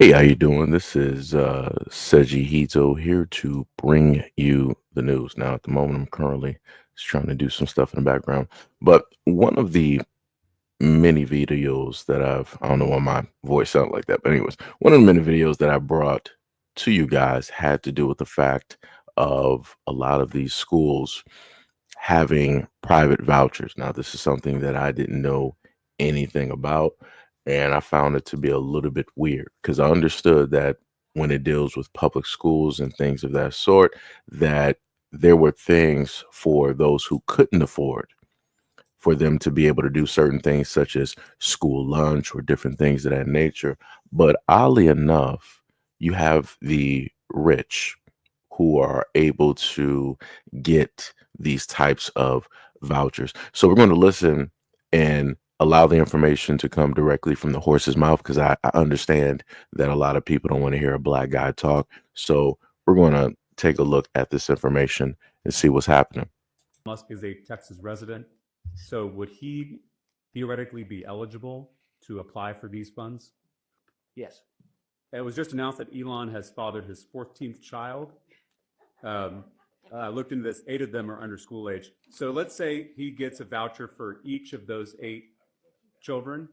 Hey, how you doing? This is SEIJIHITO here to bring you the news. Now, at the moment, I'm currently just trying to do some stuff in the background. But one of the many videos that I don't know why my voice sounds like that, but anyways, one of the many videos that I brought to you guys had to do with the fact of a lot of these schools having private vouchers. Now, this is something that I didn't know anything about, and I found it to be a little bit weird because I understood that when it deals with public schools and things of that sort, that there were things for those who couldn't afford for them to be able to do certain things such as school lunch or different things of that nature. But oddly enough, you have the rich who are able to get these types of vouchers. So we're going to listen and allow the information to come directly from the horse's mouth because I understand that a lot of people don't want to hear a black guy talk. So we're going to take a look at this information and see what's happening. Musk is a Texas resident, so would he theoretically be eligible to apply for these funds? Yes. It was just announced that Elon has fathered his 14th child. I looked into this, 8 of them are under school age. So let's say he gets a voucher for each of those 8 children.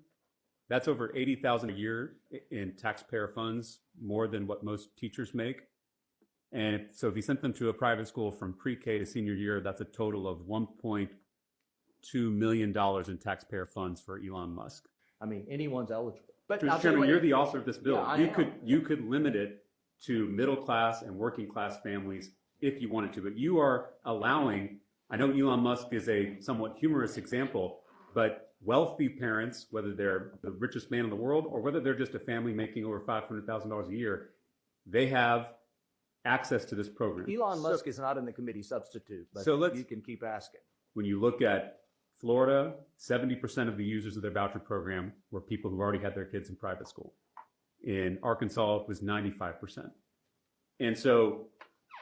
That's over $80,000 a year in taxpayer funds, more than what most teachers make. And so if he sent them to a private school from pre-K to senior year, that's a total of $1.2 million in taxpayer funds for Elon Musk. I mean, anyone's eligible. But Mr. I'll tell you Chairman, what- you're the author of this bill. Yeah, You could limit it to middle class and working class families if you wanted to, but you are allowing, I know Elon Musk is a somewhat humorous example, but wealthy parents, whether they're the richest man in the world or whether they're just a family making over $500,000 a year, they have access to this program. Elon Musk is not in the committee substitute, but So you can keep asking. When you look at Florida, 70% of the users of their voucher program were people who already had their kids in private school. In Arkansas, it was 95%. And so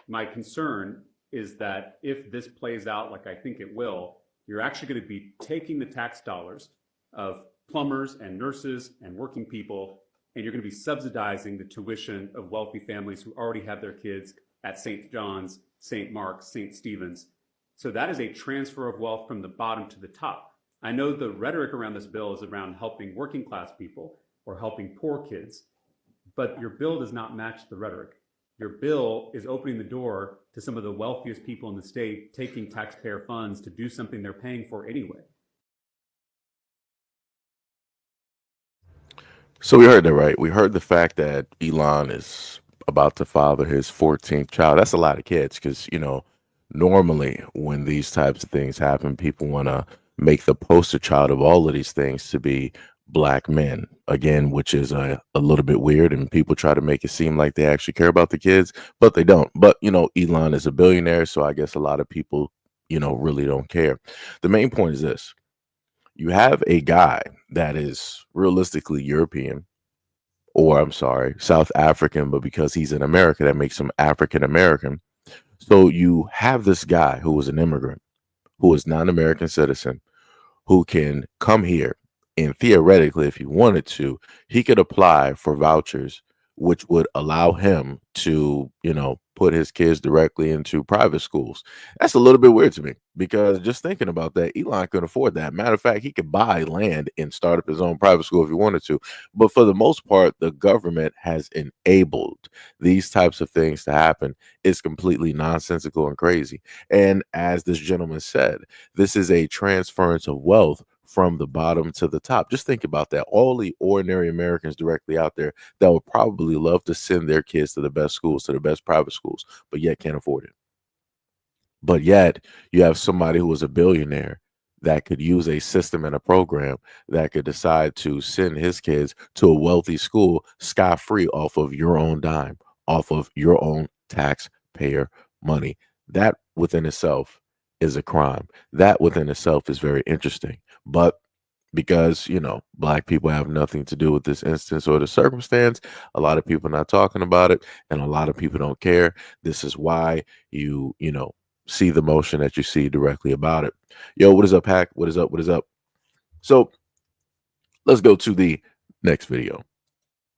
my concern is that if this plays out like I think it will, you're actually going to be taking the tax dollars of plumbers and nurses and working people, and you're going to be subsidizing the tuition of wealthy families who already have their kids at St. John's, St. Mark's, St. Stephen's. So that is a transfer of wealth from the bottom to the top. I know the rhetoric around this bill is around helping working class people or helping poor kids, but your bill does not match the rhetoric. Your bill is opening the door to some of the wealthiest people in the state taking taxpayer funds to do something they're paying for anyway. So we heard that, right? We heard the fact that Elon is about to father his 14th child. That's a lot of kids because, normally when these types of things happen, people want to make the poster child of all of these things to be black men, again, which is a little bit weird. And people try to make it seem like they actually care about the kids, but they don't. But, Elon is a billionaire. So I guess a lot of people, really don't care. The main point is this. You have a guy that is realistically European, or I'm sorry, South African, but because he's in America, that makes him African American. So you have this guy who is an immigrant, who is not an American citizen, who can come here and theoretically, if he wanted to, he could apply for vouchers, which would allow him to, put his kids directly into private schools. That's a little bit weird to me because just thinking about that, Elon couldn't afford that. Matter of fact, he could buy land and start up his own private school if he wanted to. But for the most part, the government has enabled these types of things to happen. It's completely nonsensical and crazy. And as this gentleman said, this is a transference of wealth from the bottom to the top. Just think about that. All the ordinary Americans directly out there that would probably love to send their kids to the best schools, to the best private schools, but yet can't afford it. But yet you have somebody who is a billionaire that could use a system and a program that could decide to send his kids to a wealthy school scot-free off of your own dime, off of your own taxpayer money. That within itself is a crime. That within itself is very interesting. But because, black people have nothing to do with this instance or the circumstance, a lot of people are not talking about it, and a lot of people don't care. This is why you see the motion that you see directly about it. Yo, what is up, Hack? What is up? What is up? So let's go to the next video.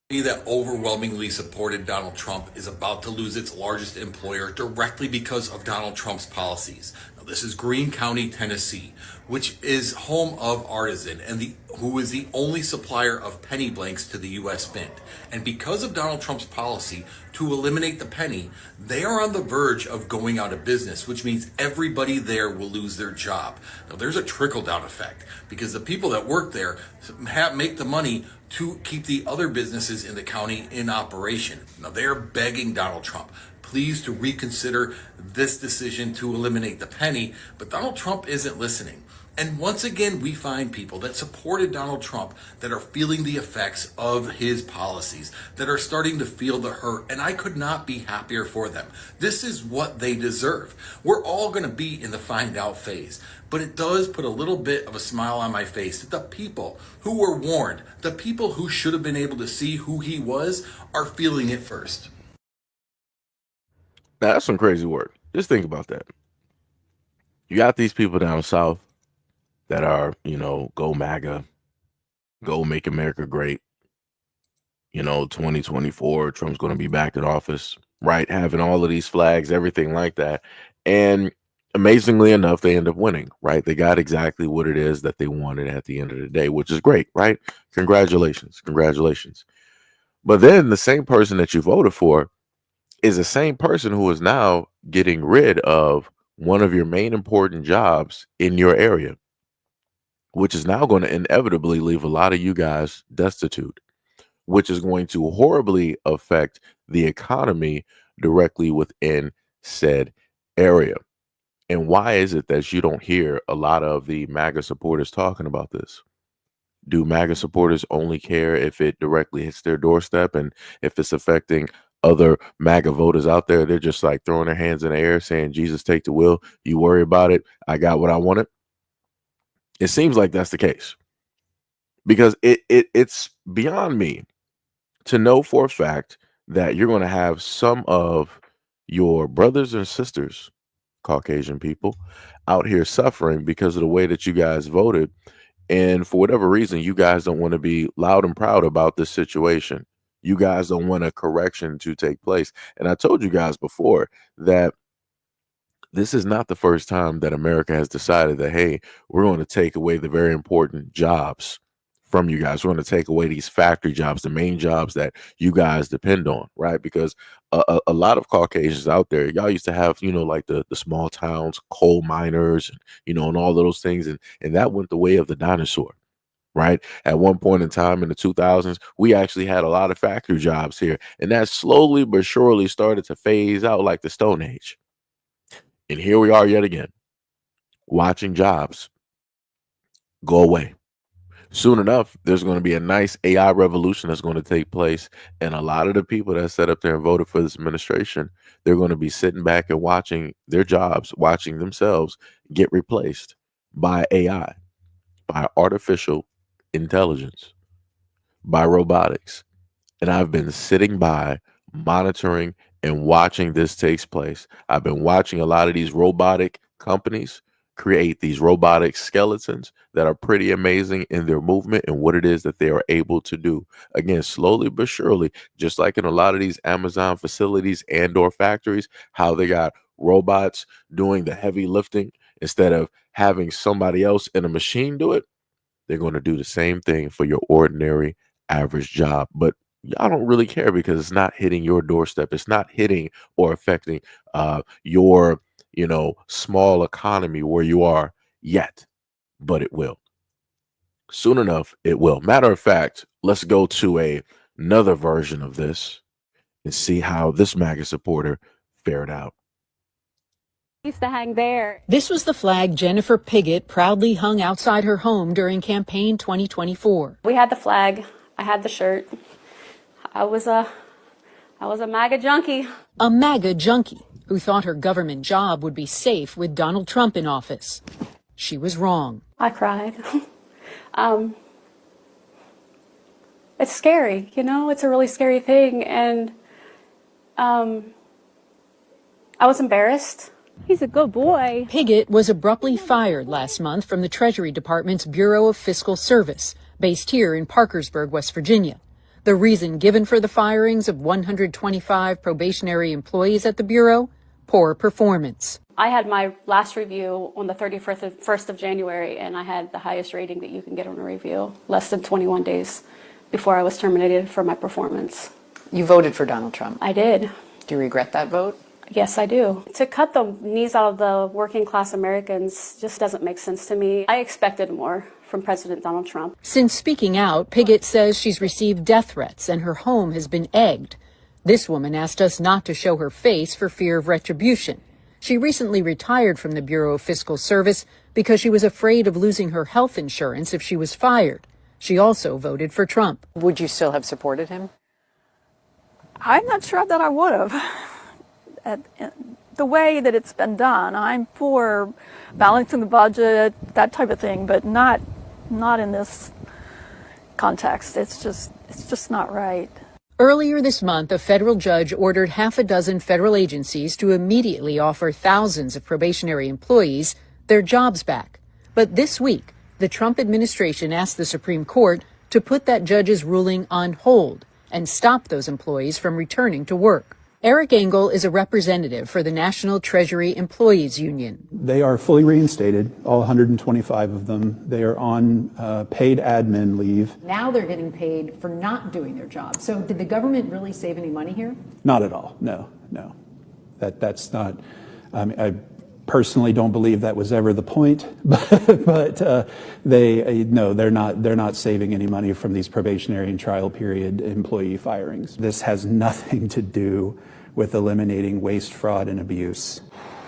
That overwhelmingly supported Donald Trump is about to lose its largest employer directly because of Donald Trump's policies. Now, this is Greene County, Tennessee, which is home of Artisan and who is the only supplier of penny blanks to the U.S. Mint. And because of Donald Trump's policy to eliminate the penny, they are on the verge of going out of business, which means everybody there will lose their job. Now, there's a trickle-down effect because the people that work there make the money to keep the other businesses in the county in operation. Now, they are begging Donald Trump, please, to reconsider this decision to eliminate the penny, but Donald Trump isn't listening. And once again, we find people that supported Donald Trump that are feeling the effects of his policies, that are starting to feel the hurt, and I could not be happier for them. This is what they deserve. We're all going to be in the find out phase, but it does put a little bit of a smile on my face that the people who were warned, the people who should have been able to see who he was, are feeling it first. Now, that's some crazy work. Just think about that. You got these people down south that are, go MAGA, go make America great. 2024, Trump's going to be back in office, right? Having all of these flags, everything like that. And amazingly enough, they end up winning, right? They got exactly what it is that they wanted at the end of the day, which is great, right? Congratulations. Congratulations. But then the same person that you voted for is the same person who is now getting rid of one of your main important jobs in your area, which is now going to inevitably leave a lot of you guys destitute, which is going to horribly affect the economy directly within said area. And why is it that you don't hear a lot of the MAGA supporters talking about this? Do MAGA supporters only care if it directly hits their doorstep, and if it's affecting other MAGA voters out there, they're just like throwing their hands in the air saying, Jesus, take the wheel. You worry about it. I got what I wanted. It seems like that's the case, because it's beyond me to know for a fact that you're going to have some of your brothers and sisters, Caucasian people, out here suffering because of the way that you guys voted. And for whatever reason, you guys don't want to be loud and proud about this situation. You guys don't want a correction to take place. And I told you guys before that this is not the first time that America has decided that, hey, we're going to take away the very important jobs from you guys. We're going to take away these factory jobs, the main jobs that you guys depend on, right? Because a lot of Caucasians out there, y'all used to have, like the small towns, coal miners, and all those things. And that went the way of the dinosaur, right? At one point in time in the 2000s, we actually had a lot of factory jobs here. And that slowly but surely started to phase out like the Stone Age. And here we are yet again, watching jobs go away. Soon enough, there's going to be a nice AI revolution that's going to take place. And a lot of the people that sat up there and voted for this administration, they're going to be sitting back and watching their jobs, watching themselves get replaced by AI, by artificial intelligence, by robotics. And I've been sitting by, monitoring and watching this takes place. I've been watching a lot of these robotic companies create these robotic skeletons that are pretty amazing in their movement and what it is that they are able to do. Again, slowly but surely, just like in a lot of these Amazon facilities and or factories, how they got robots doing the heavy lifting instead of having somebody else in a machine do it. They're going to do the same thing for your ordinary average job. But y'all don't really care because it's not hitting your doorstep. It's not hitting or affecting your small economy where you are yet, but it will. Soon enough, it will. Matter of fact, let's go to another version of this and see how this MAGA supporter fared out. Used to hang there. This was the flag Jennifer Piggott proudly hung outside her home during campaign 2024. We had the flag. I had the shirt. I was a MAGA junkie. A MAGA junkie who thought her government job would be safe with Donald Trump in office. She was wrong. I cried. It's scary, it's a really scary thing. And I was embarrassed. He's a good boy. Piggott was abruptly fired last month from the Treasury Department's Bureau of Fiscal Service, based here in Parkersburg, West Virginia. The reason given for the firings of 125 probationary employees at the Bureau? Poor performance. I had my last review on the 31st of January, and I had the highest rating that you can get on a review, less than 21 days before I was terminated for my performance. You voted for Donald Trump. I did. Do you regret that vote? Yes, I do. To cut the knees out of the working class Americans just doesn't make sense to me. I expected more from President Donald Trump. Since speaking out, Piggott says she's received death threats and her home has been egged. This woman asked us not to show her face for fear of retribution. She recently retired from the Bureau of Fiscal Service because she was afraid of losing her health insurance if she was fired. She also voted for Trump. Would you still have supported him? I'm not sure that I would have. The way that it's been done, I'm for balancing the budget, that type of thing, but not in this context. It's just not right. Earlier this month, a federal judge ordered half a dozen federal agencies to immediately offer thousands of probationary employees their jobs back. But this week, the Trump administration asked the Supreme Court to put that judge's ruling on hold and stop those employees from returning to work. Eric Engel is a representative for the National Treasury Employees Union. They are fully reinstated, all 125 of them. They are on paid admin leave. Now they're getting paid for not doing their job. So did the government really save any money here? Not at all. No. That's not. I personally don't believe that was ever the point, but they're not saving any money from these probationary and trial period employee firings. This has nothing to do with eliminating waste, fraud, and abuse.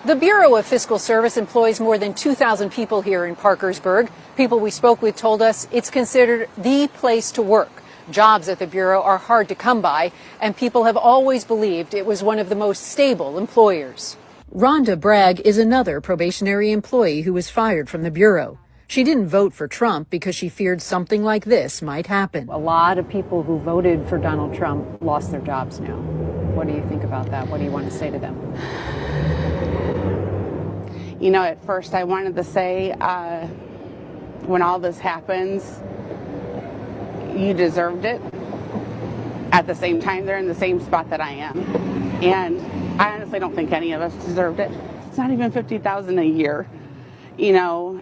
The Bureau of Fiscal Service employs more than 2,000 people here in Parkersburg. People we spoke with told us it's considered the place to work. Jobs at the Bureau are hard to come by, and people have always believed it was one of the most stable employers. Rhonda Bragg is another probationary employee who was fired from the Bureau. She didn't vote for Trump because she feared something like this might happen. A lot of people who voted for Donald Trump lost their jobs now. What do you think about that? What do you want to say to them? You know, at first I wanted to say, when all this happens, you deserved it. At the same time, they're in the same spot that I am. And I honestly don't think any of us deserved it. It's not even $50,000 a year. You know,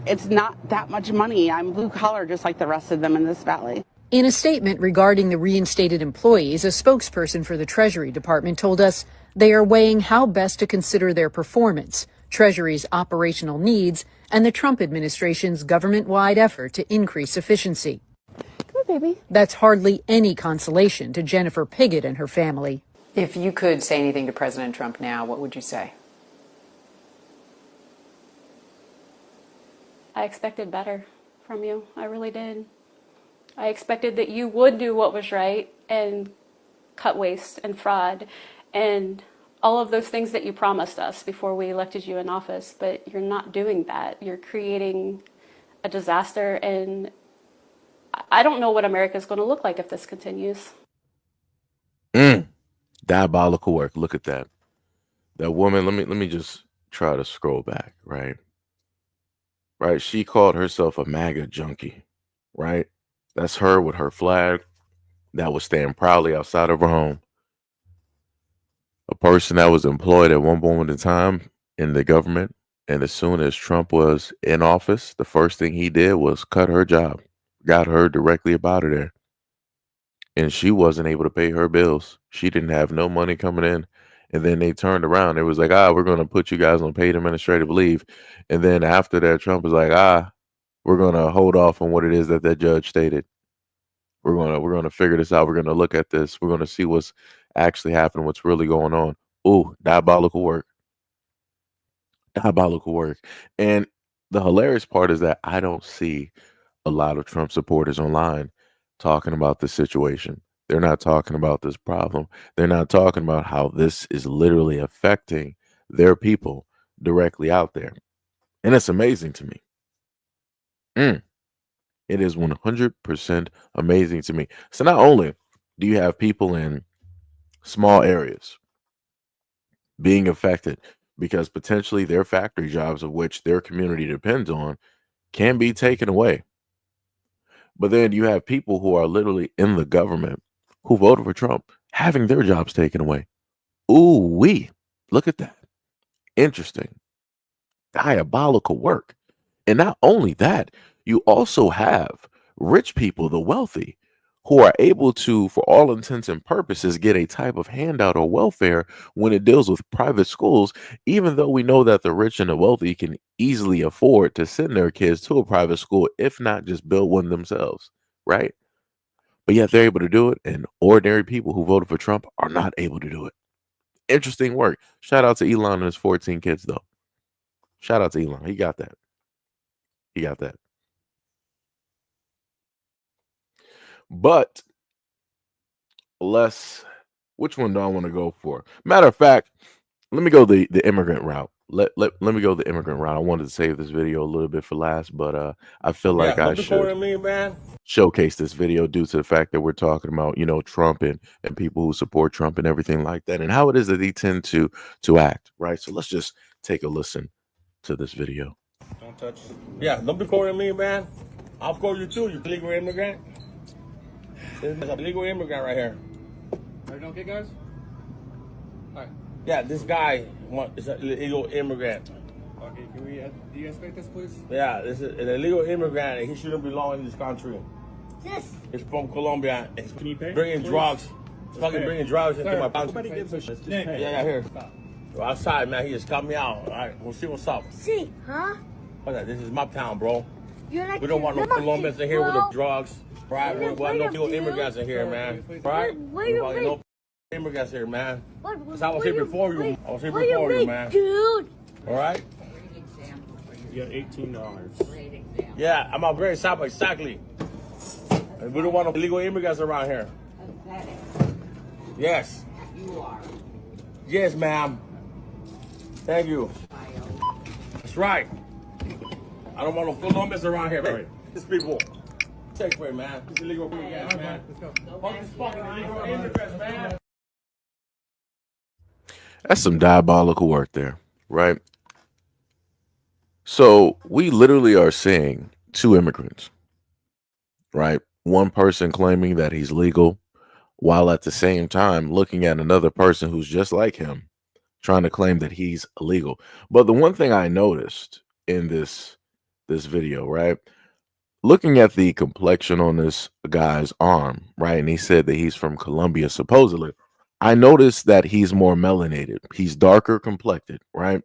it's not that much money. I'm blue collar just like the rest of them in this valley. In a statement regarding the reinstated employees, a spokesperson for the Treasury Department told us they are weighing how best to consider their performance, Treasury's operational needs, and the Trump administration's government-wide effort to increase efficiency. Come here, baby. That's hardly any consolation to Jennifer Piggott and her family. If you could say anything to President Trump now, what would you say? I expected better from you. I really did. I expected that you would do what was right and cut waste and fraud and all of those things that you promised us before we elected you in office, but you're not doing that. You're creating a disaster, and I don't know what America's going to look like if this continues. Diabolical work. Look at that. That woman, let me just try to scroll back, right? Right, she called herself a MAGA junkie, right? That's her with her flag that was standing proudly outside of her home. A person that was employed at one moment in time in the government, and as soon as Trump was in office, the first thing he did was cut her job, got her directly up out of there. And she wasn't able to pay her bills. She didn't have no money coming in. And then they turned around. It was like, we're going to put you guys on paid administrative leave. And then after that, Trump was like, we're going to hold off on what it is that judge stated. We're going to figure this out. We're going to look at this. We're going to see what's actually happening, what's really going on. Ooh, diabolical work. Diabolical work. And the hilarious part is that I don't see a lot of Trump supporters online talking about this situation. They're not talking about this problem. They're not talking about how this is literally affecting their people directly out there. And it's amazing to me. It is 100% amazing to me. So not only do you have people in small areas being affected because potentially their factory jobs, of which their community depends on, can be taken away, But then you have people who are literally in the government who voted for Trump having their jobs taken away. Ooh wee. Look at that. Interesting. Diabolical work. And not only that, you also have rich people, the wealthy, who are able to, for all intents and purposes, get a type of handout or welfare when it deals with private schools, even though we know that the rich and the wealthy can easily afford to send their kids to a private school, if not just build one themselves, right? But yet they're able to do it, and ordinary people who voted for Trump are not able to do it. Interesting work. Shout out to Elon and his 14 kids, though. Shout out to Elon. He got that. He got that. But which one do I want to go for? Matter of fact, let me go the immigrant route. Let me go the immigrant route. I wanted to save this video a little bit for last, but I feel like I should showcase this video due to the fact that we're talking about, Trump and people who support Trump and everything like that, and how it is that they tend to act, right? So let's just take a listen to this video. Don't touch. Yeah, don't be calling me, man. I'll call you too, you illegal immigrant. There's a legal immigrant right here. Everything okay, guys? All right. Yeah, this guy is an illegal immigrant. Okay, can we de-escalate this, please? Yeah, this is an illegal immigrant, and he shouldn't belong in this country. Yes. He's from Colombia. He's Can you pay? bringing Please? drugs. He's fucking bringing drugs into my country. Nobody gives a shit. Just pay. Yeah, here. Go outside, man. He just cut me out. All right, we'll see what's up. See, huh? What's that? This is my town, bro. You're like We don't want no Colombians in here with the drugs. Right? We What want no you illegal do? immigrants in here, man. Right? What We you want make? no immigrants here, man. What, That's how I was here before you. I was here what before you, make, man. dude? All right? You got $18. Yeah, I'm a very example, exactly. And we don't want no illegal immigrants around here. Yes. You are. Yes, ma'am. Thank you. That's right. I don't want no Colombians around here. Hey, these people. Take away, man. These illegal immigrants, man. Let's go. Fuck these fucking illegal immigrants, man. That's some diabolical work there, right? So we literally are seeing two immigrants, right? One person claiming that he's legal, while at the same time looking at another person who's just like him, trying to claim that he's illegal. But the one thing I noticed in this video, right? Looking at the complexion on this guy's arm, right? And he said that he's from Colombia, supposedly. I noticed that he's more melanated. He's darker complected, right?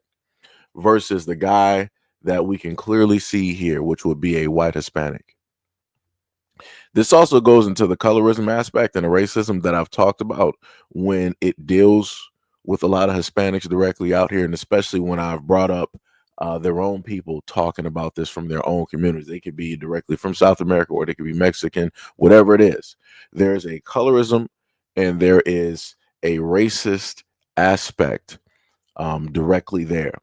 Versus the guy that we can clearly see here, which would be a white Hispanic. This also goes into the colorism aspect and the racism that I've talked about when it deals with a lot of Hispanics directly out here, and especially when I've brought up their own people talking about this from their own communities. They could be directly from South America, or they could be Mexican, whatever it is. There's a colorism and there is a racist aspect directly there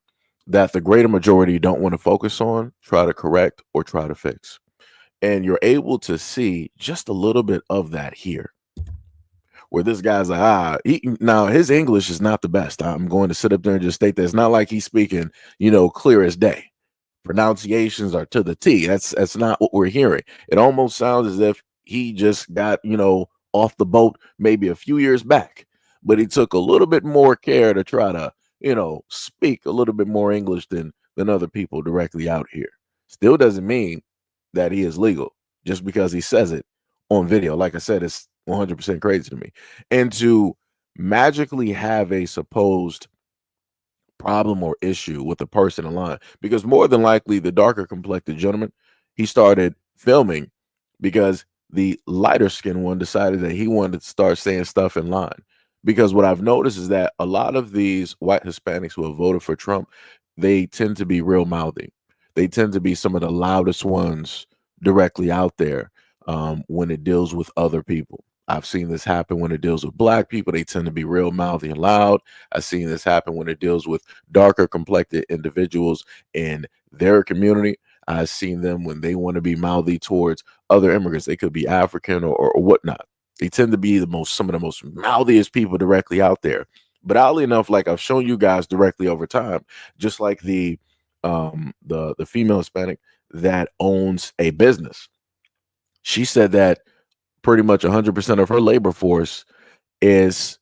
that the greater majority don't want to focus on, try to correct, or try to fix. And you're able to see just a little bit of that here, where this guy's like, now his English is not the best. I'm going to sit up there and just state that it's not like he's speaking, clear as day. Pronunciations are to the T. That's not what we're hearing. It almost sounds as if he just got, off the boat maybe a few years back, but he took a little bit more care to try to, speak a little bit more English than other people directly out here. Still doesn't mean that he is legal just because he says it on video. Like I said, it's 100% crazy to me. And to magically have a supposed problem or issue with the person in line, because more than likely the darker complected gentleman, he started filming because the lighter skinned one decided that he wanted to start saying stuff in line. Because what I've noticed is that a lot of these white Hispanics who have voted for Trump, they tend to be real mouthy. They tend to be some of the loudest ones directly out there when it deals with other people. I've seen this happen when it deals with black people. They tend to be real mouthy and loud. I've seen this happen when it deals with darker complected individuals in their community. I've seen them when they want to be mouthy towards other immigrants. They could be African or whatnot. They tend to be some of the most mouthiest people directly out there. But oddly enough, like I've shown you guys directly over time, just like the female Hispanic that owns a business, She said that pretty much 100% of her labor force is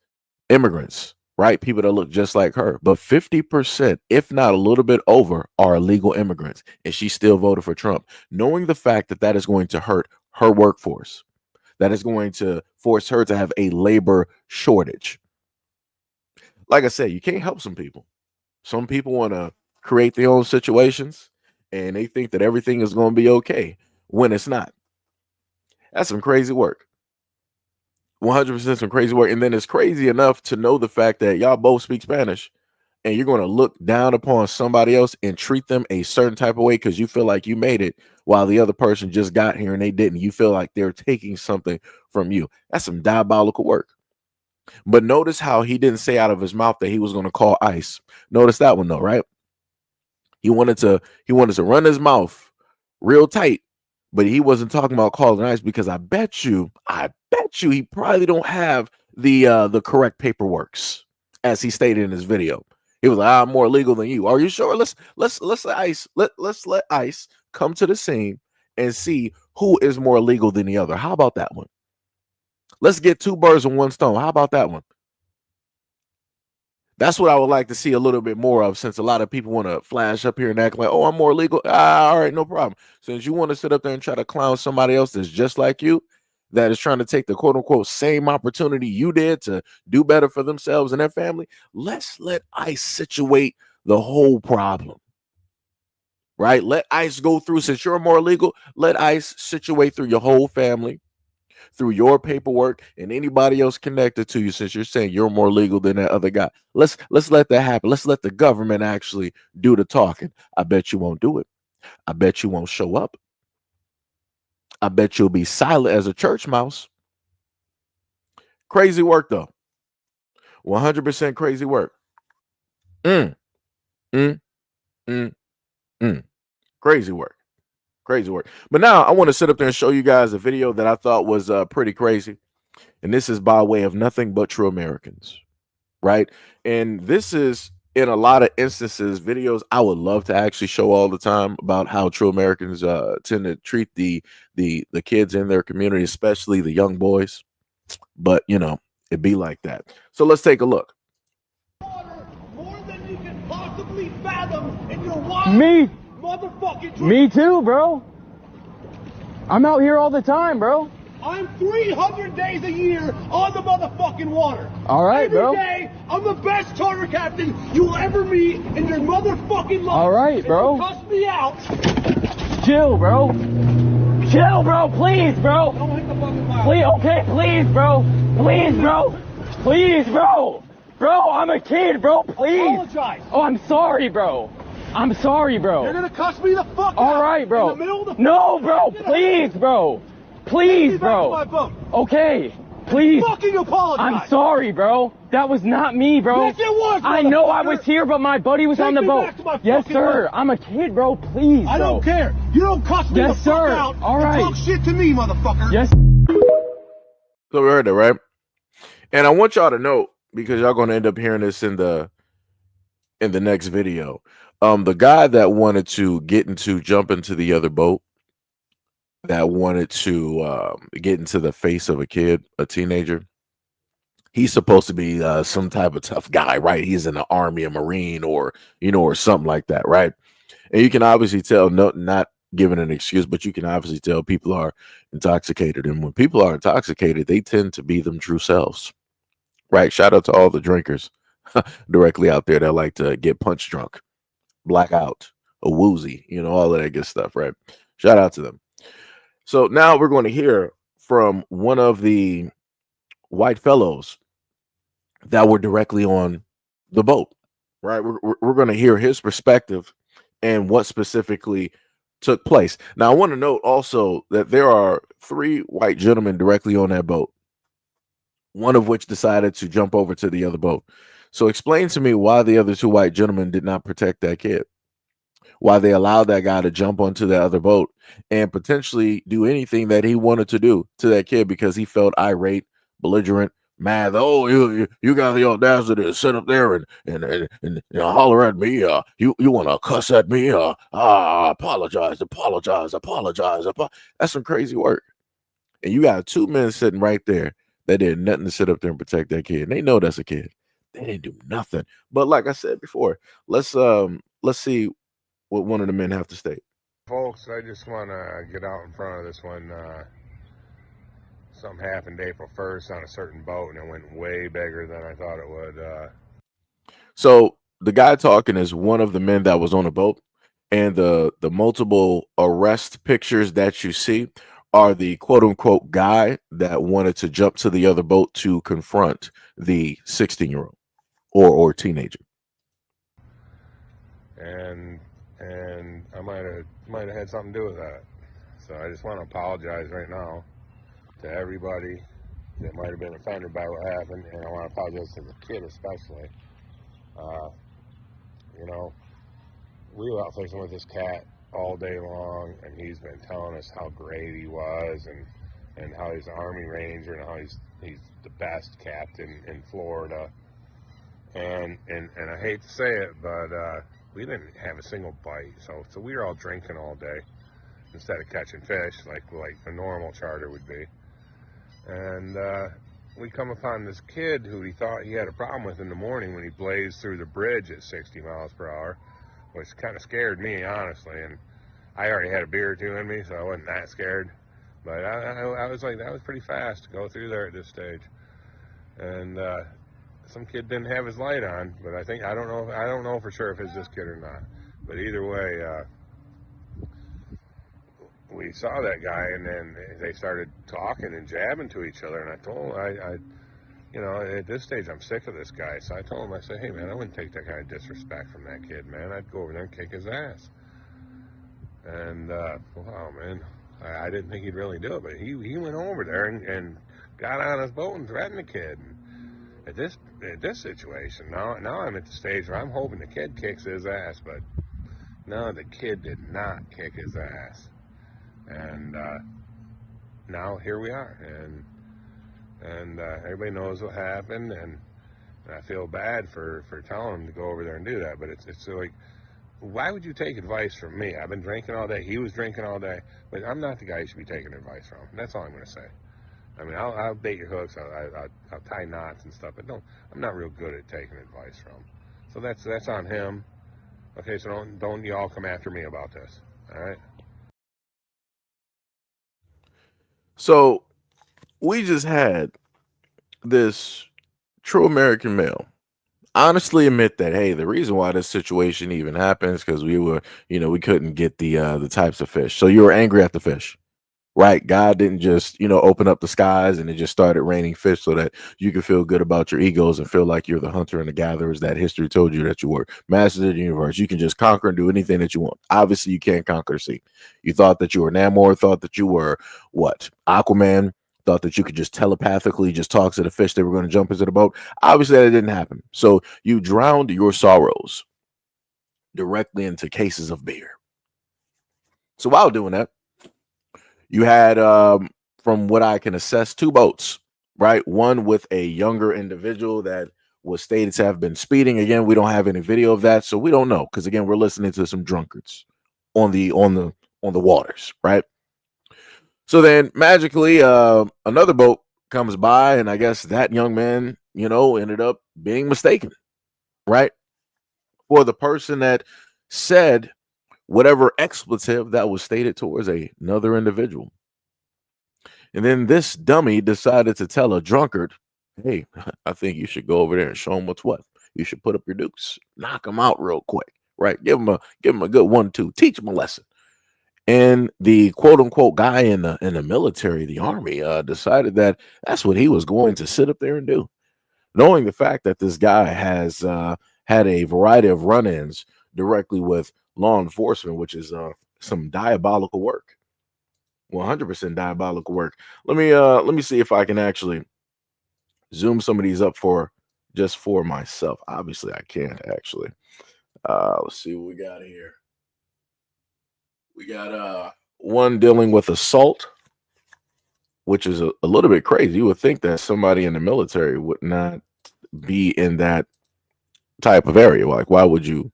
immigrants, right? People that look just like her. But 50%, if not a little bit over, are illegal immigrants. And she still voted for Trump, knowing the fact that that is going to hurt her workforce, that is going to force her to have a labor shortage. Like I said, you can't help some people. Some people want to create their own situations and they think that everything is going to be okay when it's not. That's some crazy work. 100% some crazy work. And then it's crazy enough to know the fact that y'all both speak Spanish and you're going to look down upon somebody else and treat them a certain type of way because you feel like you made it while the other person just got here and they didn't. You feel like they're taking something from you. That's some diabolical work. But notice how he didn't say out of his mouth that he was going to call ICE. Notice that one though, right? He wanted to run his mouth real tight, but he wasn't talking about calling ICE because I bet you he probably don't have the correct paperworks, as he stated in his video. He was like, I'm more legal than you. Are you sure? Let's let ICE come to the scene and see who is more legal than the other. How about that one? Let's get two birds with one stone. How about that one? That's what I would like to see a little bit more of, since a lot of people want to flash up here and act like, oh, I'm more legal. All right, no problem. Since you want to sit up there and try to clown somebody else that's just like you, that is trying to take the quote unquote same opportunity you did to do better for themselves and their family, let's let ICE situate the whole problem. Right? Let ICE go through, since you're more legal, let ICE situate through your whole family, through your paperwork and anybody else connected to you, since you're saying you're more legal than that other guy. Let's let that happen. Let's let the government actually do the talking. I bet you won't do it. I bet you won't show up. I bet you'll be silent as a church mouse. Crazy work though. 100% crazy work. Crazy work. Crazy work. But now I want to sit up there and show you guys a video that I thought was pretty crazy. And this is by way of Nothing But True Americans, right? And this is, in a lot of instances, videos I would love to actually show all the time about how true Americans tend to treat the kids in their community, especially the young boys. But, you know, it be like that. So let's take a look. More than you can possibly fathom in your wild motherfucking dream. Me too, bro. I'm out here all the time, bro. I'm 300 days a year on the motherfucking water. All right, bro. Every day, I'm the best charter captain you'll ever meet in your motherfucking life. All right, bro. If you cuss me out. Chill, bro. Chill, bro. Please, bro. Don't hit the fucking fire. Please, okay, please, bro. Please, bro. Please, bro. Bro, I'm a kid, bro. Please. Apologize. Oh, I'm sorry, bro. I'm sorry, bro. You're gonna cuss me the fuck out. All right, bro. In the middle of the no, bro. Please, bro. Please, bro. My boat. Okay. Please. Fucking apologize. I'm sorry, bro. That was not me, bro. Yes, it was. I know I was here, but my buddy was on the boat. Back to my yes, fucking sir. boat. I'm a kid, bro. Please, I don't care. You don't cuss me yes, the sir. fuck out. All right. And talk shit to me, motherfucker. Yes. So we heard that, right? And I want y'all to know, because y'all going to end up hearing this in the next video. The guy that wanted to jump into the other boat, that wanted to get into the face of a kid, a teenager, he's supposed to be some type of tough guy, right? He's in the Army, a Marine, or or something like that, right? And you can obviously tell, not giving an excuse, but you can obviously tell people are intoxicated. And when people are intoxicated, they tend to be them true selves, right? Shout out to all the drinkers directly out there that like to get punch drunk, black out, a woozy, all of that good stuff, right? Shout out to them. So now we're going to hear from one of the white fellows that were directly on the boat, right? We're going to hear his perspective and what specifically took place. Now, I want to note also that there are 3 white gentlemen directly on that boat, one of which decided to jump over to the other boat. So explain to me why the other 2 white gentlemen did not protect that kid, why they allowed that guy to jump onto the other boat and potentially do anything that he wanted to do to that kid because he felt irate, belligerent, mad. Oh, you got the audacity to sit up there and holler at me. You want to cuss at me? Apologize. That's some crazy work. And you got two men sitting right there that did nothing to sit up there and protect that kid. And they know that's a kid. They didn't do nothing. But like I said before, let's see what one of the men have to state. Folks, I just want to get out in front of this one. Something happened April 1st on a certain boat, and it went way bigger than I thought it would. So the guy talking is one of the men that was on the boat, and the multiple arrest pictures that you see are the quote unquote guy that wanted to jump to the other boat to confront the 16-year-old or teenager. And I might have had something to do with that. So I just want to apologize right now to everybody that might have been offended by what happened, and I want to apologize to the kid especially. You know, we were out fishing with this cat all day long, and he's been telling us how great he was, and how he's an Army Ranger, and how he's the best captain in Florida. And I hate to say it, but we didn't have a single bite, so we were all drinking all day instead of catching fish like a normal charter would be. And we come upon this kid who he thought he had a problem with in the morning when he blazed through the bridge at 60 miles per hour, which kind of scared me, honestly. And I already had a beer or two in me, so I wasn't that scared. But I was like, that was pretty fast to go through there at this stage. And some kid didn't have his light on, but I don't know for sure if it's this kid or not. But either way, we saw that guy, and then they started talking and jabbing to each other. And I told him, you know, at this stage, I'm sick of this guy. So I told him, I said, hey man, I wouldn't take that kind of disrespect from that kid, man. I'd go over there and kick his ass. And wow, man, I didn't think he'd really do it, but he went over there and got on his boat and threatened the kid. And at this situation, now I'm at the stage where I'm hoping the kid kicks his ass, but no, the kid did not kick his ass. And now here we are, and everybody knows what happened, and I feel bad for telling him to go over there and do that. But it's like, why would you take advice from me? I've been drinking all day. He was drinking all day, but I'm not the guy you should be taking advice from. That's all I'm going to say. I mean, I'll bait your hooks, I'll tie knots and stuff, but I'm not real good at taking advice from. So that's on him. Okay, so don't y'all come after me about this. All right. So we just had this true American male honestly admit that, hey, the reason why this situation even happens because we were, we couldn't get the types of fish. So you were angry at the fish, right? God didn't just, open up the skies and it just started raining fish so that you could feel good about your egos and feel like you're the hunter and the gatherers that history told you that you were. Masters of the universe. You can just conquer and do anything that you want. Obviously, you can't conquer the sea. You thought that you were Namor, thought that you were what? Aquaman, thought that you could just telepathically just talk to the fish they were going to jump into the boat. Obviously, that didn't happen. So you drowned your sorrows directly into cases of beer. So while doing that, you had, from what I can assess, two boats, right? One with a younger individual that was stated to have been speeding. Again, we don't have any video of that, so we don't know because again, we're listening to some drunkards on the waters, right? So then magically, another boat comes by, and I guess that young man, ended up being mistaken, right, for the person that said whatever expletive that was stated towards another individual. And then this dummy decided to tell a drunkard, hey, I think you should go over there and show him what's what. You should put up your dukes, knock him out real quick, right? Give him a good 1-2, teach him a lesson. And the quote unquote guy in the military, the army, decided that that's what he was going to sit up there and do, knowing the fact that this guy has had a variety of run-ins directly with law enforcement, which is some diabolical work. 100% diabolical work. Let me see if I can actually zoom some of these up for myself. Obviously, I can't actually. Let's see what we got here. We got one dealing with assault, which is a little bit crazy. You would think that somebody in the military would not be in that type of area. Like, why would you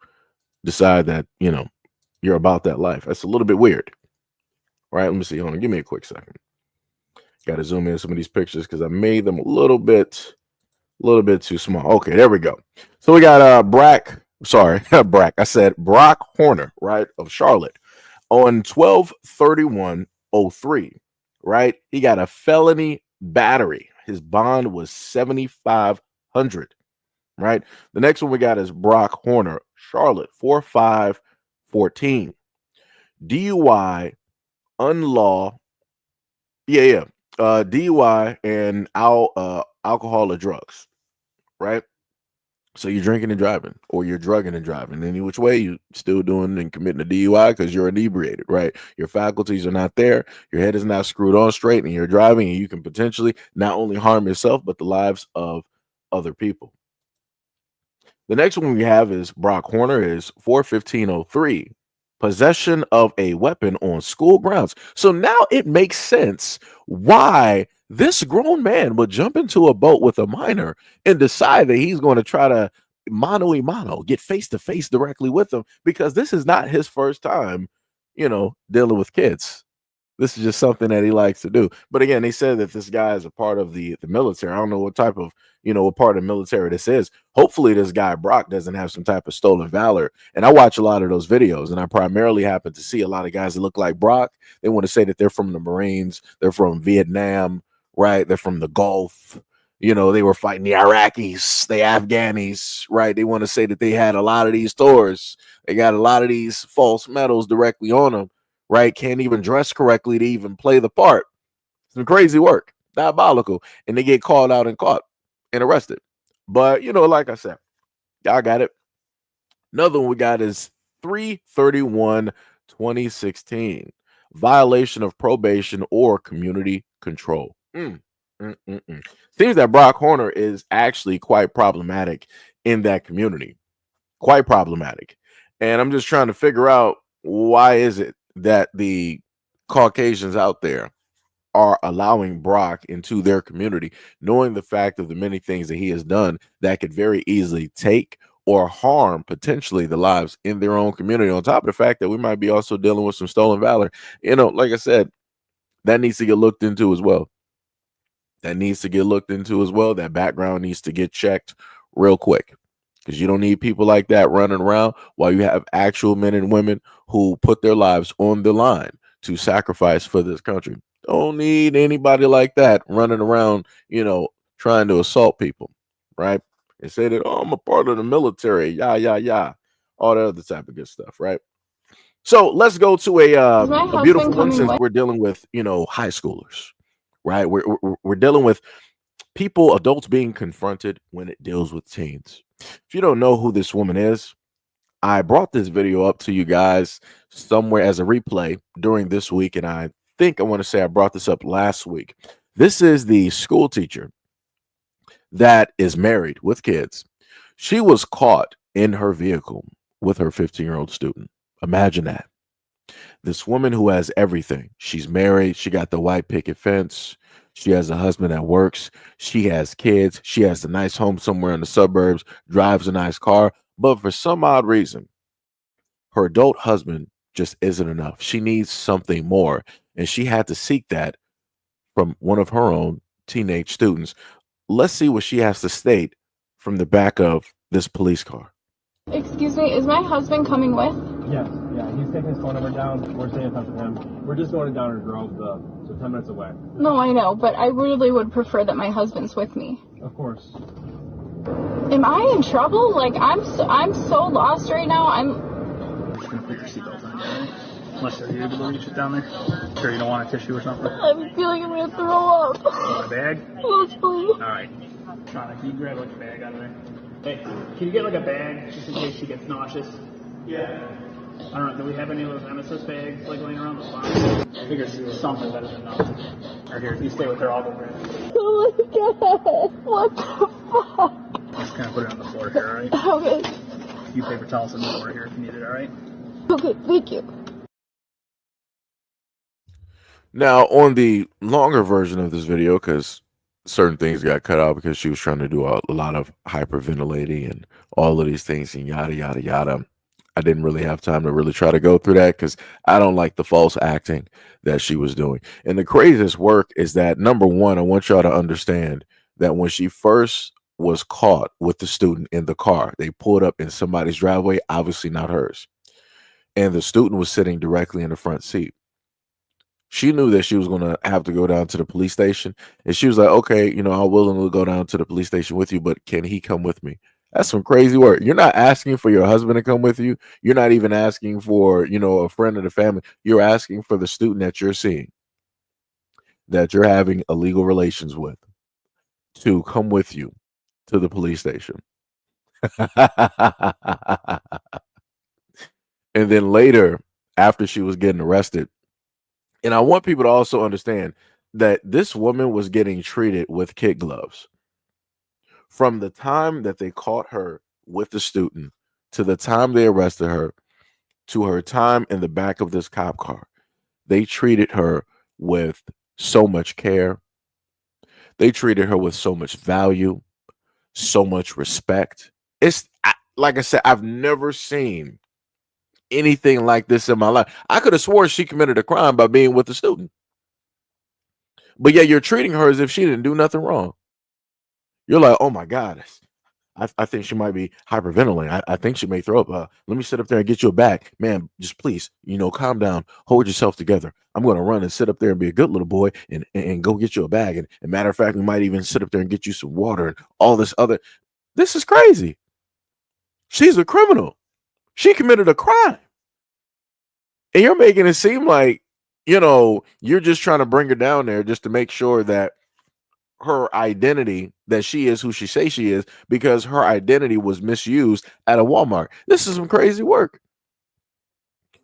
decide that, you're about that life? That's a little bit weird. Right, let me see. Hold on, give me a quick second. Got to zoom in some of these pictures because I made them a little bit too small. Okay, there we go. So we got Brock Horner, right, of Charlotte on 12/31/03, right? He got a felony battery. His bond was $7,500, right? The next one we got is Brock Horner, Charlotte, 4/5/14. DUI, DUI and alcohol or drugs, right? So you're drinking and driving, or you're drugging and driving. Any which way, you still doing and committing a DUI because you're inebriated, right? Your faculties are not there. Your head is not screwed on straight, and you're driving, and you can potentially not only harm yourself, but the lives of other people. The next one we have is Brock Horner is 4/15/03. Possession of a weapon on school grounds. So now it makes sense why this grown man would jump into a boat with a minor and decide that he's going to try to mano a mano, get face to face directly with them, because this is not his first time, dealing with kids. This is just something that he likes to do. But again, they said that this guy is a part of the military. I don't know what type of, what part of the military this is. Hopefully this guy, Brock, doesn't have some type of stolen valor. And I watch a lot of those videos, and I primarily happen to see a lot of guys that look like Brock. They want to say that they're from the Marines. They're from Vietnam, right? They're from the Gulf. They were fighting the Iraqis, the Afghanis, right? They want to say that they had a lot of these tours. They got a lot of these false medals directly on them. Right? Can't even dress correctly to even play the part. Some crazy work, diabolical. And they get called out and caught and arrested. But, like I said, y'all got it. Another one we got is 3/31/2016. Violation of probation or community control. Seems that Brock Horner is actually quite problematic in that community. Quite problematic. And I'm just trying to figure out, why is it that the Caucasians out there are allowing Brock into their community, knowing the fact of the many things that he has done that could very easily take or harm potentially the lives in their own community, on top of the fact that we might be also dealing with some stolen valor. Like I said, that needs to get looked into as well. That background needs to get checked real quick, because you don't need people like that running around while you have actual men and women who put their lives on the line to sacrifice for this country. Don't need anybody like that running around, trying to assault people, right? And say that, I'm a part of the military, all that other type of good stuff, right? So let's go to a beautiful one, since we're dealing with, high schoolers, right? We're dealing with adults being confronted when it deals with teens. If you don't know who this woman is, I brought this video up to you guys somewhere as a replay during this week, and I want to say I brought this up last week. This is the school teacher that is married with kids. She was caught in her vehicle with her 15-year-old student. Imagine that. This woman who has everything. She's married. She got the white picket fence. She has a husband that works. She has kids. She has a nice home somewhere in the suburbs, drives a nice car. But for some odd reason, her adult husband just isn't enough. She needs something more. And she had to seek that from one of her own teenage students. Let's see what she has to state from the back of this police car. Excuse me, is my husband coming with? Yeah, he's taking his phone number down. We're staying in touch with him. We're just going to Downer Grove, so 10 minutes away. No, I know, but I really would prefer that my husband's with me. Of course. Am I in trouble? Like, I'm so lost right now. I'm just going to put your seatbelt on. Unless you're able to reach it down there. Sure you don't want a tissue or something? I'm feeling I'm going to throw up. You want a bag? Yes, please. All right. Shauna, can you grab like a bag out of there? Hey, can you get like a bag just in case she gets nauseous? Yeah. I don't know, do we have any of those emesis bags like laying around the spot? I think it's something better than nothing. Or here, if you stay with her, I'll go grab it. Oh my god. What the fuck? Just kind of put it on the floor here, alright? Okay. A few paper towels in the floor here if you need it, alright? Okay, thank you. Now, on the longer version of this video, because certain things got cut out because she was trying to do a lot of hyperventilating and all of these things and yada, yada, yada. I didn't really have time to really try to go through that because I don't like the false acting that she was doing. And the craziest work is that, number one, I want y'all to understand that when she first was caught with the student in the car, they pulled up in somebody's driveway, obviously not hers. And the student was sitting directly in the front seat. She knew that she was going to have to go down to the police station. And she was like, okay, I'll willingly go down to the police station with you, but can he come with me? That's some crazy work. You're not asking for your husband to come with you. You're not even asking for, a friend of the family. You're asking for the student that you're seeing, that you're having illegal relations with, to come with you to the police station. And then later, after she was getting arrested, and I want people to also understand that this woman was getting treated with kid gloves. From the time that they caught her with the student to the time they arrested her to her time in the back of this cop car, they treated her with so much care. They treated her with so much value, so much respect. Like I said, I've never seen anything like this in my life. I could have sworn she committed a crime by being with the student. But yet you're treating her as if she didn't do nothing wrong. You're like, oh my God, I think she might be hyperventilating. I think she may throw up. Let me sit up there and get you a bag. Man, just please, calm down. Hold yourself together. I'm going to run and sit up there and be a good little boy and go get you a bag. And matter of fact, we might even sit up there and get you some water and all this other. This is crazy. She's a criminal. She committed a crime. And you're making it seem like, you're just trying to bring her down there just to make sure that her identity, that she is who she says she is, because her identity was misused at a Walmart. This is some crazy work.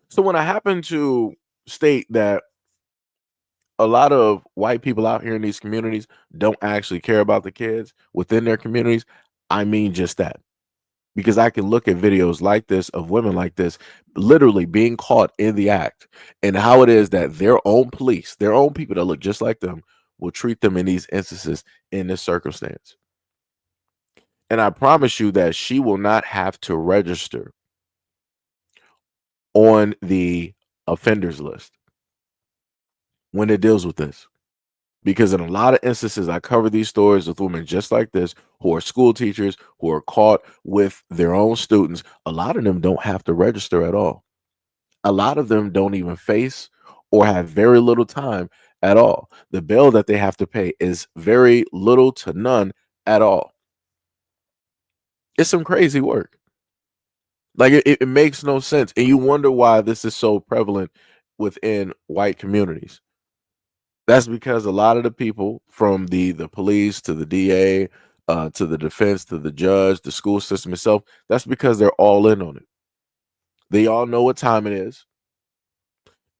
So when I happen to state that a lot of white people out here in these communities don't actually care about the kids within their communities, I mean just that. Because I can look at videos like this of women like this literally being caught in the act, and how it is that their own police, their own people that look just like them, will treat them in these instances in this circumstance. And I promise you that she will not have to register on the offenders list when it deals with this. Because in a lot of instances, I cover these stories with women just like this, who are school teachers, who are caught with their own students. A lot of them don't have to register at all. A lot of them don't even face or have very little time at all. The bill that they have to pay is very little to none at all. It's some crazy work. Like it makes no sense. And you wonder why this is so prevalent within white communities. That's because a lot of the people, from the police to the DA, to the defense, to the judge, the school system itself, that's because they're all in on it. They all know what time it is,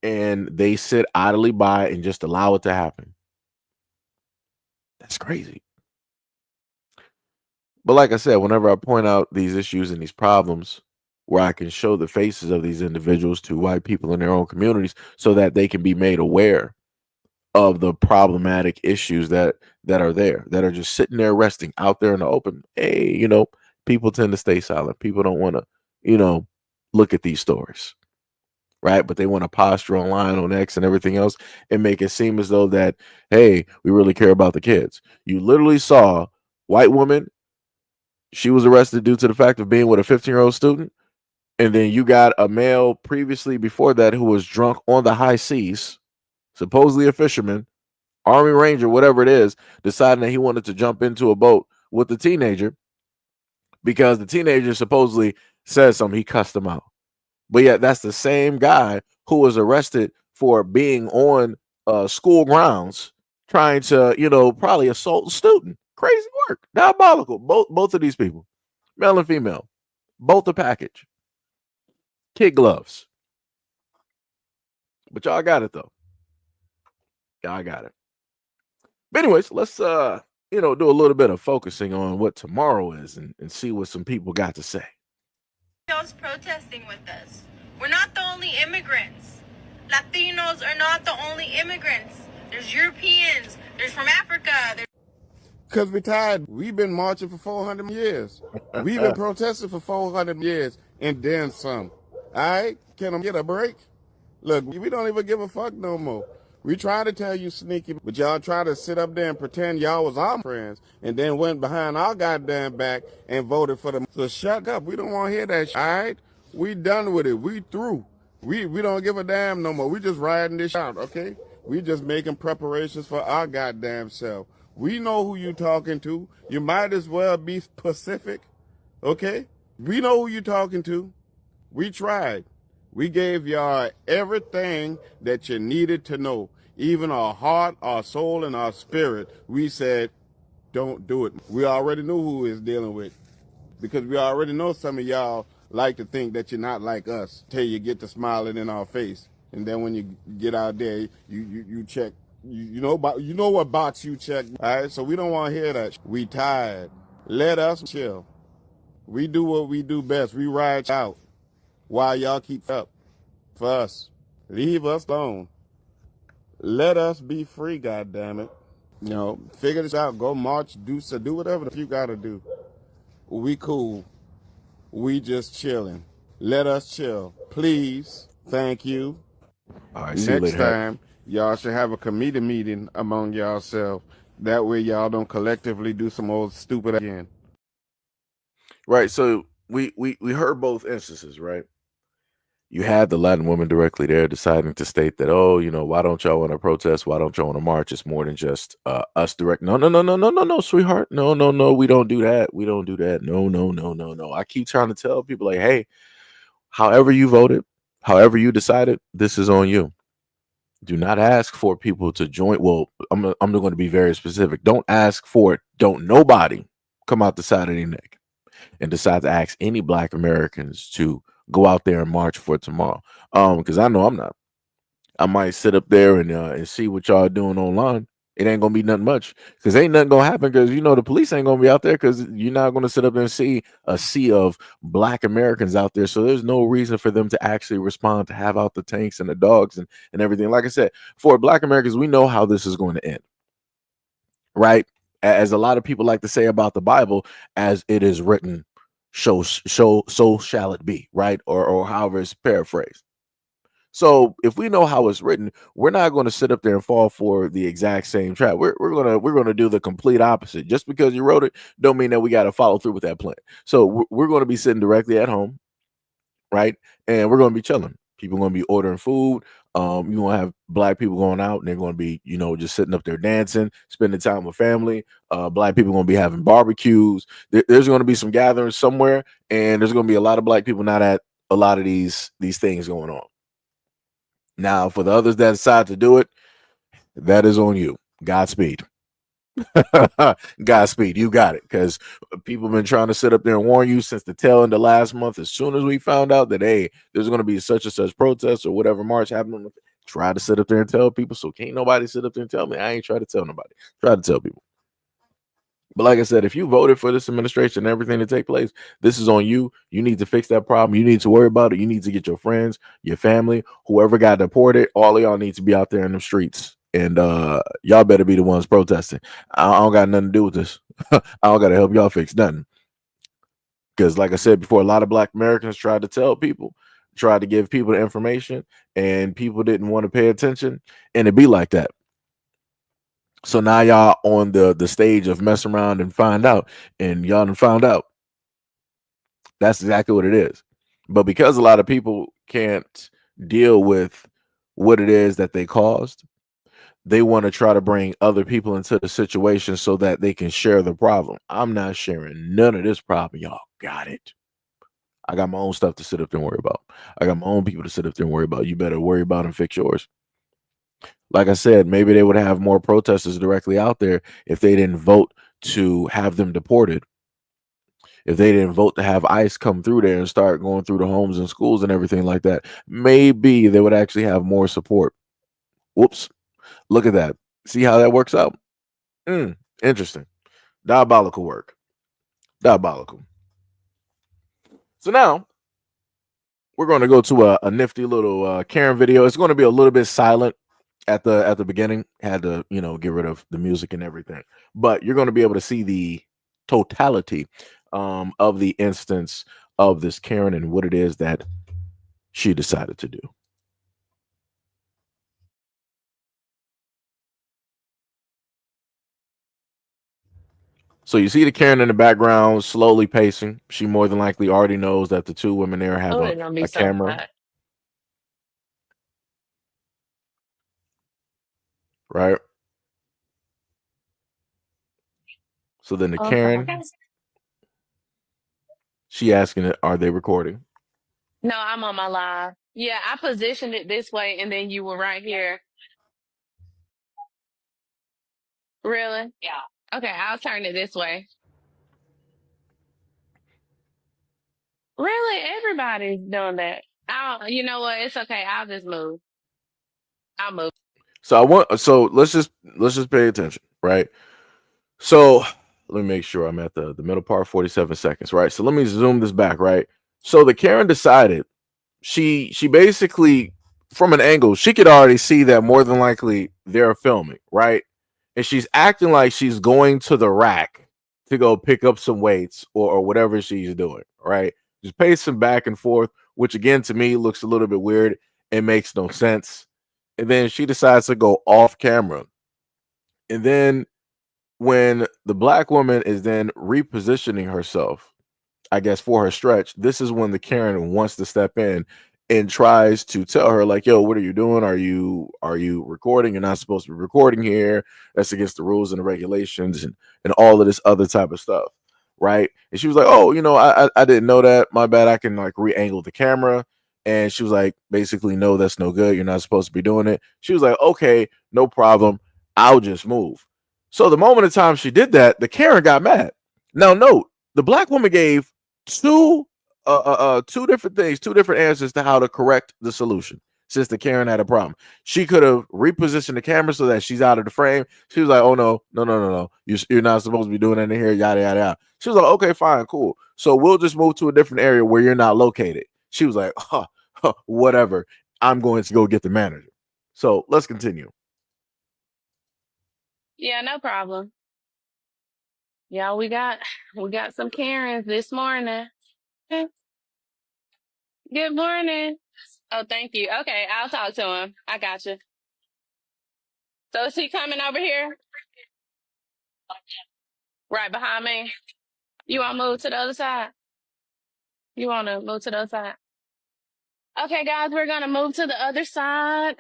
and they sit idly by and just allow it to happen. That's crazy. But like I said, whenever I point out these issues and these problems, where I can show the faces of these individuals to white people in their own communities so that they can be made aware of the problematic issues that are there, that are just sitting there resting out there in the open. Hey, people tend to stay silent. People don't want to, look at these stories, right? But they want to posture online on X and everything else and make it seem as though that, hey, we really care about the kids. You literally saw white woman. She was arrested due to the fact of being with a 15-year-old student. And then you got a male previously before that who was drunk on the high seas, supposedly a fisherman, Army Ranger, whatever it is, deciding that he wanted to jump into a boat with the teenager because the teenager supposedly said something. He cussed him out. But yet that's the same guy who was arrested for being on school grounds trying to, probably assault a student. Crazy work. Diabolical. Both of these people, male and female, both a package. Kid gloves. But y'all got it though. Y'all got it. But anyways, let's do a little bit of focusing on what tomorrow is and see what some people got to say. Else protesting with us. We're not the only immigrants. Latinos are not the only immigrants. There's Europeans. There's from Africa. Because we're tired. We've been marching for 400 years. We've been protesting for 400 years and then some. All right? Can I get a break? Look, we don't even give a fuck no more. We try to tell you sneaky, but y'all try to sit up there and pretend y'all was our friends and then went behind our goddamn back and voted for them. So shut up. We don't want to hear that shit, all right? We done with it. We through. We don't give a damn no more. We just riding this out, okay? We just making preparations for our goddamn self. We know who you talking to. You might as well be Pacific, okay? We know who you talking to. We tried. We gave y'all everything that you needed to know. Even our heart, our soul, and our spirit. We said, don't do it. We already knew who we was dealing with. Because we already know some of y'all like to think that you're not like us till you get to smiling in our face. And then when you get out there, you check. You know what box you check. All right, so we don't want to hear that. We tired. Let us chill. We do what we do best. We ride out while y'all keep up for us. Leave us alone. Let us be free, goddammit. You know, figure this out. Go march, do whatever you gotta do. We cool. We just chilling. Let us chill. Please. Thank you. All right, see you Next later. time, y'all should have a committee meeting among yourselves. That way y'all don't collectively do some old stupid again. Right. So we heard both instances, right? You had the Latin woman directly there deciding to state that, oh, you know, why don't y'all want to protest? Why don't y'all want to march? It's more than just us direct. No, sweetheart. No, we don't do that. We don't do that. No. I keep trying to tell people like, hey, however you voted, however you decided, this is on you. Do not ask for people to join. Well, I'm going to be very specific. Don't ask for it. Don't nobody come out the side of their neck and decide to ask any Black Americans to go out there and march for tomorrow. Because I know I'm not. I might sit up there and see what y'all doing online. It ain't gonna be nothing much because ain't nothing gonna happen because you know the police ain't gonna be out there because you're not gonna sit up there and see a sea of Black Americans out there. So there's no reason for them to actually respond to have out the tanks and the dogs and everything. Like I said, for Black Americans, we know how this is going to end, right? As a lot of people like to say about the Bible, as it is written, so shall it be, right? Or however it's paraphrased. So if we know how it's written, we're not going to sit up there and fall for the exact same trap. We're gonna do the complete opposite. Just because you wrote it, don't mean that we got to follow through with that plan. So we're going to be sitting directly at home, right? And we're going to be chilling. People are going to be ordering food. You want to have Black people going out and they're going to be, you know, just sitting up there dancing, spending time with family. Black people are going to be having barbecues. There's going to be some gatherings somewhere, and there's going to be a lot of Black people not at a lot of these things going on. Now, for the others that decide to do it, that is on you. Godspeed. Godspeed. You got it. Because people have been trying to sit up there and warn you since the tail end of last month. As soon as we found out that, hey, there's going to be such and such protest or whatever march happening, try to sit up there and tell people. So can't nobody sit up there and tell me. I ain't trying to tell nobody. Try to tell people. But like I said, if you voted for this administration and everything to take place, this is on you. You need to fix that problem. You need to worry about it. You need to get your friends, your family, whoever got deported. All of y'all need to be out there in the streets. And y'all better be the ones protesting. I don't got nothing to do with this. I don't got to help y'all fix nothing. Because like I said before, a lot of Black Americans tried to tell people, tried to give people the information, and people didn't want to pay attention. And it be like that. So now y'all on the stage of mess around and find out, and y'all done found out. That's exactly what it is. But because a lot of people can't deal with what it is that they caused, they want to try to bring other people into the situation so that they can share the problem. I'm not sharing none of this problem. Y'all got it. I got my own stuff to sit up there and worry about. I got my own people to sit up there and worry about. You better worry about and fix yours. Like I said, maybe they would have more protesters directly out there if they didn't vote to have them deported. If they didn't vote to have ICE come through there and start going through the homes and schools and everything like that, maybe they would actually have more support. Whoops. Look at that. See how that works out? Interesting. Diabolical work. Diabolical. So now we're going to go to a nifty little Karen video. It's going to be a little bit silent at the beginning. Had to, you know, get rid of the music and everything, but you're going to be able to see the totality of the instance of this Karen and what it is that she decided to do. So you see the Karen in the background slowly pacing. She more than likely already knows that the two women there have a camera. Right? So then the Karen, she asking it, are they recording? No, I'm on my live. Yeah, I positioned it this way and then you were right here. Really? Yeah. Okay, I'll turn it this way. Really? Everybody's doing that. You know what? It's okay. I'll just move. I'll move. So let's just pay attention, right? So let me make sure I'm at the middle part, 47 seconds, right? So let me zoom this back, right? So the Karen decided she basically, from an angle, she could already see that more than likely they're filming, right? And she's acting like she's going to the rack to go pick up some weights or whatever she's doing, right? Just pacing back and forth, which again to me looks a little bit weird. It makes no sense. And then she decides to go off camera. And then when the black woman is then repositioning herself, I guess, for her stretch, this is when the Karen wants to step in and tries to tell her, like, yo, what are you doing? Are you recording? You're not supposed to be recording here. That's against the rules and the regulations and all of this other type of stuff. Right. And she was like, oh, I didn't know that. My bad. I can like re-angle the camera. And she was like, basically, no, that's no good. You're not supposed to be doing it. She was like, okay, no problem. I'll just move. So the moment of time she did that, the Karen got mad. Now, note, the black woman gave two different things, two different answers to how to correct the solution. Since the Karen had a problem, she could have repositioned the camera so that she's out of the frame. She was like, "Oh no. You're not supposed to be doing anything here." Yada yada yada. She was like, "Okay, fine, cool. So we'll just move to a different area where you're not located." She was like, "Whatever. I'm going to go get the manager." So let's continue. Yeah, no problem. Yeah, we got some Karens this morning. Good morning. Oh, thank you. Okay, I'll talk to him. I got you. So is he coming over here? Right behind me. You want to move to the other side? You want to move to the other side? Okay, guys, we're going to move to the other side.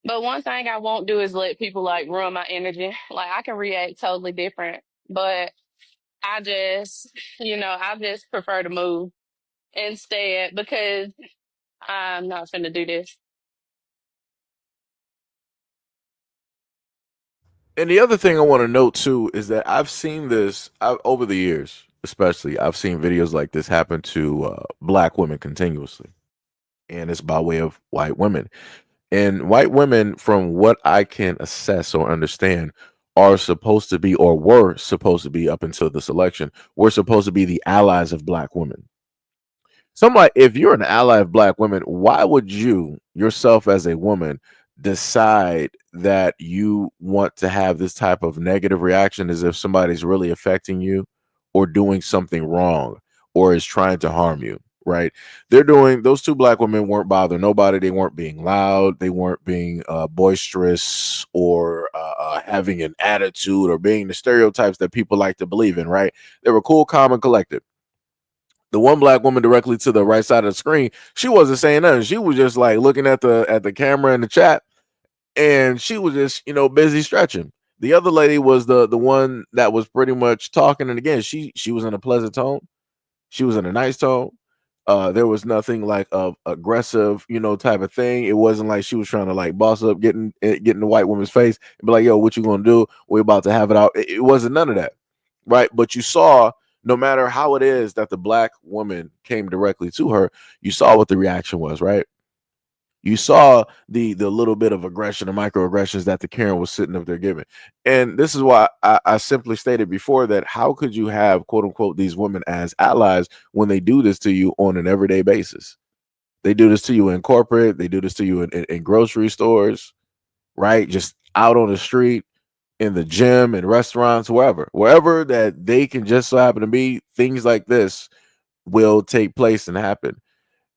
But one thing I won't do is let people like ruin my energy. Like I can react totally different, but I just, I just prefer to move instead because I'm not finna do this. And the other thing I want to note too is that I've seen this over the years, especially I've seen videos like this happen to black women continuously, and it's by way of white women. And white women, from what I can assess or understand, are supposed to be, or were supposed to be up until this election, were supposed to be the allies of black women. So I'm like, if you're an ally of black women, why would you yourself as a woman decide that you want to have this type of negative reaction as if somebody's really affecting you or doing something wrong or is trying to harm you? Right? Those two black women weren't bothering nobody. They weren't being loud. They weren't being boisterous or having an attitude or being the stereotypes that people like to believe in. Right? They were cool, calm, and collected. The one black woman directly to the right side of the screen, she wasn't saying nothing. She was just like looking at the camera in the chat, and she was just busy stretching. The other lady was the one that was pretty much talking, and again, she was in a pleasant tone. She was in a nice tone. There was nothing like of aggressive, type of thing. It wasn't like she was trying to like boss up, getting the white woman's face and be like, "Yo, what you gonna do? We're about to have it out." It wasn't none of that, right? But you saw, no matter how it is that the black woman came directly to her, you saw what the reaction was, right? You saw the little bit of aggression and microaggressions that the Karen was sitting up there giving. And this is why I simply stated before that how could you have, quote unquote, these women as allies when they do this to you on an everyday basis? They do this to you in corporate. They do this to you in grocery stores, right? Just out on the street, in the gym, in restaurants, wherever that they can just so happen to be, things like this will take place and happen.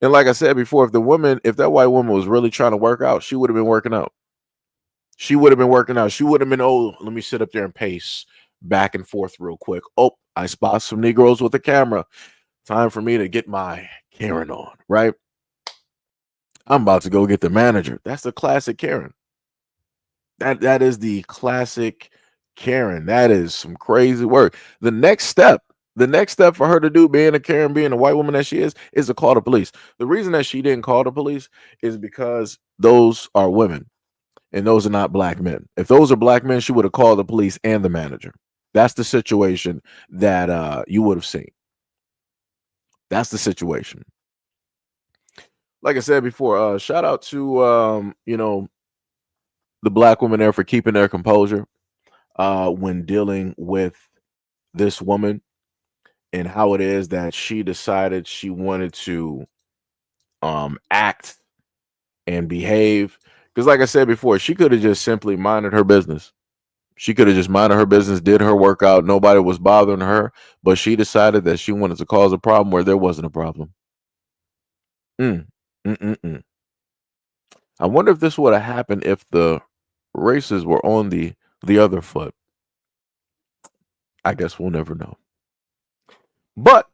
And like I said before, if that white woman was really trying to work out, she would have been working out. She would have been working out. She would have been, oh, let me sit up there and pace back and forth real quick. Oh, I spot some Negroes with a camera. Time for me to get my Karen on, right? I'm about to go get the manager. That's the classic Karen. That is the classic Karen. That is some crazy work. The next step for her to do, being a Karen, being a white woman that she is to call the police. The reason that she didn't call the police is because those are women and those are not black men. If those are black men, she would have called the police and the manager. That's the situation that you would have seen. That's the situation. Like I said before, shout out to the black women there for keeping their composure when dealing with this woman, and how it is that she decided she wanted to act and behave. Because like I said before, she could have just simply minded her business. She could have just minded her business, did her workout. Nobody was bothering her, but she decided that she wanted to cause a problem where there wasn't a problem. I wonder if this would have happened if the races were on the other foot. I guess we'll never know. But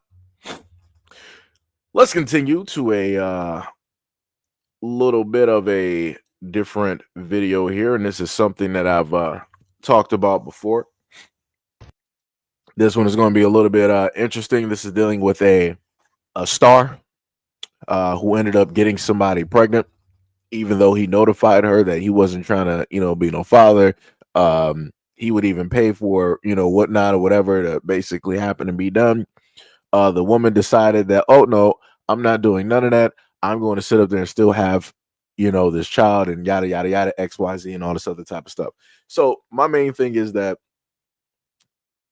let's continue to a little bit of a different video here, and this is something that I've talked about before. This one is going to be a little bit interesting. This is dealing with a star who ended up getting somebody pregnant, even though he notified her that he wasn't trying to, be no father. He would even pay for, whatnot or whatever to basically happen to be done. The woman decided that, oh no, I'm not doing none of that. I'm going to sit up there and still have, this child and yada, yada, yada, XYZ and all this other type of stuff. So my main thing is that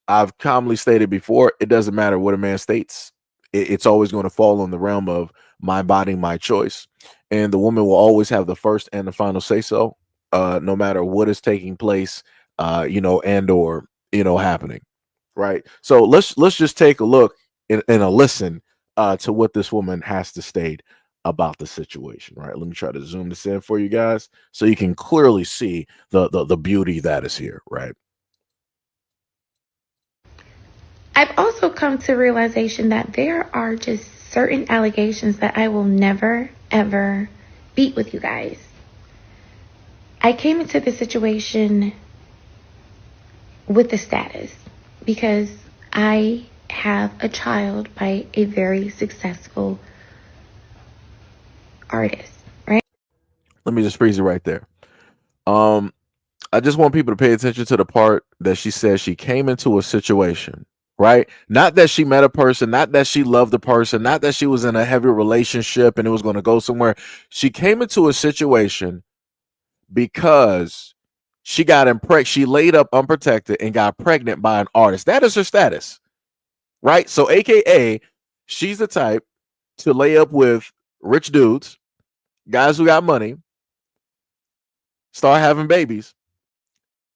I've commonly stated before, it doesn't matter what a man states. It's always going to fall on the realm of my body, my choice. And the woman will always have the first and the final say so, no matter what is taking place, and or, happening. Right. So let's just take a look and a listen to what this woman has to state about the situation. Right. Let me try to zoom this in for you guys so you can clearly see the beauty that is here. Right. I've also come to realization that there are just certain allegations that I will never, ever beat with you guys. I came into this situation with the status because I have a child by a very successful artist, right? Let me just freeze it right there. I just want people to pay attention to the part that she says she came into a situation. Right? Not that she met a person, not that she loved a person, not that she was in a heavy relationship and it was going to go somewhere. She came into a situation because she got impregnated. She laid up unprotected and got pregnant by an artist. That is her status. Right? So AKA, she's the type to lay up with rich dudes, guys who got money, start having babies,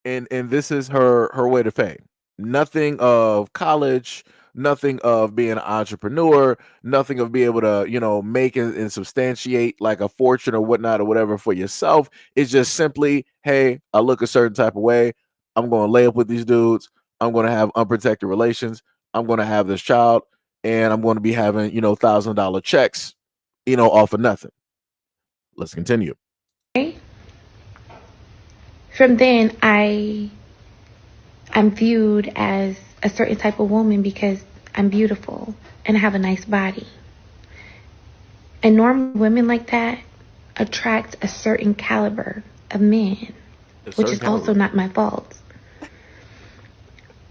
and this is her way to fame. Nothing of college, nothing of being an entrepreneur, nothing of being able to, make and substantiate like a fortune or whatnot or whatever for yourself. It's just simply, hey, I look a certain type of way. I'm going to lay up with these dudes. I'm going to have unprotected relations. I'm going to have this child, and I'm going to be having, $1,000 checks, off of nothing. Let's continue. From then, I'm viewed as a certain type of woman because I'm beautiful and I have a nice body. And normally women like that attract a certain caliber of men, which is also not my fault.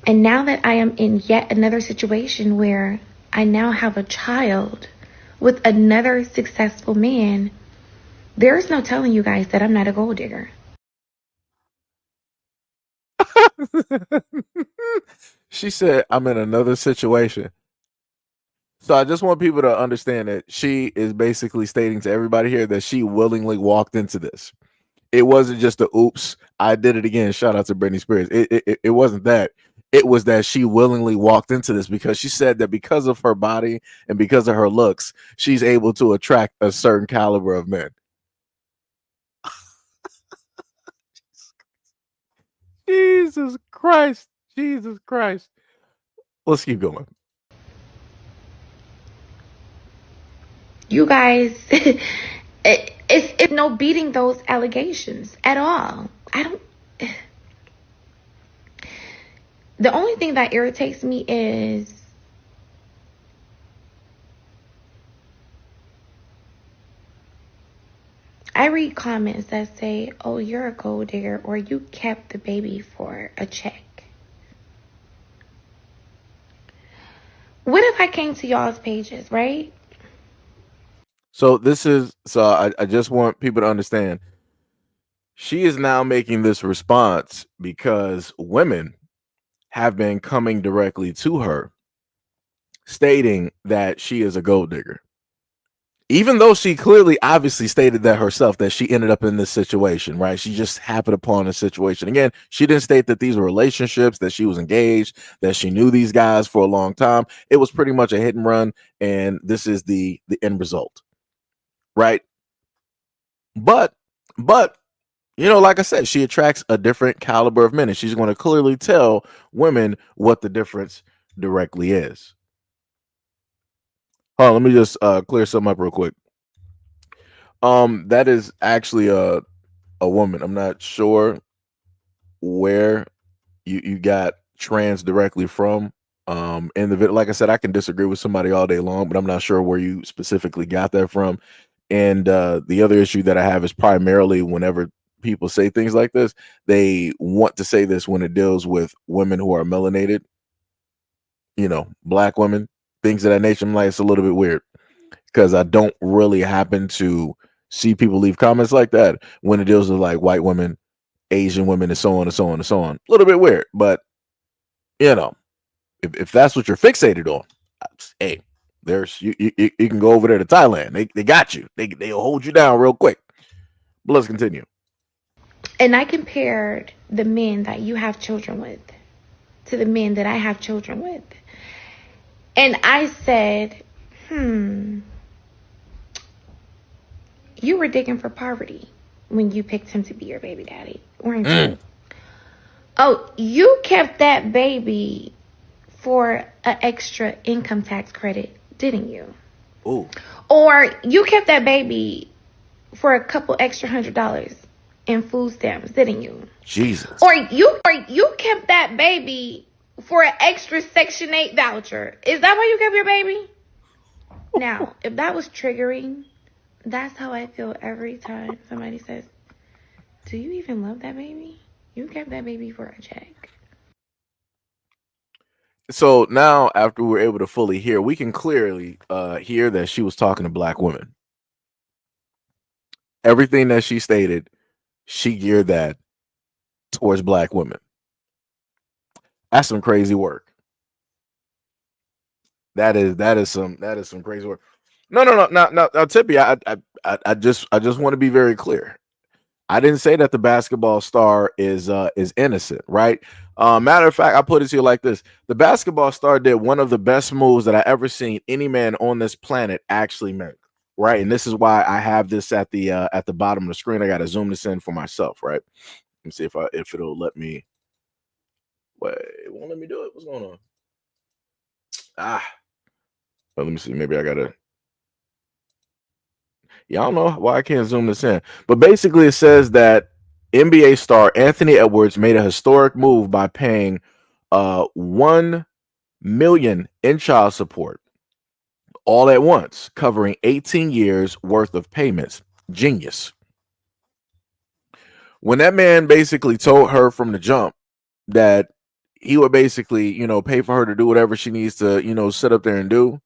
And now that I am in yet another situation where I now have a child with another successful man, there is no telling you guys that I'm not a gold digger. She said, I'm in another situation. So I just want people to understand that she is basically stating to everybody here that she willingly walked into this. It wasn't just a oops, I did it again. Shout out to Britney Spears. It wasn't that. It was that she willingly walked into this because she said that because of her body and because of her looks, she's able to attract a certain caliber of men. Jesus Christ. Jesus Christ. Let's keep going. You guys, it's no beating those allegations at all. The only thing that irritates me is I read comments that say, oh, you're a gold digger, or you kept the baby for a check. What if I came to y'all's pages, right? So I just want people to understand. She is now making this response because women have been coming directly to her stating that she is a gold digger. Even though she clearly obviously stated that herself, that she ended up in this situation, right? She just happened upon a situation. Again, she didn't state that these were relationships, that she was engaged, that she knew these guys for a long time. It was pretty much a hit and run, and this is the end result, right? But like I said, she attracts a different caliber of men, and she's going to clearly tell women what the difference directly is. Hold on, let me just clear something up real quick. That is actually a woman. I'm not sure where you got trans directly from. In the video, like I said, I can disagree with somebody all day long, but I'm not sure where you specifically got that from. And the other issue that I have is primarily whenever people say things like this, they want to say this when it deals with women who are melanated, black women, things of that nature. I'm like, it's a little bit weird because I don't really happen to see people leave comments like that when it deals with like white women, Asian women, and so on and so on and so on. A little bit weird, but if that's what you're fixated on, hey, there's you can go over there to Thailand. They got you. They'll hold you down real quick. But let's continue. And I compared the men that you have children with to the men that I have children with. And I said, you were digging for poverty when you picked him to be your baby daddy, weren't you? Oh, you kept that baby for an extra income tax credit, didn't you? Ooh. Or you kept that baby for a couple extra $100 in food stamps, didn't you? Jesus. Or you kept that baby for an extra Section 8 voucher. Is that why you kept your baby? Now, if that was triggering, that's how I feel every time somebody says, do you even love that baby? You kept that baby for a check. So now, after we're able to fully hear, we can clearly hear that she was talking to black women. Everything that she stated, she geared that towards black women. That's some crazy work. That is some crazy work. No, Tippy, I just want to be very clear. I didn't say that the basketball star is innocent, right? Matter of fact, I put it to you like this: the basketball star did one of the best moves that I ever seen any man on this planet actually make, right? And this is why I have this at the bottom of the screen. I got to zoom this in for myself, right? Let me see if it'll let me. Wait, it won't let me do it. What's going on? Well, let me see. Maybe I gotta. Yeah, I don't know why I can't zoom this in, but basically it says that NBA star Anthony Edwards made a historic move by paying $1 million in child support all at once, covering 18 years worth of payments. Genius. When that man basically told her from the jump that he would basically, pay for her to do whatever she needs to, sit up there and do.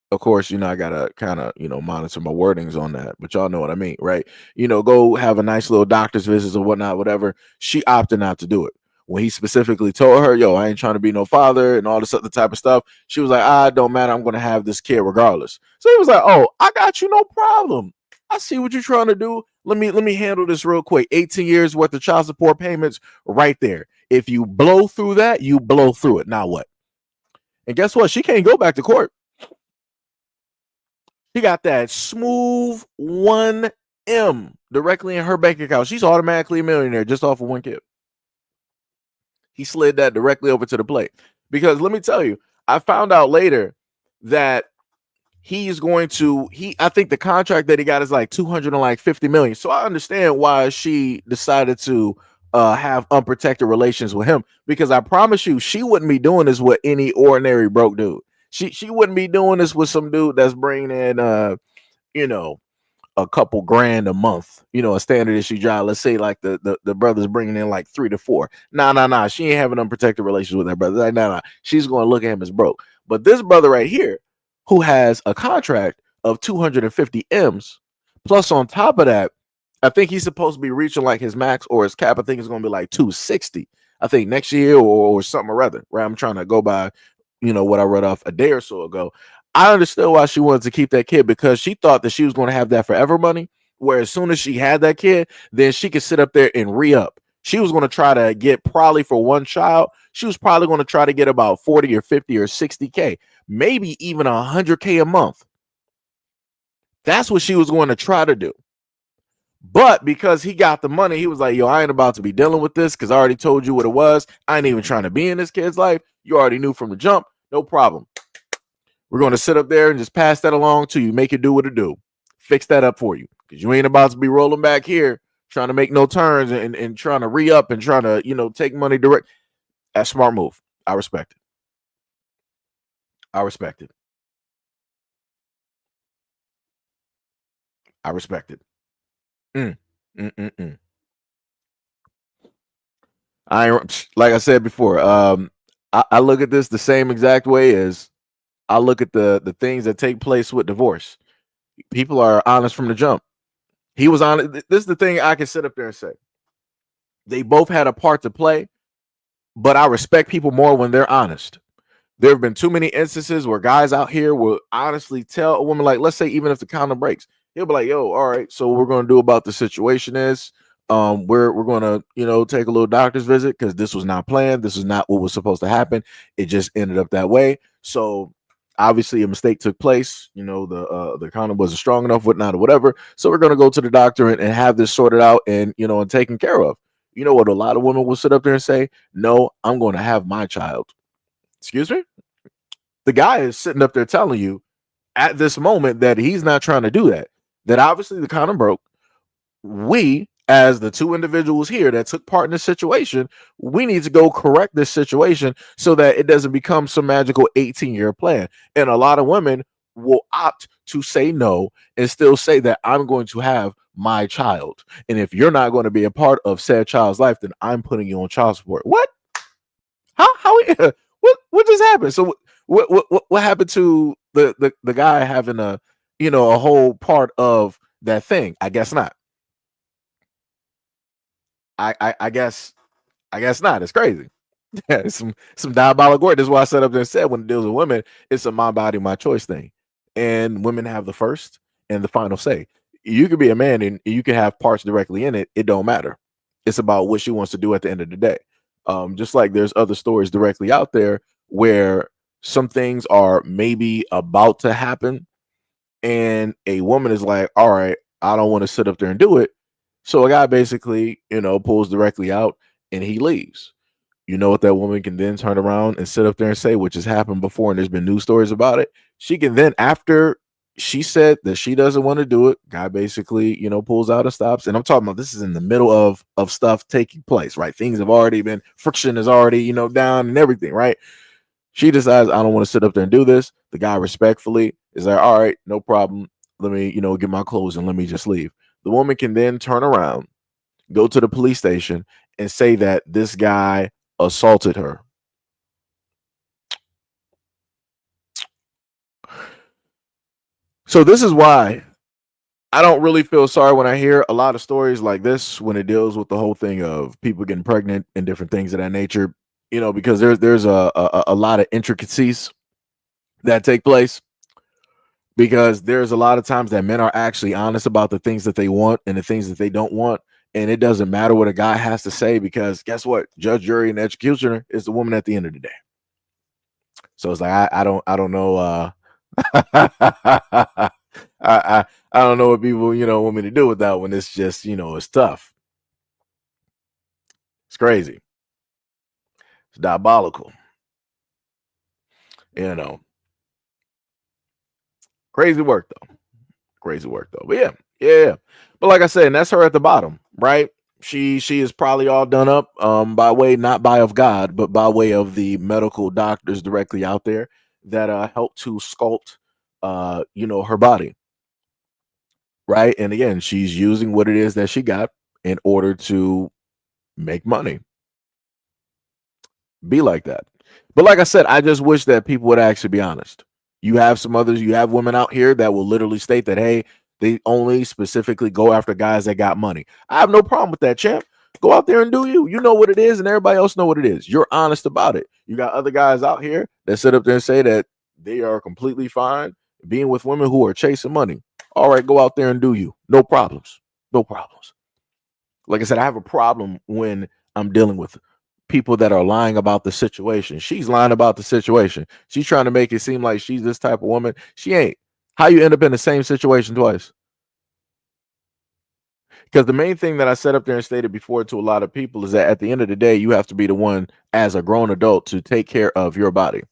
Of course, I gotta kind of, monitor my wordings on that, but y'all know what I mean, right? Go have a nice little doctor's visits or whatnot, whatever. She opted not to do it. When he specifically told her, yo, I ain't trying to be no father and all this other type of stuff, she was like, it don't matter. I'm going to have this kid regardless. So he was like, oh, I got you, no problem. I see what you're trying to do. Let me handle this real quick. 18 years worth of child support payments right there. If you blow through that, you blow through it. Now what? And guess what? She can't go back to court. She got that smooth 1M directly in her bank account. She's automatically a millionaire just off of one kid. He slid that directly over to the plate. Because let me tell you, I found out later that he's going to, I think the contract that he got is like 250 million. So I understand why she decided to have unprotected relations with him, because I promise you, she wouldn't be doing this with any ordinary broke dude. She wouldn't be doing this with some dude that's bringing in, you know, a couple grand a month, you know, a standard issue job. Let's say like the brother's bringing in like 3 to 4. Nah. She ain't having unprotected relations with that brother. Like, nah. She's going to look at him as broke. But this brother right here, who has a contract of 250 M's, plus on top of that, I think he's supposed to be reaching like his max or his cap. I think it's going to be like 260. I think next year or something or other, right? I'm trying to go by, you know, what I read off a day or so ago. I understood why she wanted to keep that kid, because she thought that she was going to have that forever money, where as soon as she had that kid, then she could sit up there and re-up. She was going to try to get, probably for one child, she was probably going to try to get about 40 or 50 or 60K, maybe even 100K a month. That's what she was going to try to do. But because he got the money, he was like, yo, I ain't about to be dealing with this, because I already told you what it was. I ain't even trying to be in this kid's life. You already knew from the jump. No problem. We're going to sit up there and just pass that along to you. Make it do what it do. Fix that up for you, because you ain't about to be rolling back here trying to make no turns and trying to re-up and trying to, you know, take money direct. That's a smart move. I respect it. I respect it. I respect it. Like I said before, I look at this the same exact way as I look at the things that take place with divorce. People are honest from the jump. He was honest. This is the thing I can sit up there and say. They both had a part to play, but I respect people more when they're honest. There have been too many instances where guys out here will honestly tell a woman, like, let's say even if the condom breaks, he'll be like, yo, all right, so what we're going to do about the situation is we're going to, you know, take a little doctor's visit, because this was not planned. This is not what was supposed to happen. It just ended up that way. So obviously a mistake took place. You know, the condom wasn't strong enough, whatnot, or whatever. So we're going to go to the doctor and have this sorted out and, you know, and taken care of. You know what? A lot of women will sit up there and say, no, I'm going to have my child. Excuse me? The guy is sitting up there telling you at this moment that he's not trying to do that. That obviously the condom broke. We, as the two individuals here that took part in this situation, we need to go correct this situation so that it doesn't become some magical 18-year plan. And a lot of women will opt to say no and still say that I'm going to have my child. And if you're not going to be a part of said child's life, then I'm putting you on child support. What? How what just happened? So what happened to the guy having a, you know, a whole part of that thing? I guess not. I guess not. It's crazy. Yeah, it's some diabolical work. That's why I set up there and said, when it deals with women, it's a my body, my choice thing. And women have the first and the final say. You could be a man and you can have parts directly in it. It don't matter. It's about what she wants to do at the end of the day. Just like there's other stories directly out there where some things are maybe about to happen, and a woman is like, all right, I don't want to sit up there and do it. So a guy basically, you know, pulls directly out and he leaves. You know what that woman can then turn around and sit up there and say, which has happened before, and there's been news stories about it. She can then, after she said that she doesn't want to do it, guy basically, you know, pulls out and stops. And I'm talking about, this is in the middle of stuff taking place, right? Things have already been, friction is already, you know, down and everything, right? She decides, I don't want to sit up there and do this. The guy respectfully is like, all right, no problem. Let me, you know, get my clothes and let me just leave. The woman can then turn around, go to the police station and say that this guy assaulted her. So this is why I don't really feel sorry when I hear a lot of stories like this, when it deals with the whole thing of people getting pregnant and different things of that nature, you know, because there's a lot of intricacies that take place, because there's a lot of times that men are actually honest about the things that they want and the things that they don't want. And it doesn't matter what a guy has to say, because guess what? Judge, jury, and executioner is the woman at the end of the day. So it's like I don't know. I don't know what people want me to do with that one. It's just it's tough. It's crazy. It's diabolical. Crazy work though. Crazy work though. But yeah. But like I said, and that's her at the bottom, right? She is probably all done up by way, not by of God, but by way of the medical doctors directly out there that help to sculpt her body. Right. And again, she's using what it is that she got in order to make money. Be like that. But like I said, I just wish that people would actually be honest. You have women out here that will literally state that, hey, they only specifically go after guys that got money. I have no problem with that, champ. Go out there and do you. You know what it is, and everybody else know what it is. You're honest about it. You got other guys out here that sit up there and say that they are completely fine being with women who are chasing money. All right, go out there and do you. No problems. No problems. Like I said, I have a problem when I'm dealing with people that are lying about the situation. She's lying about the situation. She's trying to make it seem like she's this type of woman. She ain't. How you end up in the same situation twice? Because the main thing that I set up there and stated before to a lot of people is that at the end of the day, you have to be the one as a grown adult to take care of your body.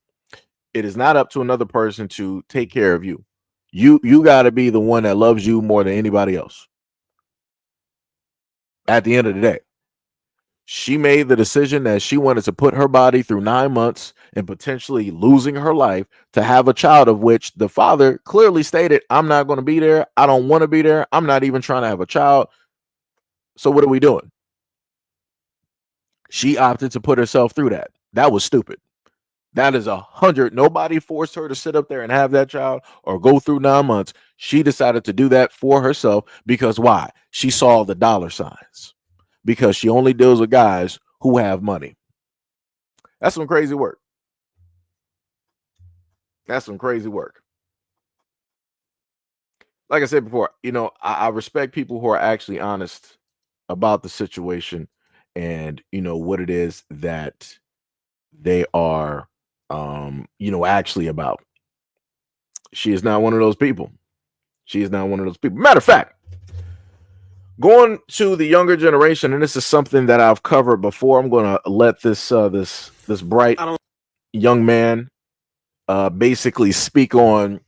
It is not up to another person to take care of you. You got to be the one that loves you more than anybody else. At the end of the day, she made the decision that she wanted to put her body through 9 months and potentially losing her life to have a child, of which the father clearly stated, I'm not going to be there. I don't want to be there. I'm not even trying to have a child. So what are we doing? She opted to put herself through that. That was stupid. That is 100. Nobody forced her to sit up there and have that child or go through 9 months. She decided to do that for herself because why? She saw the dollar signs. Because she only deals with guys who have money. That's some crazy work. That's some crazy work. Like I said before, I respect people who are actually honest about the situation and, what it is that they are, actually about. She is not one of those people. She is not one of those people. Matter of fact, going to the younger generation, and this is something that I've covered before. I'm going to let this bright young man basically speak on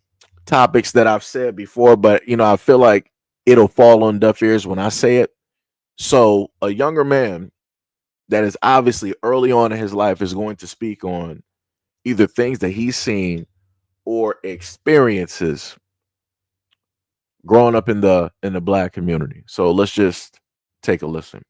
topics that I've said before, but I feel like it'll fall on deaf ears when I say it. So a younger man that is obviously early on in his life is going to speak on either things that he's seen or experiences growing up in the black community. So let's just take a listen.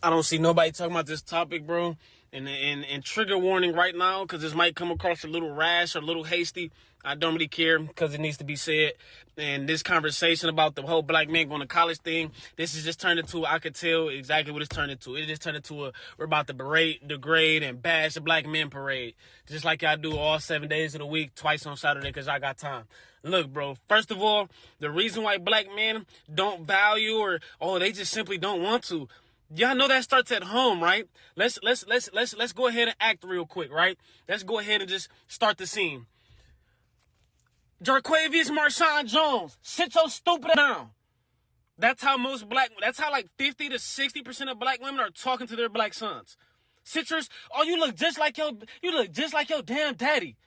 I don't see nobody talking about this topic, bro. And trigger warning right now, because this might come across a little rash or a little hasty. I don't really care because it needs to be said. And this conversation about the whole black man going to college thing, this is just turned into, I could tell exactly what it's turned into. It just turned into we're about to berate, degrade, and bash the black men parade. Just like I do all 7 days of the week, twice on Saturday because I got time. Look, bro, first of all, the reason why black men don't value or they just simply don't want to, y'all know that starts at home, right? Let's go ahead and act real quick, right? Let's go ahead and just start the scene. Jarquavius Marshawn Jones, sit your stupid down. That's how like 50 to 60% of black women are talking to their black sons. You look just like your damn daddy.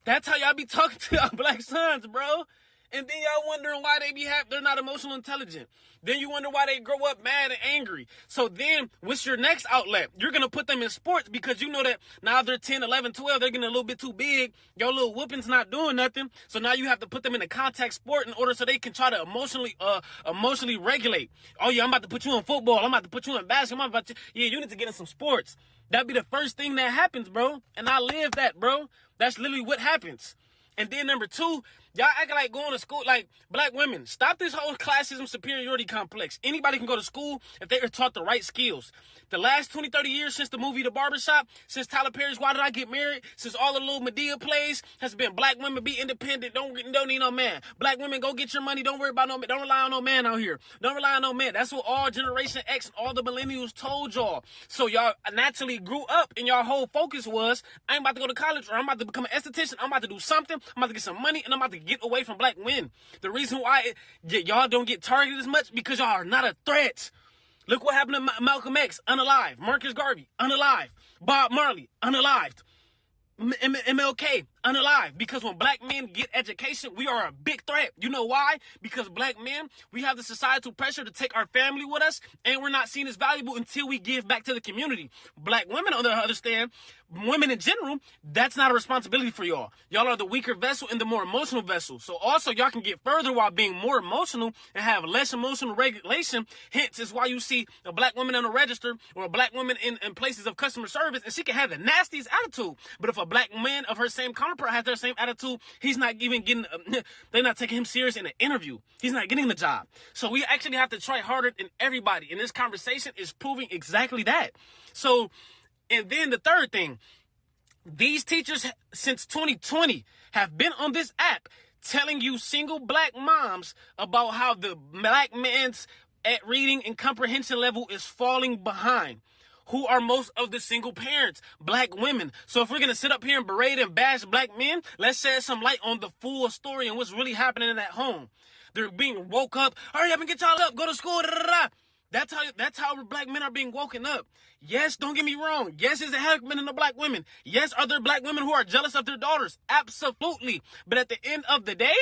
That's how y'all be talking to y'all black sons, bro. And then y'all wondering why they're not emotional intelligent. Then you wonder why they grow up mad and angry. So then, what's your next outlet? You're going to put them in sports because you know that now they're 10, 11, 12, they're getting a little bit too big. Your little whooping's not doing nothing. So now you have to put them in a contact sport in order so they can try to emotionally regulate. Oh yeah, I'm about to put you in football. I'm about to put you in basketball. You need to get in some sports. That'd be the first thing that happens, bro. And I live that, bro. That's literally what happens. And then number two, Y'all act like going to school, like black women. Stop this whole classism superiority complex. Anybody can go to school if they are taught the right skills. The last 20, 30 years since the movie The Barbershop, since Tyler Perry's Why Did I Get Married, since all the little Medea plays, has been black women be independent, don't need no man. Black women go get your money, don't worry about no man, don't rely on no man out here. Don't rely on no man. That's what all Generation X and all the millennials told y'all. So y'all naturally grew up and y'all whole focus was, I ain't about to go to college or I'm about to become an esthetician, I'm about to do something, I'm about to get some money, and I'm about to get away from black men. The reason why y'all don't get targeted as much because y'all are not a threat. Look what happened to Malcolm X, unalived. Marcus Garvey, unalived. Bob Marley, unalived. MLK, unalived. Because when black men get education, we are a big threat. You know why? Because black men, we have the societal pressure to take our family with us, and we're not seen as valuable until we give back to the community. Black women, on the other hand, women in general, that's not a responsibility for y'all. Y'all are the weaker vessel and the more emotional vessel. So also y'all can get further while being more emotional and have less emotional regulation. Hence is why you see a black woman on a register or a black woman in places of customer service, and she can have the nastiest attitude. But if a black man of her same counterpart has their same attitude, he's not even getting, they're not taking him serious in an interview. He's not getting the job. So we actually have to try harder than everybody. And this conversation is proving exactly that. So, and then the third thing, these teachers since 2020 have been on this app telling you single black moms about how the black man's at reading and comprehension level is falling behind. Who are most of the single parents? Black women. So if we're going to sit up here and berate and bash black men, let's shed some light on the full story and what's really happening in that home. They're being woke up. Hurry up and get y'all up. Go to school. Da, da, da. That's how black men are being woken up. Yes, don't get me wrong. Yes, is it happening in the black women? Yes, are there black women who are jealous of their daughters? Absolutely. But at the end of the day,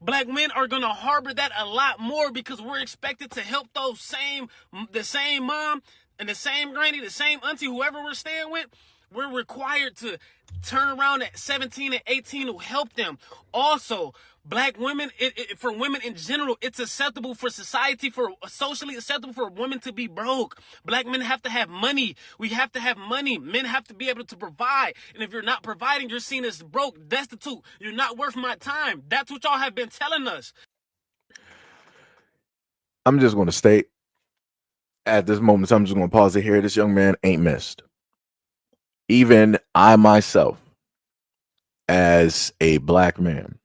black men are going to harbor that a lot more because we're expected to help the same mom and the same granny, the same auntie, whoever we're staying with. We're required to turn around at 17 and 18 to help them. Also, black women, for women in general, it's acceptable for society, for socially acceptable for women to be broke. Black men have to have money. We have to have money. Men have to be able to provide. And if you're not providing, you're seen as broke, destitute. You're not worth my time. That's what y'all have been telling us. I'm just going to state at this moment, I'm just going to pause it here. This young man ain't missed. Even I myself, as a black man,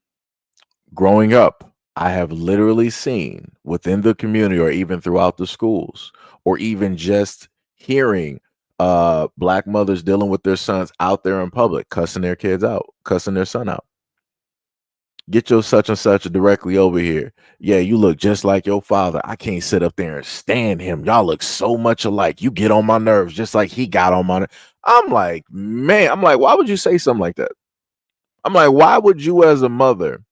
growing up, I have literally seen within the community or even throughout the schools or even just hearing black mothers dealing with their sons out there in public, cussing their kids out, cussing their son out. Get your such and such directly over here. Yeah, you look just like your father. I can't sit up there and stand him. Y'all look so much alike. You get on my nerves just like he got on my nerves. I'm like, man, why would you say something like that? I'm like, why would you as a mother,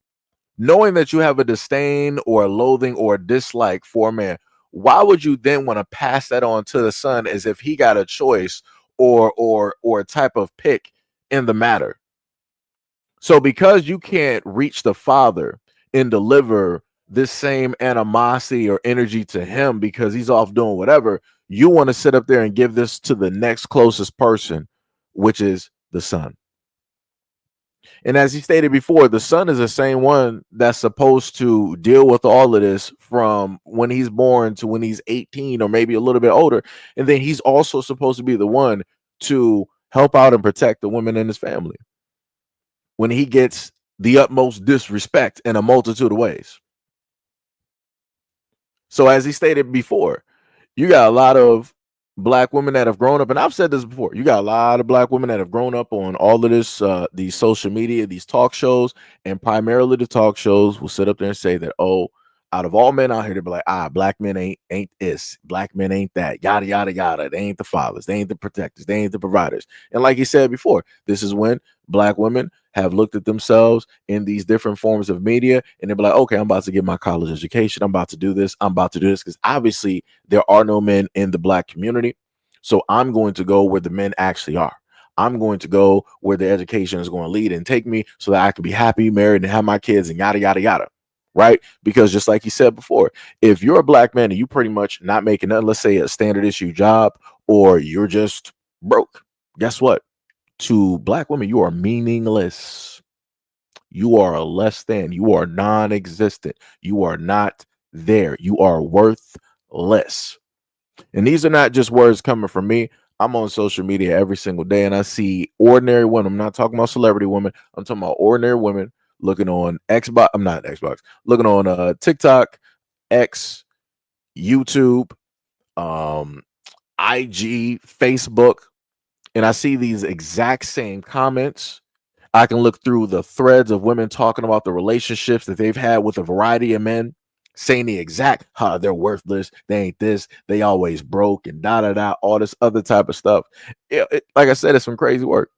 knowing that you have a disdain or a loathing or a dislike for a man, why would you then want to pass that on to the son as if he got a choice or a type of pick in the matter? So because you can't reach the father and deliver this same animosity or energy to him because he's off doing whatever, you want to sit up there and give this to the next closest person, which is the son. And as he stated before, the son is the same one that's supposed to deal with all of this from when he's born to when he's 18 or maybe a little bit older. And then he's also supposed to be the one to help out and protect the women in his family when he gets the utmost disrespect in a multitude of ways. So as he stated before, you got a lot of black women that have grown up, and I've said this before, you got a lot of black women that have grown up on all of this, these social media, these talk shows, and primarily the talk shows will sit up there and say that, oh, out of all men out here, they'll be like, black men ain't this, black men ain't that, yada, yada, yada. They ain't the fathers, they ain't the protectors, they ain't the providers. And like he said before, this is when black women have looked at themselves in these different forms of media, and they'll be like, okay, I'm about to get my college education, I'm about to do this, because obviously there are no men in the black community. So I'm going to go where the men actually are. I'm going to go where the education is going to lead and take me so that I can be happy, married, and have my kids and yada, yada, yada. Right? Because just like he said before, if you're a black man and you pretty much not making nothing, let's say a standard issue job, or you're just broke, guess what? To black women, you are meaningless. You are a less than. You are non-existent. You are not there. You are worthless. And these are not just words coming from me. I'm on social media every single day and I see ordinary women. I'm not talking about celebrity women. I'm talking about ordinary women looking on Xbox. I'm not Xbox. Looking on TikTok, X, YouTube, IG, Facebook, and I see these exact same comments. I can look through the threads of women talking about the relationships that they've had with a variety of men, saying the exact, they're worthless, they ain't this, they always broke, and da da da, all this other type of stuff. Like I said, it's some crazy work.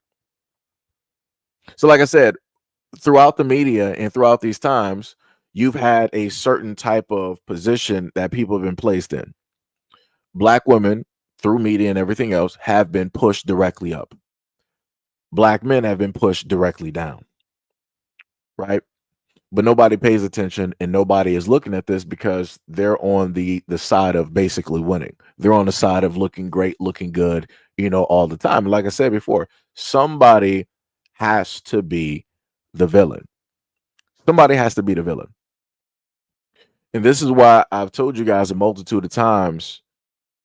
So, like I said, throughout the media and throughout these times, you've had a certain type of position that people have been placed in. Black women, through media and everything else, have been pushed directly up. Black men have been pushed directly down, right? But nobody pays attention and nobody is looking at this because they're on the side of basically winning. They're on the side of looking great, looking good, all the time. Like I said before, somebody has to be the villain. Somebody has to be the villain. And this is why I've told you guys a multitude of times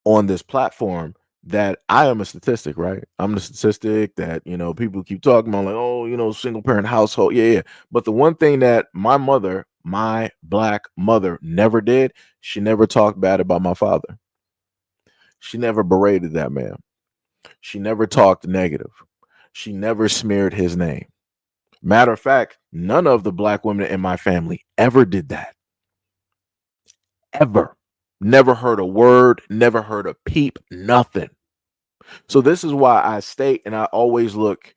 on this platform that I am a statistic, right? I'm the statistic that, people keep talking about, like, oh, single parent household. Yeah. But the one thing that my mother, my Black mother, never did, she never talked bad about my father. She never berated that man. She never talked negative. She never smeared his name. Matter of fact, none of the Black women in my family ever did that. Ever. Never heard a word, never heard a peep, nothing. So this is why I state, and I always look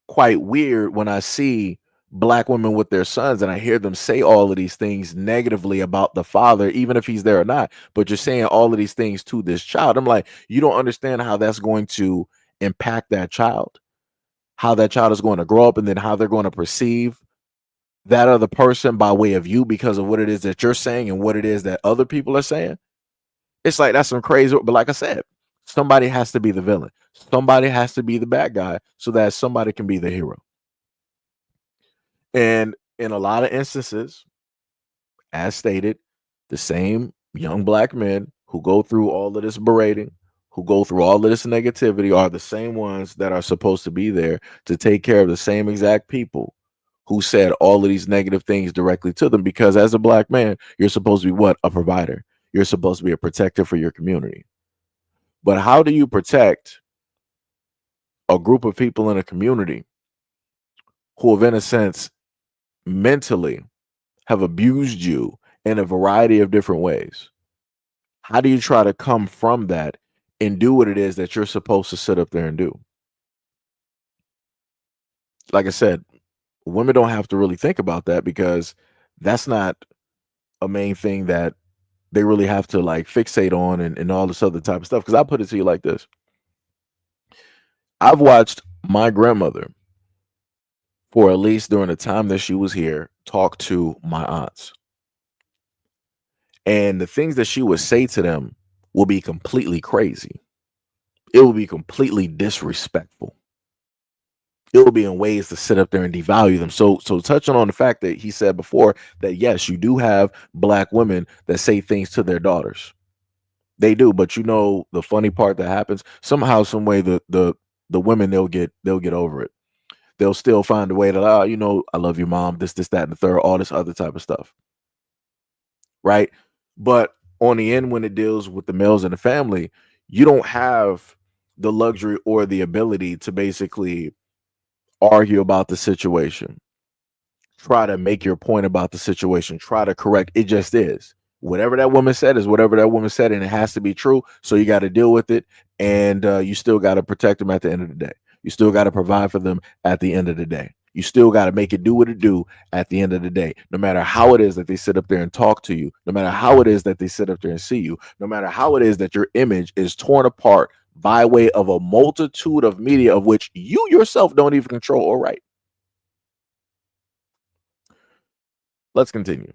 quite weird when I see Black women with their sons and I hear them say all of these things negatively about the father, even if he's there or not. But you're saying all of these things to this child. I'm like, you don't understand how that's going to impact that child, how that child is going to grow up, and then how they're going to perceive that other person by way of you because of what it is that you're saying and what it is that other people are saying. It's like, that's some crazy. But like I said, somebody has to be the villain. Somebody has to be the bad guy so that somebody can be the hero. And in a lot of instances, as stated, the same young Black men who go through all of this berating, who go through all of this negativity, are the same ones that are supposed to be there to take care of the same exact people who said all of these negative things directly to them. Because as a Black man, you're supposed to be what? A provider. You're supposed to be a protector for your community. But how do you protect a group of people in a community who have, in a sense, mentally have abused you in a variety of different ways? How do you try to come from that and do what it is that you're supposed to sit up there and do? Like I said, women don't have to really think about that because that's not a main thing that they really have to like fixate on and all this other type of stuff. Because I put it to you like this. I've watched my grandmother, for at least during the time that she was here, talk to my aunts. And the things that she would say to them will be completely crazy. It will be completely disrespectful. It will be in ways to sit up there and devalue them. So touching on the fact that he said before that, yes, you do have Black women that say things to their daughters. They do, but the funny part that happens, somehow, some way, the women, they'll get over it. They'll still find a way to, I love your mom, this, that, and the third, all this other type of stuff. Right. But on the end, when it deals with the males in the family, you don't have the luxury or the ability to basically argue about the situation, try to make your point about the situation, try to correct. It just is. Whatever that woman said is whatever that woman said, and it has to be true. So you got to deal with it, and you still got to protect them at the end of the day. You still got to provide for them at the end of the day. You still got to make it do what it do at the end of the day. No matter how it is that they sit up there and talk to you, no matter how it is that they sit up there and see you, no matter how it is that your image is torn apart by way of a multitude of media of which you yourself don't even control or write. Let's continue.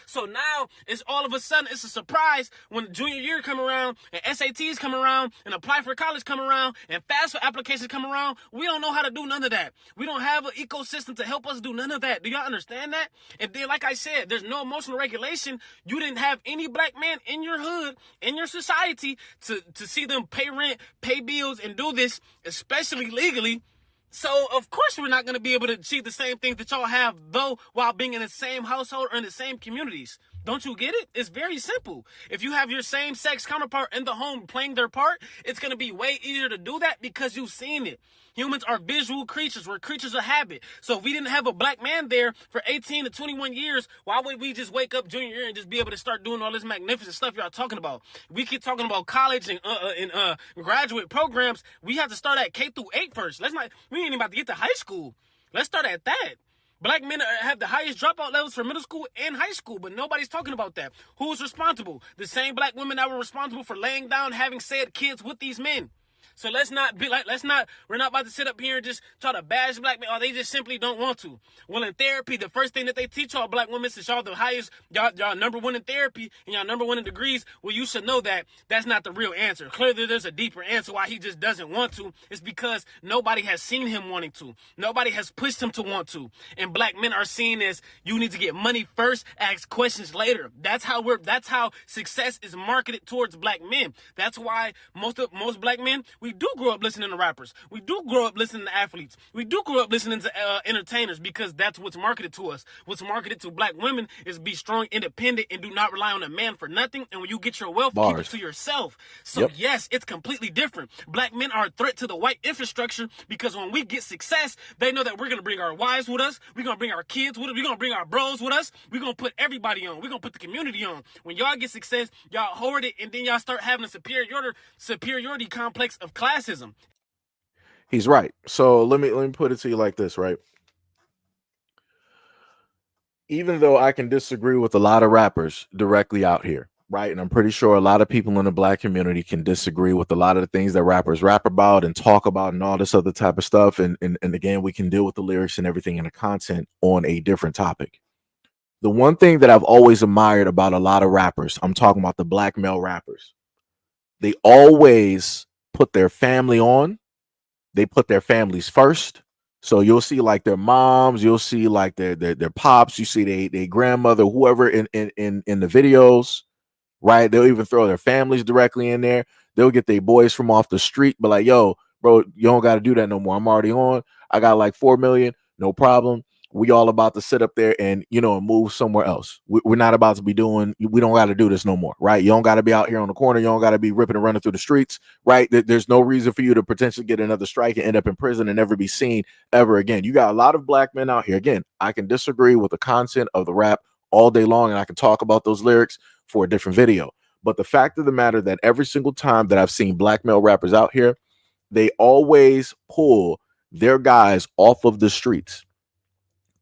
So now it's all of a sudden it's a surprise when junior year come around and SATs come around and apply for college come around and FAFSA applications come around. We don't know how to do none of that. We don't have an ecosystem to help us do none of that. Do y'all understand that? And then, like I said, there's no emotional regulation. You didn't have any black man in your hood, in your society, to see them pay rent, pay bills, and do this, especially legally. So, of course, we're not going to be able to achieve the same things that y'all have, though, while being in the same household or in the same communities. Don't you get it? It's very simple. If you have your same-sex counterpart in the home playing their part, it's going to be way easier to do that because you've seen it. Humans are visual creatures. We're creatures of habit. So if we didn't have a black man there for 18 to 21 years, why would we just wake up junior year and just be able to start doing all this magnificent stuff y'all talking about? We keep talking about college and graduate programs. We have to start at K through 8 first. We ain't even about to get to high school. Let's start at that. Black men have the highest dropout levels for middle school and high school, but nobody's talking about that. Who's responsible? The same black women that were responsible for laying down, having said kids with these men. So we're not about to sit up here and just try to bash black men, or they just simply don't want to. Well, in therapy, the first thing that they teach y'all black women is y'all the highest, y'all number one in therapy, and y'all number one in degrees. Well, you should know that that's not the real answer. Clearly, there's a deeper answer why he just doesn't want to. It's because nobody has seen him wanting to. Nobody has pushed him to want to. And black men are seen as, you need to get money first, ask questions later. That's how success is marketed towards black men. That's why most black men, we do grow up listening to rappers. We do grow up listening to athletes. We do grow up listening to entertainers because that's what's marketed to us. What's marketed to black women is be strong, independent, and do not rely on a man for nothing. And when you get your wealth, keep it to yourself. So yes, it's completely different. Black men are a threat to the white infrastructure because when we get success, they know that we're going to bring our wives with us. We're going to bring our kids with us. We're going to bring our bros with us. We're going to put everybody on. We're going to put the community on. When y'all get success, y'all hoard it, and then y'all start having a superiority complex of classism. He's right. So let me put it to you like this, right? Even though I can disagree with a lot of rappers directly out here, right? And I'm pretty sure a lot of people in the black community can disagree with a lot of the things that rappers rap about and talk about and all this other type of stuff. And again, we can deal with the lyrics and everything and the content on a different topic. The one thing that I've always admired about a lot of rappers, I'm talking about the black male rappers, they always put their family on. They put their families first. So you'll see like their moms, you'll see like their pops, you see their grandmother, whoever in the videos, right? They'll even throw their families directly in there. They'll get their boys from off the street, but like, yo, bro, you don't got to do that no more. I'm already on. I got like 4 million, no problem. We all about to sit up there and, move somewhere else. We're not about to be we don't got to do this no more, right? You don't got to be out here on the corner. You don't got to be ripping and running through the streets, right? There's no reason for you to potentially get another strike and end up in prison and never be seen ever again. You got a lot of black men out here. Again, I can disagree with the content of the rap all day long, and I can talk about those lyrics for a different video. But the fact of the matter that every single time that I've seen black male rappers out here, they always pull their guys off of the streets.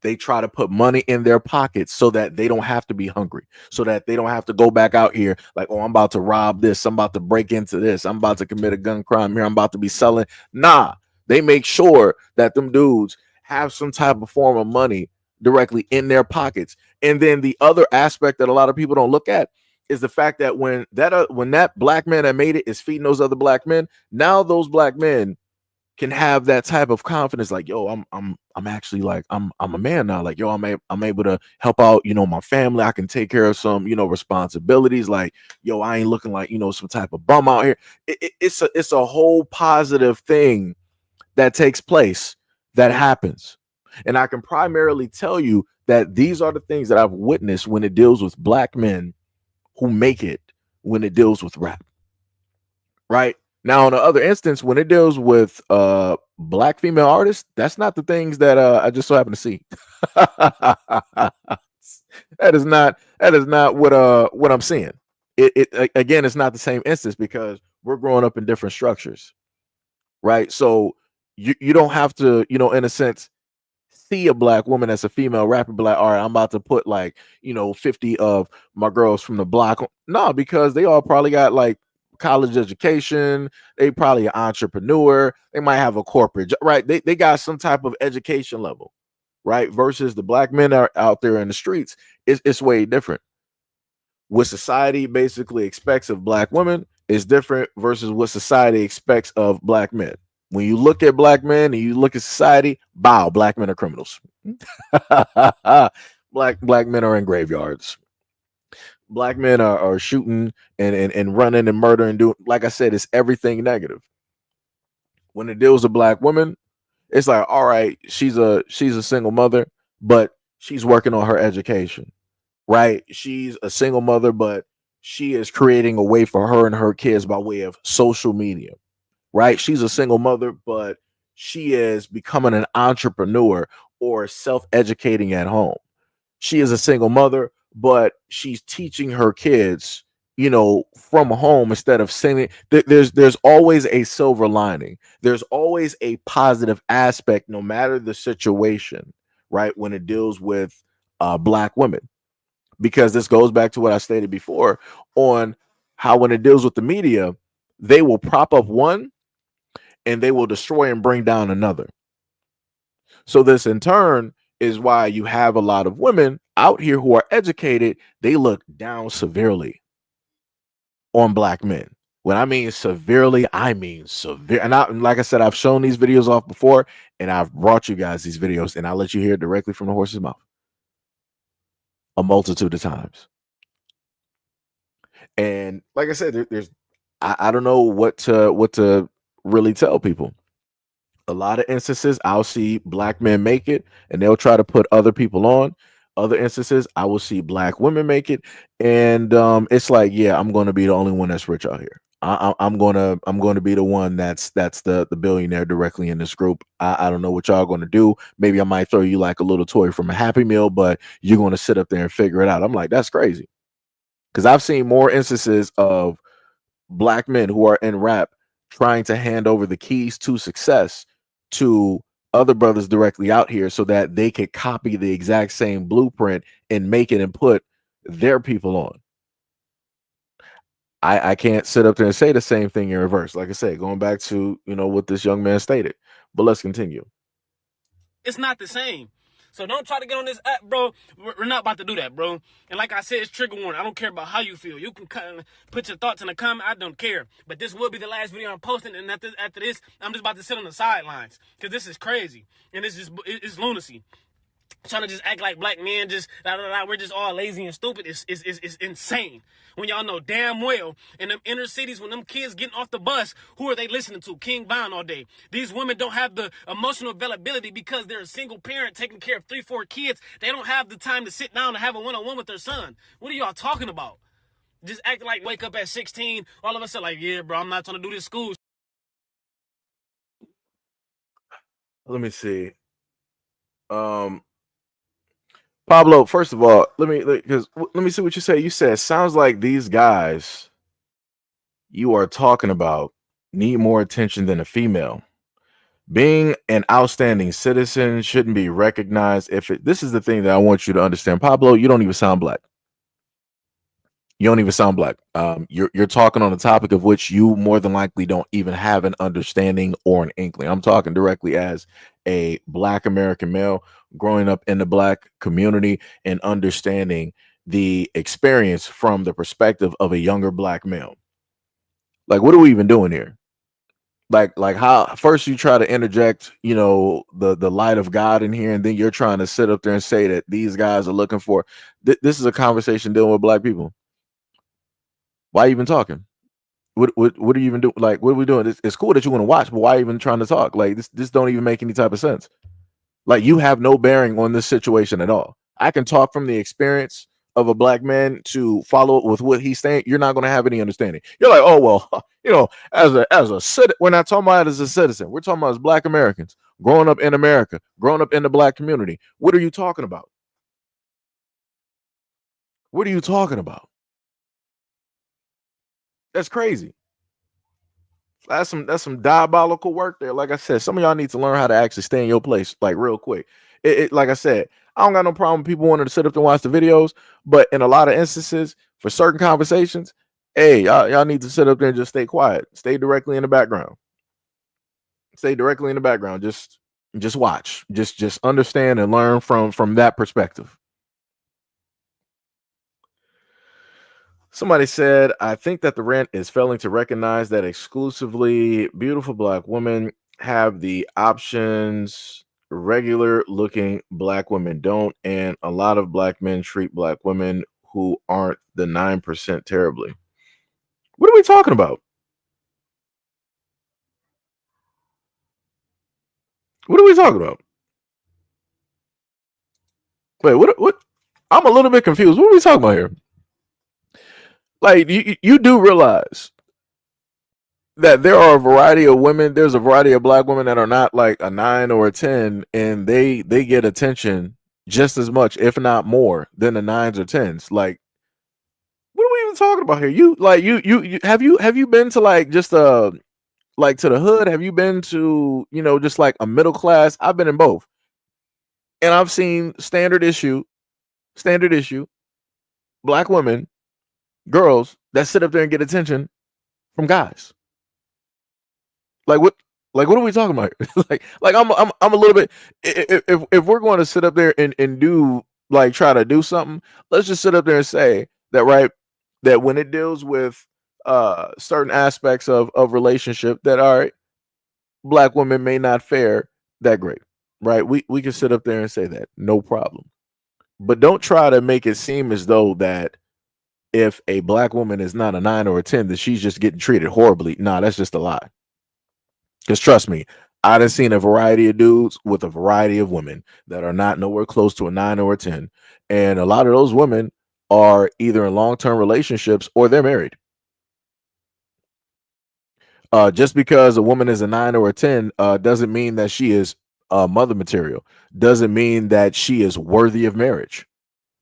They try to put money in their pockets so that they don't have to be hungry, so that they don't have to go back out here like, oh, I'm about to rob this. I'm about to break into this. I'm about to commit a gun crime here. I'm about to be selling. Nah, they make sure that them dudes have some type of form of money directly in their pockets. And then the other aspect that a lot of people don't look at is the fact that when that black man that made it is feeding those other black men, now those black men can have that type of confidence, like, yo, I'm actually like, I'm a man now. Like, yo, I'm able to help out, my family. I can take care of some, responsibilities. Like, yo, I ain't looking like, some type of bum out here. It's a whole positive thing that takes place, that happens. And I can primarily tell you that these are the things that I've witnessed when it deals with black men who make it, when it deals with rap, right? Now, in the other instance, when it deals with black female artists, that's not the things that I just so happen to see. That is not what I'm seeing. It again, it's not the same instance because we're growing up in different structures, right? So you don't have to, in a sense, see a black woman as a female rapper, be like, all right, I'm about to put like 50 of my girls from the block. No, because they all probably got like college education. They probably an entrepreneur. They might have a corporate job, right? They got some type of education level, right? Versus the black men are out there in the streets. It's way different. what society basically expects of black women is different versus what society expects of black men. When you look at black men and you look at society, bow, black men are criminals. Black men are in graveyards. Black men are shooting and running and murdering and doing, like I said, it's everything negative. When it deals with black women, it's like, all right, she's a single mother, but she's working on her education, right? She's a single mother, but she is creating a way for her and her kids by way of social media, right? She's a single mother, but she is becoming an entrepreneur or self-educating at home. She is a single mother, but she's teaching her kids, from home instead of sending. There's always a silver lining. There's always a positive aspect, no matter the situation, right? When it deals with black women, because this goes back to what I stated before on how when it deals with the media, they will prop up one and they will destroy and bring down another. So this in turn is why you have a lot of women out here who are educated. They look down severely on black men. When I mean severely, I mean severe. And like I said, I've shown these videos off before, and I've brought you guys these videos, and I'll let you hear it directly from the horse's mouth a multitude of times. And like I said, I don't know what to really tell people. A lot of instances I'll see black men make it and they'll try to put other people on. Other instances I will see black women make it, and it's like, yeah, I'm going to be the only one that's rich out here. I'm going to be the one that's the billionaire directly in this group. I don't know what y'all going to do. Maybe I might throw you like a little toy from a Happy Meal, but you're going to sit up there and figure it out. I'm like, that's crazy, because I've seen more instances of black men who are in rap trying to hand over the keys to success to other brothers directly out here so that they could copy the exact same blueprint and make it and put their people on. I can't sit up there and say the same thing in reverse. Like I said, going back to, what this young man stated, but let's continue. It's not the same. So don't try to get on this app, bro. We're not about to do that, bro. And like I said, it's trigger warning. I don't care about how you feel. You can put your thoughts in the comment. I don't care. But this will be the last video I'm posting. And after this, I'm just about to sit on the sidelines. Because this is crazy. And it's lunacy. Trying to just act like black men we're just all lazy and stupid. It's insane. When y'all know damn well in them inner cities, when them kids getting off the bus, who are they listening to? King Von all day. These women don't have the emotional availability because they're a single parent taking care of 3-4 kids. They don't have the time to sit down and have a one-on-one with their son. What are y'all talking about? Just acting like wake up at 16, all of a sudden like, yeah, bro, I'm not trying to do this school. Let me see. Pablo, first of all, let me see what you say. You said, sounds like these guys you are talking about need more attention than a female. Being an outstanding citizen shouldn't be recognized this is the thing that I want you to understand. Pablo, you don't even sound black. You don't even sound black. You're talking on a topic of which you more than likely don't even have an understanding or an inkling. I'm talking directly as a black American male growing up in the black community and understanding the experience from the perspective of a younger black male. Like, what are we even doing here? Like how first you try to interject, the light of God in here, and then you're trying to sit up there and say that these guys are looking for this is a conversation dealing with black people. Why even talking? What are you even doing? Like, what are we doing? It's cool that you want to watch, but why even trying to talk? Like, this don't even make any type of sense. Like, you have no bearing on this situation at all. I can talk from the experience of a black man to follow up with what he's saying. You're not going to have any understanding. You're like, oh well, as a citizen, we're not talking about it as a citizen. We're talking about as black Americans growing up in America, growing up in the black community. What are you talking about? What are you talking about? That's crazy. That's some diabolical work there. Like I said, some of y'all need to learn how to actually stay in your place, like real quick. Like I said, I don't got no problem with people wanting to sit up and watch the videos, but in a lot of instances, for certain conversations, hey, y'all need to sit up there and just stay quiet. Stay directly in the background. Stay directly in the background. Just watch. Just understand and learn from that perspective. Somebody said, I think that the rant is failing to recognize that exclusively beautiful black women have the options regular looking black women don't, and a lot of black men treat black women who aren't the 9% terribly. What are we talking about? What are we talking about? Wait, what? I'm a little bit confused. What are we talking about here? Like, you do realize that there are a variety of women. There's a variety of black women that are not like a 9 or a 10, and they get attention just as much, if not more, than the 9s or 10s. Like, what are we even talking about here? You like you have you been to like just like to the hood? Have you been to just like a middle class? I've been in both, and I've seen standard issue black women, girls that sit up there and get attention from guys. Like what? Like what are we talking about? like I'm a little bit. If we're going to sit up there and do like try to do something, let's just sit up there and say that that when it deals with certain aspects of relationship that all right, black women may not fare that great, right? We can sit up there and say that, no problem. But don't try to make it seem as though that if a black woman is not a 9 or a 10, that she's just getting treated horribly. Nah, that's just a lie. Because trust me, I done seen a variety of dudes with a variety of women that are not nowhere close to a 9 or a 10. And a lot of those women are either in long-term relationships or they're married. Just because a woman is a 9 or a 10 doesn't mean that she is mother material. Doesn't mean that she is worthy of marriage,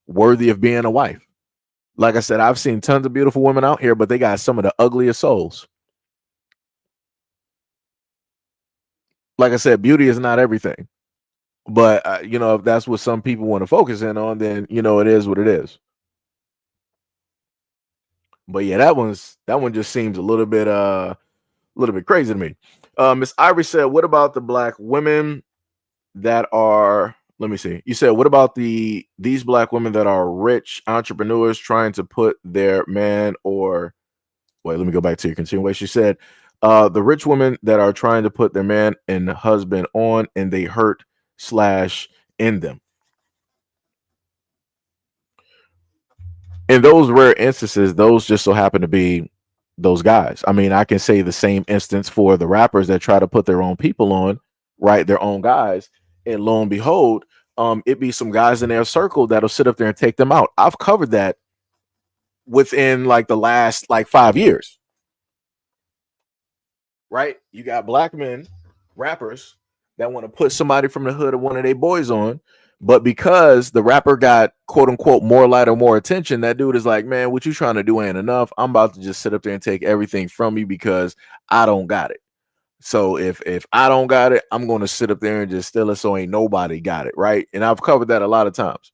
worthy of being a wife. Like I said, I've seen tons of beautiful women out here, but they got some of the ugliest souls. Like I said, beauty is not everything. But if that's what some people want to focus in on, then it is what it is. But yeah, that one just seems a little bit crazy to me. Miss Ivory said, "What about the black women that are?" Let me see. You said, "What about these black women that are rich entrepreneurs trying to put their man or?" Wait, let me go back to your continuation. She said, "The rich women that are trying to put their man and husband on, and they hurt / in them." In those rare instances, those just so happen to be those guys. I mean, I can say the same instance for the rappers that try to put their own people on, right? Their own guys. And lo and behold, it be some guys in their circle that'll sit up there and take them out. I've covered that within like the last like 5 years, right? You got black men, rappers that want to put somebody from the hood of one of their boys on. But because the rapper got quote unquote more light or more attention, that dude is like, man, what you trying to do ain't enough. I'm about to just sit up there and take everything from you because I don't got it. So if I don't got it, I'm going to sit up there and just steal it so ain't nobody got it, right? And I've covered that a lot of times.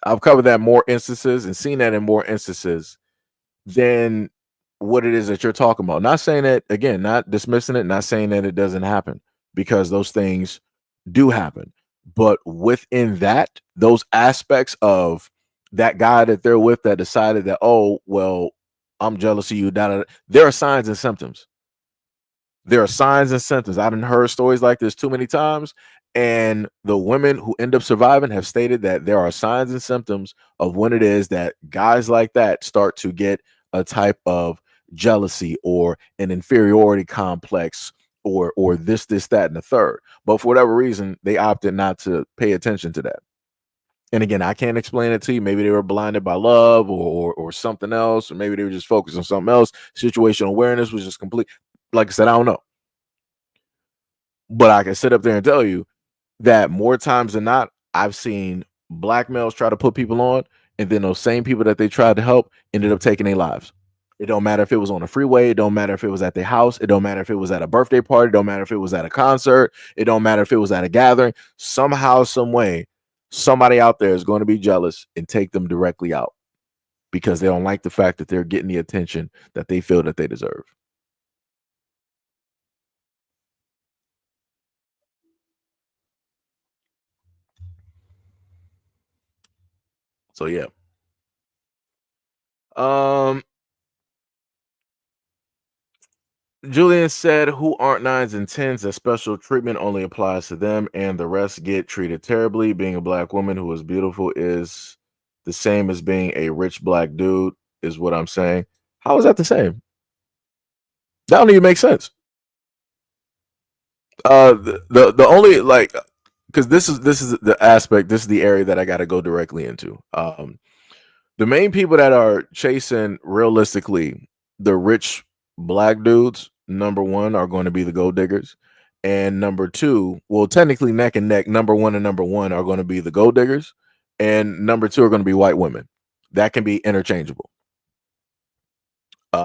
I've covered that more instances and seen that in more instances than what it is that you're talking about. Not saying that, again, not dismissing it, not saying that it doesn't happen, because those things do happen. But within that, those aspects of that guy that they're with that decided that, oh, well, I'm jealous of you, there are signs and symptoms. There are signs and symptoms. I done heard stories like this too many times. And the women who end up surviving have stated that there are signs and symptoms of when it is that guys like that start to get a type of jealousy or an inferiority complex or this, that, and the third. But for whatever reason, they opted not to pay attention to that. And again, I can't explain it to you. Maybe they were blinded by love or something else, or maybe they were just focused on something else. Situational awareness was just complete. Like I said, I don't know. But I can sit up there and tell you that more times than not, I've seen black males try to put people on, and then those same people that they tried to help ended up taking their lives. It don't matter if it was on a freeway. It don't matter if it was at their house. It don't matter if it was at a birthday party. It don't matter if it was at a concert. It don't matter if it was at a gathering. Somehow, some way, somebody out there is going to be jealous and take them directly out because they don't like the fact that they're getting the attention that they feel that they deserve. So yeah. Um, Julian said, "Who aren't nines and tens? That special treatment only applies to them, and the rest get treated terribly. Being a black woman who is beautiful is the same as being a rich black dude." Is what I'm saying. How is that the same? That don't even make sense. The only like because this is the aspect. This is the area that I got to go directly into. The main people that are chasing realistically the rich black dudes, number one, are going to be the gold diggers. And number two, well, technically neck and neck, number one and number one are going to be the gold diggers. And number two are going to be white women. That can be interchangeable.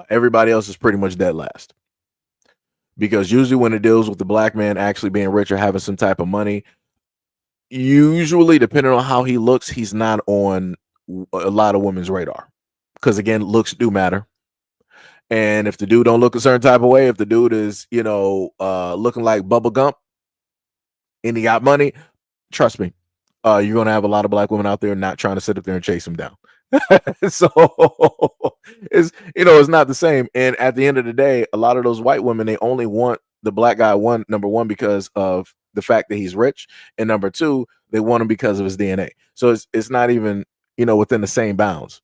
Everybody else is pretty much dead last. Because usually when it deals with the black man actually being rich or having some type of money, usually depending on how he looks, he's not on a lot of women's radar. Because again, looks do matter. And if the dude don't look a certain type of way, if the dude is, looking like Bubba Gump and he got money, trust me, you're gonna have a lot of black women out there not trying to sit up there and chase him down. So it's not the same. And at the end of the day, a lot of those white women, they only want the black guy number one because of the fact that he's rich, and number two, they want him because of his DNA. So it's not even within the same bounds.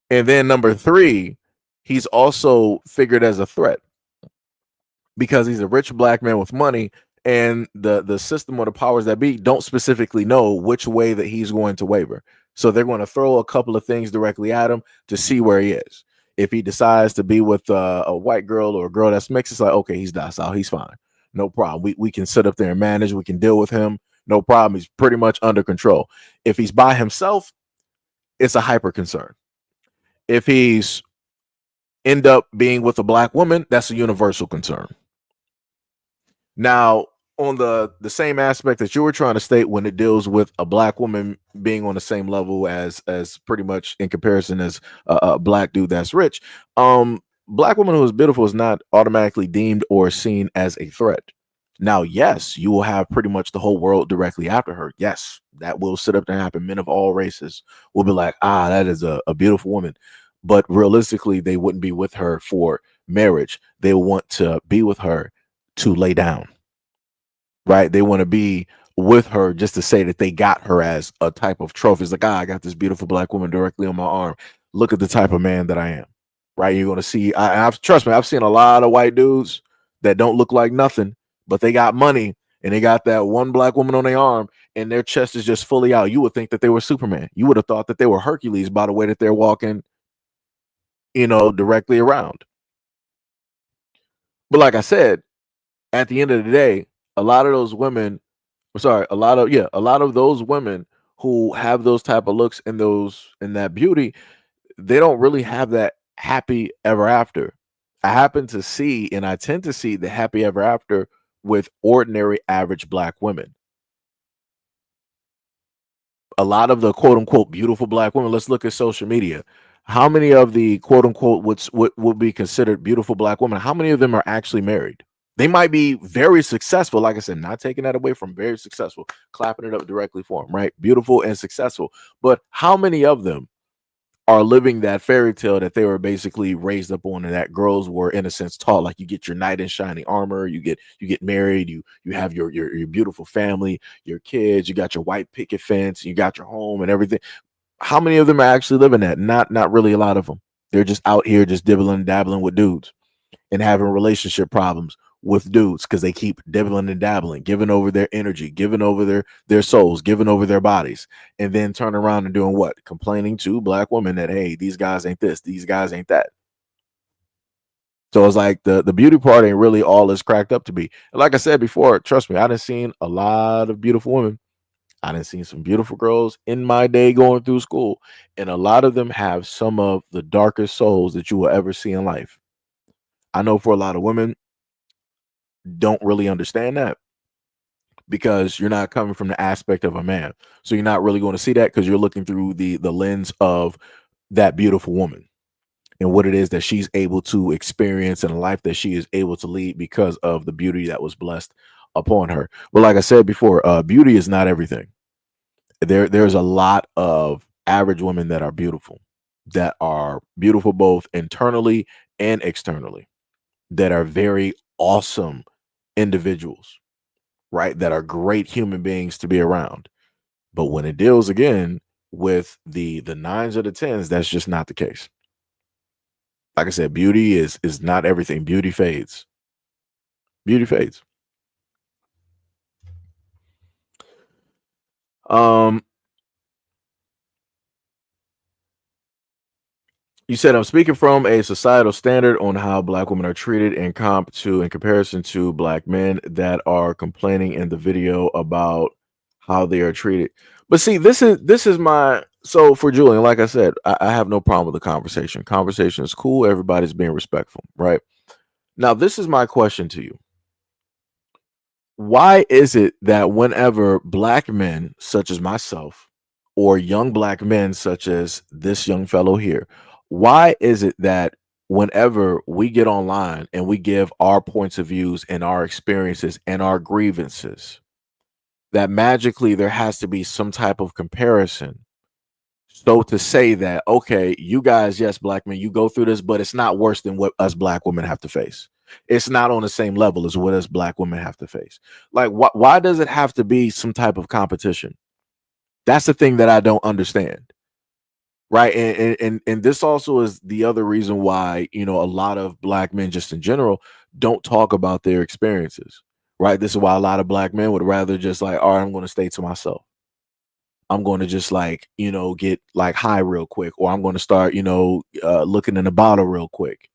And then number three, he's also figured as a threat because he's a rich black man with money, and the system or the powers that be don't specifically know which way that he's going to waver. So they're going to throw a couple of things directly at him to see where he is. If he decides to be with a white girl or a girl that's mixed, it's like, okay, he's docile, he's fine, no problem. We can sit up there and manage. We can deal with him, no problem. He's pretty much under control. If he's by himself, it's a hyper concern. If he's end up being with a black woman, that's a universal concern. Now, on the same aspect that you were trying to state, when it deals with a black woman being on the same level as pretty much in comparison as a black dude that's rich, black woman who is beautiful is not automatically deemed or seen as a threat. Now, yes, you will have pretty much the whole world directly after her. Yes, that will sit up there and happen. Men of all races will be like, that is a beautiful woman. But realistically, they wouldn't be with her for marriage. They want to be with her to lay down, right? They want to be with her just to say that they got her as a type of trophy. It's like, I got this beautiful black woman directly on my arm. Look at the type of man that I am, right? You're going to see, trust me, I've seen a lot of white dudes that don't look like nothing, but they got money and they got that one black woman on their arm and their chest is just fully out. You would think that they were Superman. You would have thought that they were Hercules by the way that they're walking, directly around. But like I said, at the end of the day, a lot of those women, a lot of those women who have those type of looks and that beauty, they don't really have that happy ever after. I tend to see the happy ever after with ordinary average black women. A lot of the quote unquote beautiful black women, let's look at social media. How many of the quote unquote what would be considered beautiful black women, how many of them are actually married? They might be very successful. Like I said, not taking that away from very successful, clapping it up directly for them, right? Beautiful and successful. But how many of them are living that fairy tale that they were basically raised up on, and that girls were in a sense taught? Like, you get your knight in shining armor, you get married, you have your beautiful family, your kids, you got your white picket fence, you got your home and everything. How many of them are actually living that? Not really a lot of them. They're just out here just dibbling and dabbling with dudes and having relationship problems with dudes because they keep dibbling and dabbling, giving over their energy, giving over their souls, giving over their bodies, and then turn around and doing what? Complaining to black women that, hey, these guys ain't this, these guys ain't that. So it's like the beauty part ain't really all it's cracked up to be. And like I said before, trust me, I done seen a lot of beautiful women. I done seen some beautiful girls in my day going through school, and a lot of them have some of the darkest souls that you will ever see in life. I know for a lot of women don't really understand that because you're not coming from the aspect of a man. So you're not really going to see that because you're looking through the lens of that beautiful woman and what it is that she's able to experience and a life that she is able to lead because of the beauty that was blessed upon her. But like I said before, beauty is not everything. There's a lot of average women that are beautiful. that are beautiful both internally and externally, that are very awesome individuals, right? That are great human beings to be around. But when it deals again with the nines or the tens, that's just not the case. Like I said, beauty is not everything. Beauty fades. Beauty fades. Um, you said I'm speaking from a societal standard on how black women are treated in comparison to black men that are complaining in the video about how they are treated. But see, this is my so for Julian, like I said, I have no problem with the conversation. Conversation is cool. Everybody's being respectful, right? Now, this is my question to you. Why is it that whenever black men such as myself or young black men such as this young fellow here, why is it that whenever we get online and we give our points of views and our experiences and our grievances, that magically there has to be some type of comparison? So to say that, okay, you guys, yes, black men, you go through this, but it's not worse than what us black women have to face. It's not on the same level as what us black women have to face. Like, why does it have to be some type of competition? That's the thing that I don't understand. Right. And this also is the other reason why, a lot of black men just in general don't talk about their experiences. Right. This is why a lot of black men would rather just like, all right, I'm going to stay to myself. I'm going to just like, get like high real quick, or I'm going to start, looking in the bottle real quick.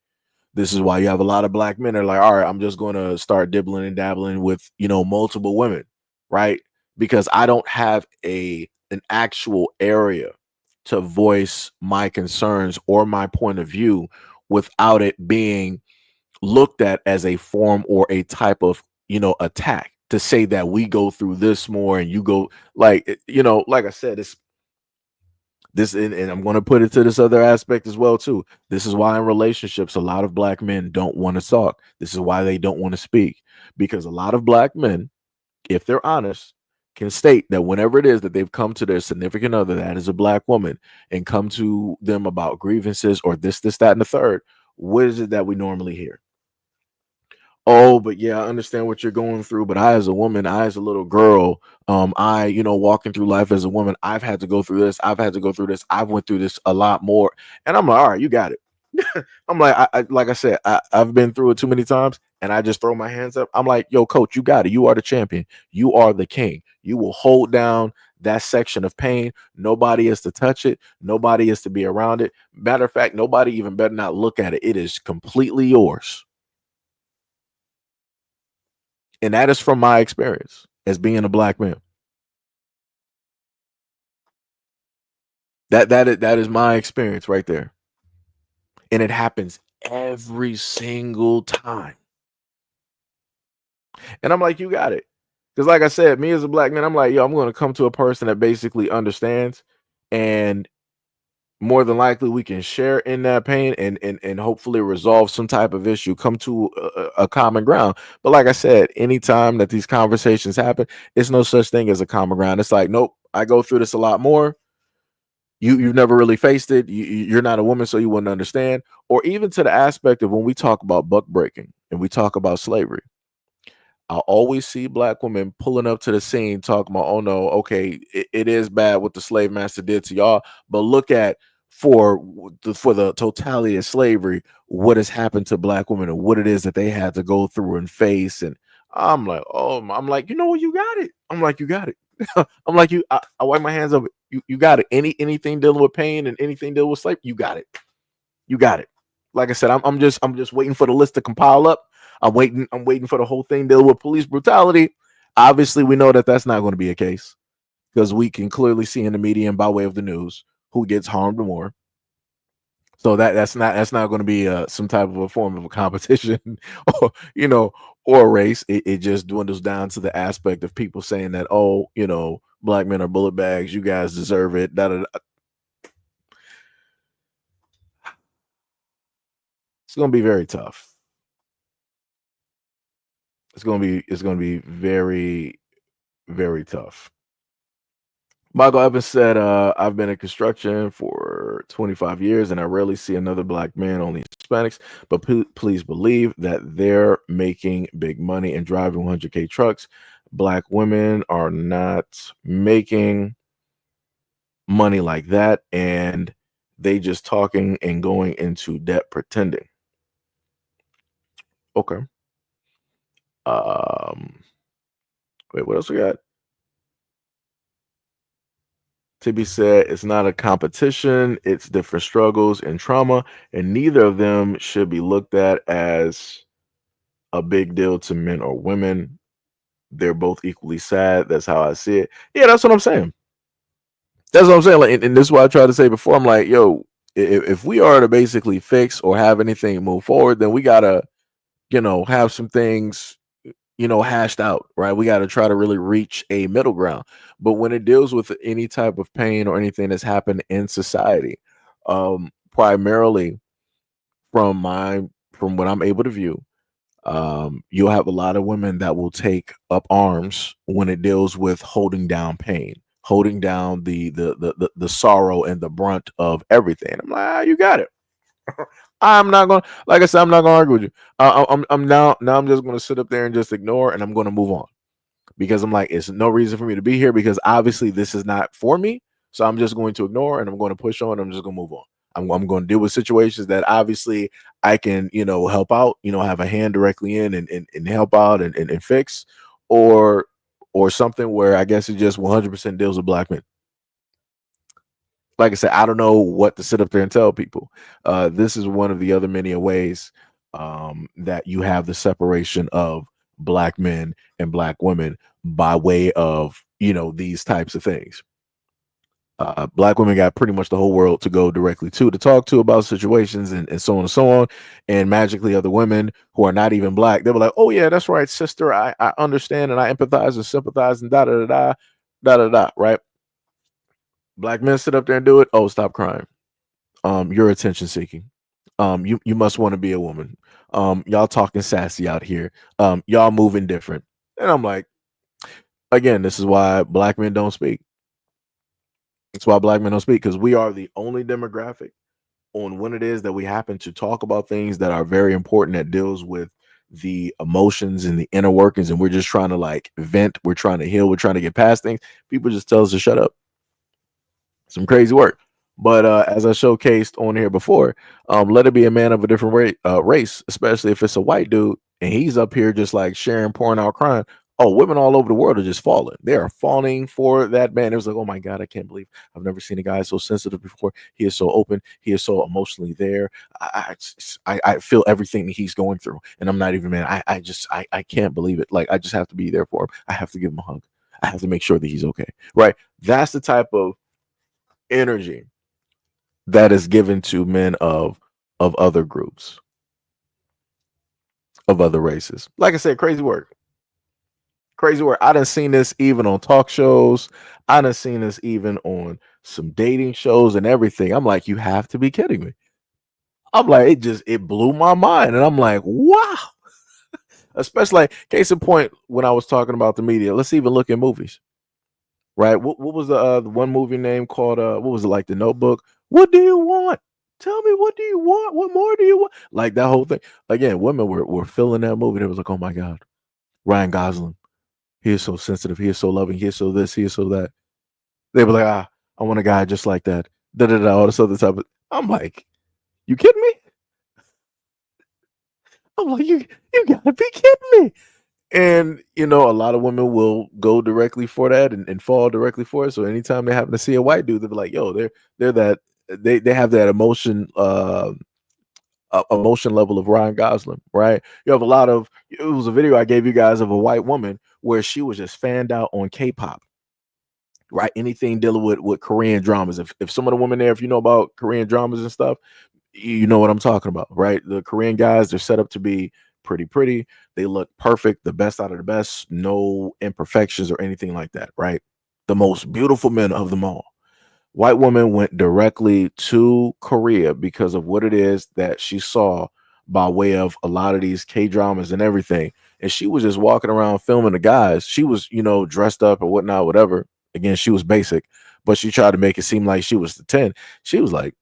This is why you have a lot of black men that are like, all right, I'm just going to start dibbling and dabbling with, multiple women, right? Because I don't have an actual area to voice my concerns or my point of view without it being looked at as a form or a type of attack, to say that we go through this more and you go like like I said, it's this, and I'm going to put it to this other aspect as well too. This is why in relationships a lot of black men don't want to talk. This is why they don't want to speak, because a lot of black men, if they're honest, can state that whenever it is that they've come to their significant other that is a black woman and come to them about grievances or this, that, and the third, what is it that we normally hear? Oh, but yeah, I understand what you're going through. But I, as a woman, I, as a little girl, walking through life as a woman, I've had to go through this. I've had to go through this. I've went through this a lot more. And I'm like, all right, you got it. I'm like, like I said, I've been through it too many times, and I just throw my hands up. I'm like, yo, coach, you got it. You are the champion. You are the king. You will hold down that section of pain. Nobody is to touch it. Nobody is to be around it. Matter of fact, nobody even better not look at it. It is completely yours. And that is from my experience as being a black man. That is my experience right there. And it happens every single time. And I'm like, you got it. Because like I said, me as a black man, I'm like, yo, I'm going to come to a person that basically understands, and more than likely we can share in that pain and hopefully resolve some type of issue, come to a common ground. But like I said, anytime that these conversations happen, it's no such thing as a common ground. It's like, nope, I go through this a lot more. You've never really faced it. You're not a woman, so you wouldn't understand. Or even to the aspect of when we talk about buck breaking and we talk about slavery, I always see black women pulling up to the scene talking about, oh no, okay, it is bad what the slave master did to y'all, but look at for the totality of slavery, what has happened to black women and what it is that they had to go through and face. And I'm like, oh, I'm like, you know what, you got it. I'm like, you got it. I'm like, I wipe my hands up. You got it. Anything dealing with pain and anything dealing with slavery, you got it. You got it. Like I said, I'm just waiting for the list to compile up. I'm waiting for the whole thing dealing with police brutality. Obviously, we know that that's not going to be a case, because we can clearly see in the media and by way of the news who gets harmed more. So that's not going to be some type of a form of a competition, or or a race. It just dwindles down to the aspect of people saying that, oh, black men are bullet bags. You guys deserve it. Da, da, da. It's going to be very tough. It's going to be very, very tough. Michael Evans said, I've been in construction for 25 years and I rarely see another black man, only Hispanics. But please believe that they're making big money and driving 100K trucks. Black women are not making money like that. And they just talking and going into debt pretending. Okay. Wait, what else we got? Tibby said it's not a competition, it's different struggles and trauma, and neither of them should be looked at as a big deal to men or women. They're both equally sad. That's how I see it. Yeah, that's what I'm saying. That's what I'm saying. Like, and this is what I tried to say before. I'm like, yo, if we are to basically fix or have anything move forward, then we gotta, have some things hashed out, right? We got to try to really reach a middle ground. But when it deals with any type of pain or anything that's happened in society, primarily from what I'm able to view, you'll have a lot of women that will take up arms when it deals with holding down pain, holding down the sorrow and the brunt of everything. I'm like, you got it. I'm not gonna, like I said, I'm not gonna argue with you. I'm now I'm just gonna sit up there and just ignore, and I'm gonna move on because I'm like, it's no reason for me to be here because obviously this is not for me. So I'm just going to ignore and I'm going to push on. I'm just gonna move on. I'm going to deal with situations that obviously I can, help out, have a hand directly in and help out and fix, or something where I guess it just 100% deals with black men. Like I said, I don't know what to sit up there and tell people. This is one of the other many ways that you have the separation of black men and black women by way of, these types of things. Black women got pretty much the whole world to go directly to talk to about situations and so on and so on. And magically, other women who are not even black, they were like, oh, yeah, that's right, sister. I understand and I empathize and sympathize and da da da da da da, right? Black men sit up there and do it. Oh, stop crying. You're attention seeking. You must want to be a woman. Y'all talking sassy out here. Y'all moving different. And I'm like, again, this is why black men don't speak. That's why black men don't speak, because we are the only demographic on when it is that we happen to talk about things that are very important that deals with the emotions and the inner workings, and we're just trying to like vent, we're trying to heal, we're trying to get past things. People just tell us to shut up. Some crazy work. But as I showcased on here before, let it be a man of a different race, especially if it's a white dude and he's up here just like sharing, pouring out, crying. Oh, women all over the world are just falling. They are falling for that man. It was like, oh my God, I can't believe I've never seen a guy so sensitive before. He is so open. He is so emotionally there. I feel everything that he's going through, and I'm not even man. I can't believe it. Like I just have to be there for him. I have to give him a hug. I have to make sure that he's okay. Right? That's the type of energy that is given to men of other groups, of other races. Like I said, crazy work. Crazy work. I done seen this even on talk shows. I done seen this even on some dating shows and everything. I'm like, you have to be kidding me. I'm like, it blew my mind. And I'm like, wow. Especially like, case in point, when I was talking about the media, let's even look at movies. Right? What was the one movie name called? What was it, like The Notebook? What do you want? Tell me, what do you want? What more do you want? Like that whole thing. Again, women were feeling that movie. They was like, oh my God, Ryan Gosling. He is so sensitive. He is so loving. He is so this. He is so that. They were like, I want a guy just like that. Da da da. All this other type of. I'm like, you kidding me? I'm like, you gotta be kidding me. And a lot of women will go directly for that and fall directly for it. So anytime they happen to see a white dude, they'll be like, yo, they're that they have that emotion emotion level of Ryan Gosling, right? You have a lot of, it was a video I gave you guys of a white woman where she was just fanned out on K-pop, right? Anything dealing with Korean dramas. If some of the women there, if you know about Korean dramas and stuff, you know what I'm talking about, right? The Korean guys, they're set up to be pretty. They look perfect, the best out of the best, no imperfections or anything like that, right? The most beautiful men of them all. White woman went directly to Korea because of what it is that she saw by way of a lot of these K-dramas and everything. And she was just walking around filming the guys. She was, dressed up or whatnot, whatever. Again, she was basic, but she tried to make it seem like she was the 10. She was like,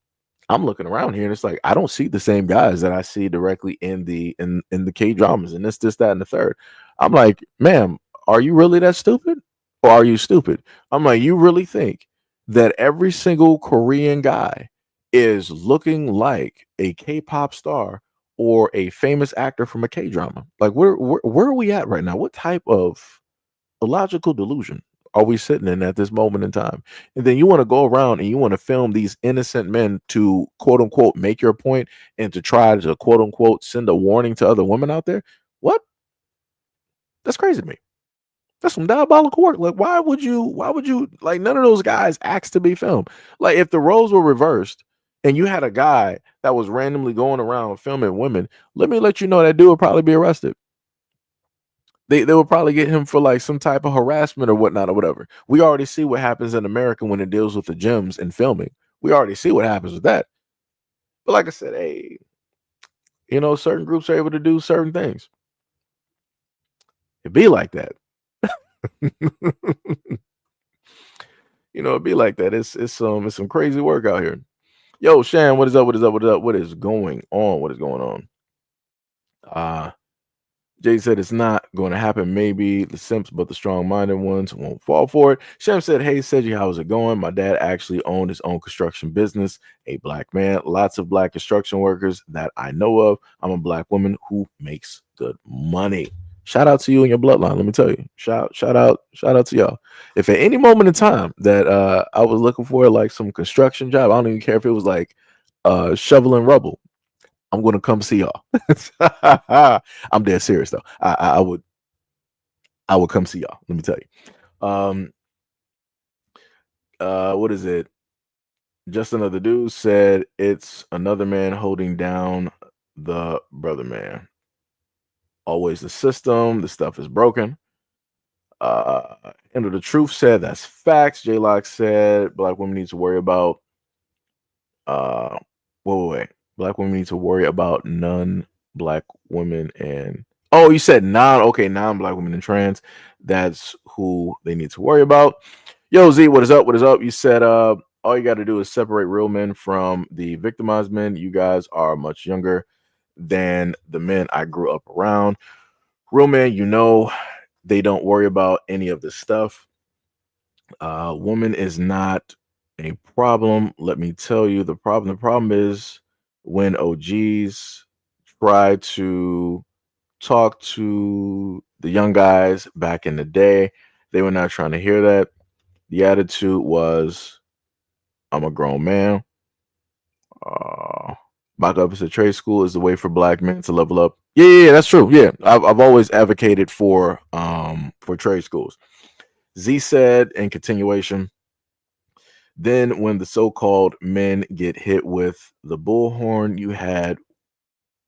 I'm looking around here and it's like I don't see the same guys that I see directly in the K dramas and this, that, and the third. I'm like, ma'am, are you really that stupid? Or are you stupid? I'm like, you really think that every single Korean guy is looking like a K-pop star or a famous actor from a K-drama? Like, where are we at right now? What type of illogical delusion are we sitting in at this moment in time? And then you want to go around and you want to film these innocent men to quote unquote make your point and to try to quote unquote send a warning to other women out there? What? That's crazy to me. That's some diabolical work. Like, why would you like none of those guys asked to be filmed? Like, if the roles were reversed and you had a guy that was randomly going around filming women, let me let you know that dude would probably be arrested. They would probably get him for like some type of harassment or whatnot or whatever. We already see what happens in America when it deals with the gyms and filming. We already see what happens with that. But like I said, hey, certain groups are able to do certain things. It be like that. It'd be like that. It's some crazy work out here. Yo, Shan, what is up? What is up? What is up? What is going on? What is going on? Jay said it's not going to happen. Maybe the simps, but the strong-minded ones won't fall for it. Shem said, hey, Seji, how's it going? My dad actually owned his own construction business, a black man. Lots of black construction workers that I know of. I'm a black woman who makes good money. Shout out to you and your bloodline. Let me tell you. Shout out to y'all. If at any moment in time that I was looking for like some construction job, I don't even care if it was like shoveling rubble, I'm gonna come see y'all. I'm dead serious though. I would come see y'all. Let me tell you. What is it? Just another dude said it's another man holding down the brother man. Always the system. The stuff is broken. End of the truth said that's facts. J Lock said black women need to worry about wait. Black women need to worry about non-black women and you said non-black women and trans. That's who they need to worry about. Yo, Z, what is up? What is up? You said all you got to do is separate real men from the victimized men. You guys are much younger than the men I grew up around. Real men, they don't worry about any of this stuff. Woman is not a problem. Let me tell you the problem. The problem is when OGs try to talk to the young guys back in the day, they were not trying to hear that. The attitude was, I'm a grown man. MAGA opposite trade school is the way for black men to level up. Yeah, that's true. Yeah, I've always advocated for trade schools. Z said in continuation, then when the so-called men get hit with the bullhorn, you had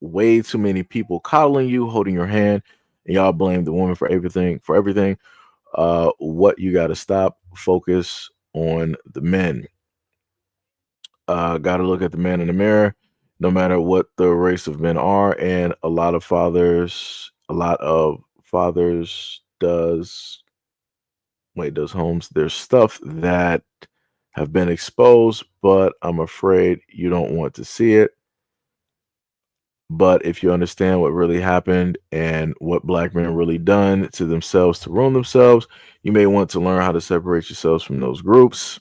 way too many people coddling you, holding your hand, and y'all blame the woman for everything. What you got to stop, focus on the men. Got to look at the man in the mirror, no matter what the race of men are. And a lot of fathers does homes. There's stuff that have been exposed, but I'm afraid you don't want to see it. But if you understand what really happened and what black men really done to themselves to ruin themselves, you may want to learn how to separate yourselves from those groups.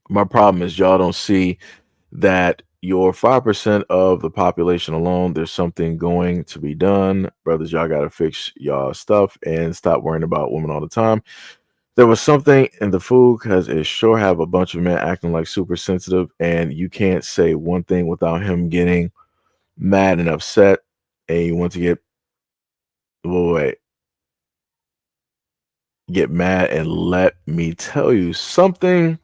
My problem is y'all don't see that you're 5% of the population alone. There's something going to be done. Brothers, y'all got to fix y'all stuff and stop worrying about women all the time. There was something in the food because it sure have a bunch of men acting like super sensitive, and you can't say one thing without him getting mad and upset, and you want to get mad. And let me tell you something.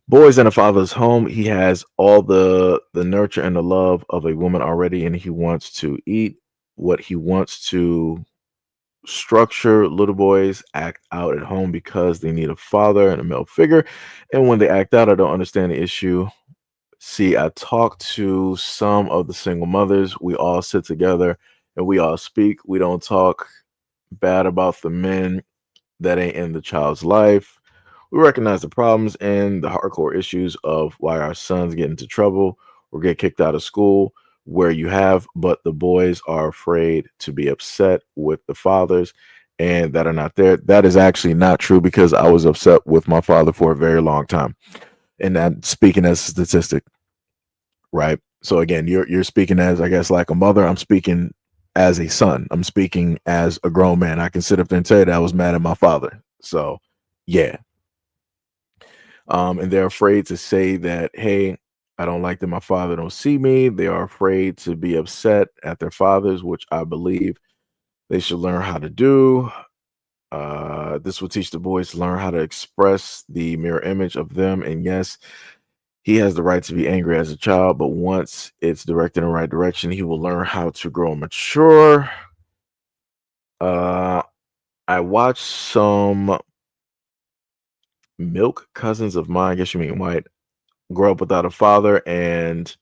Boy's in a father's home. He has all the nurture and the love of a woman already, and he wants to eat what he wants to. Structure little boys act out at home because they need a father and a male figure, and when they act out, I don't understand the issue. See, I talked to some of the single mothers. We all sit together and we all speak. We don't talk bad about the men that ain't in the child's life. We recognize the problems and the hardcore issues of why our sons get into trouble or get kicked out of school where you have, but the boys are afraid to be upset with the fathers and that are not there. That is actually not true because I was upset with my father for a very long time. And I'm speaking as a statistic, right? So again, you're speaking as, I guess, like a mother. I'm speaking as a son. I'm speaking as a grown man. I can sit up there and tell you that I was mad at my father. So yeah. And they're afraid to say that, hey, I don't like that my father don't see me. They are afraid to be upset at their fathers, which I believe they should learn how to do. This will teach the boys to learn how to express the mirror image of them. And yes, he has the right to be angry as a child, but once it's directed in the right direction, he will learn how to grow and mature. I watched some milk cousins of mine, I guess you mean white, grow up without a father, and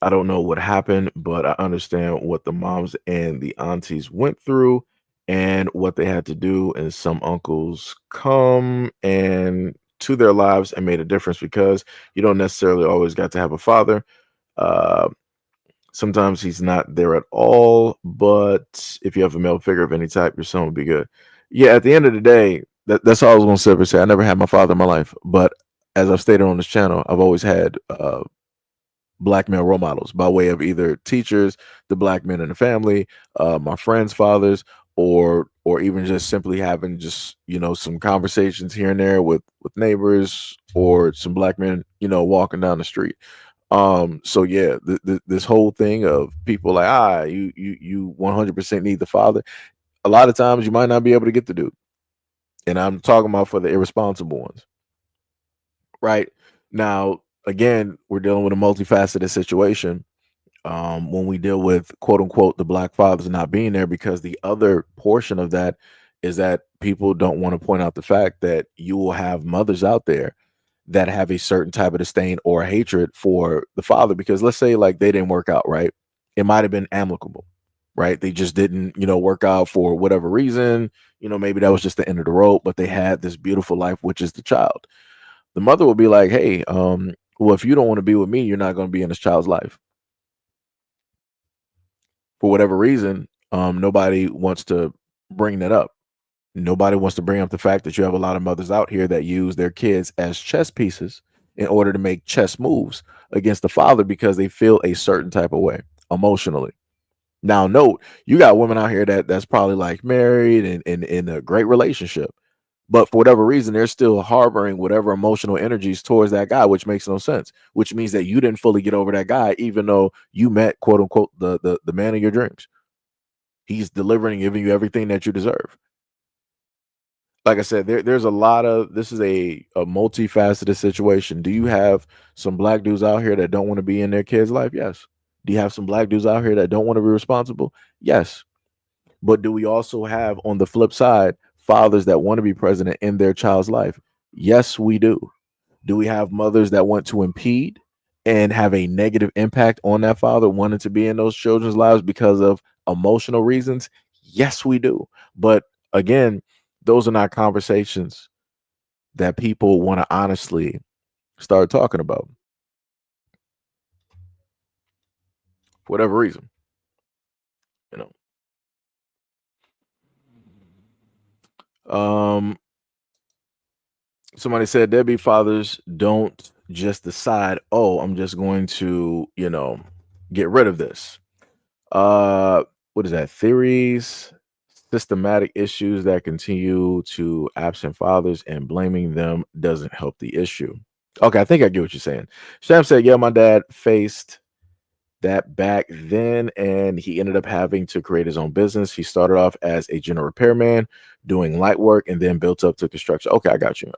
I don't know what happened, but I understand what the moms and the aunties went through and what they had to do. And some uncles come and to their lives and made a difference because you don't necessarily always got to have a father. Uh, Sometimes he's not there at all, but if you have a male figure of any type, your son will be good. Yeah, at the end of the day, that's all I was going to say. Say I never had my father in my life, but as I've stated on this channel, I've always had black male role models by way of either teachers, the black men in the family, my friends' fathers, or even just simply having just some conversations here and there with neighbors or some black men walking down the street. So yeah, this whole thing of people like you 100% need the father. A lot of times you might not be able to get the dude, and I'm talking about for the irresponsible ones. Right now, again, we're dealing with a multifaceted situation when we deal with quote unquote the black fathers not being there, because the other portion of that is that people don't want to point out the fact that you will have mothers out there that have a certain type of disdain or hatred for the father, because let's say like they didn't work out, right? It might have been amicable, right? They just didn't work out for whatever reason. Maybe that was just the end of the road, but they had this beautiful life, which is the child. The mother will be like, hey, well, if you don't want to be with me, you're not going to be in this child's life. For whatever reason, nobody wants to bring that up. Nobody wants to bring up the fact that you have a lot of mothers out here that use their kids as chess pieces in order to make chess moves against the father because they feel a certain type of way emotionally. Now, note, you got women out here that's probably like married and in a great relationship, but for whatever reason, they're still harboring whatever emotional energies towards that guy, which makes no sense, which means that you didn't fully get over that guy, even though you met, quote unquote, the man of your dreams. He's delivering, giving you everything that you deserve. Like I said, there's a lot of, this is a multifaceted situation. Do you have some black dudes out here that don't want to be in their kid's life? Yes. Do you have some black dudes out here that don't want to be responsible? Yes. But do we also have, on the flip side, fathers that want to be present in their child's life? Yes, we do. Do we have mothers that want to impede and have a negative impact on that father wanting to be in those children's lives because of emotional reasons? Yes, we do. But again, those are not conversations that people want to honestly start talking about for whatever reason. Somebody said deadbeat fathers don't just decide, oh, I'm just going to, get rid of this. What is that? Theories, systematic issues that continue to absent fathers and blaming them doesn't help the issue. Okay, I think I get what you're saying. Sham said, yeah, my dad faced that back then, and he ended up having to create his own business. He started off as a general repairman doing light work and then built up to construction. Okay, I got you.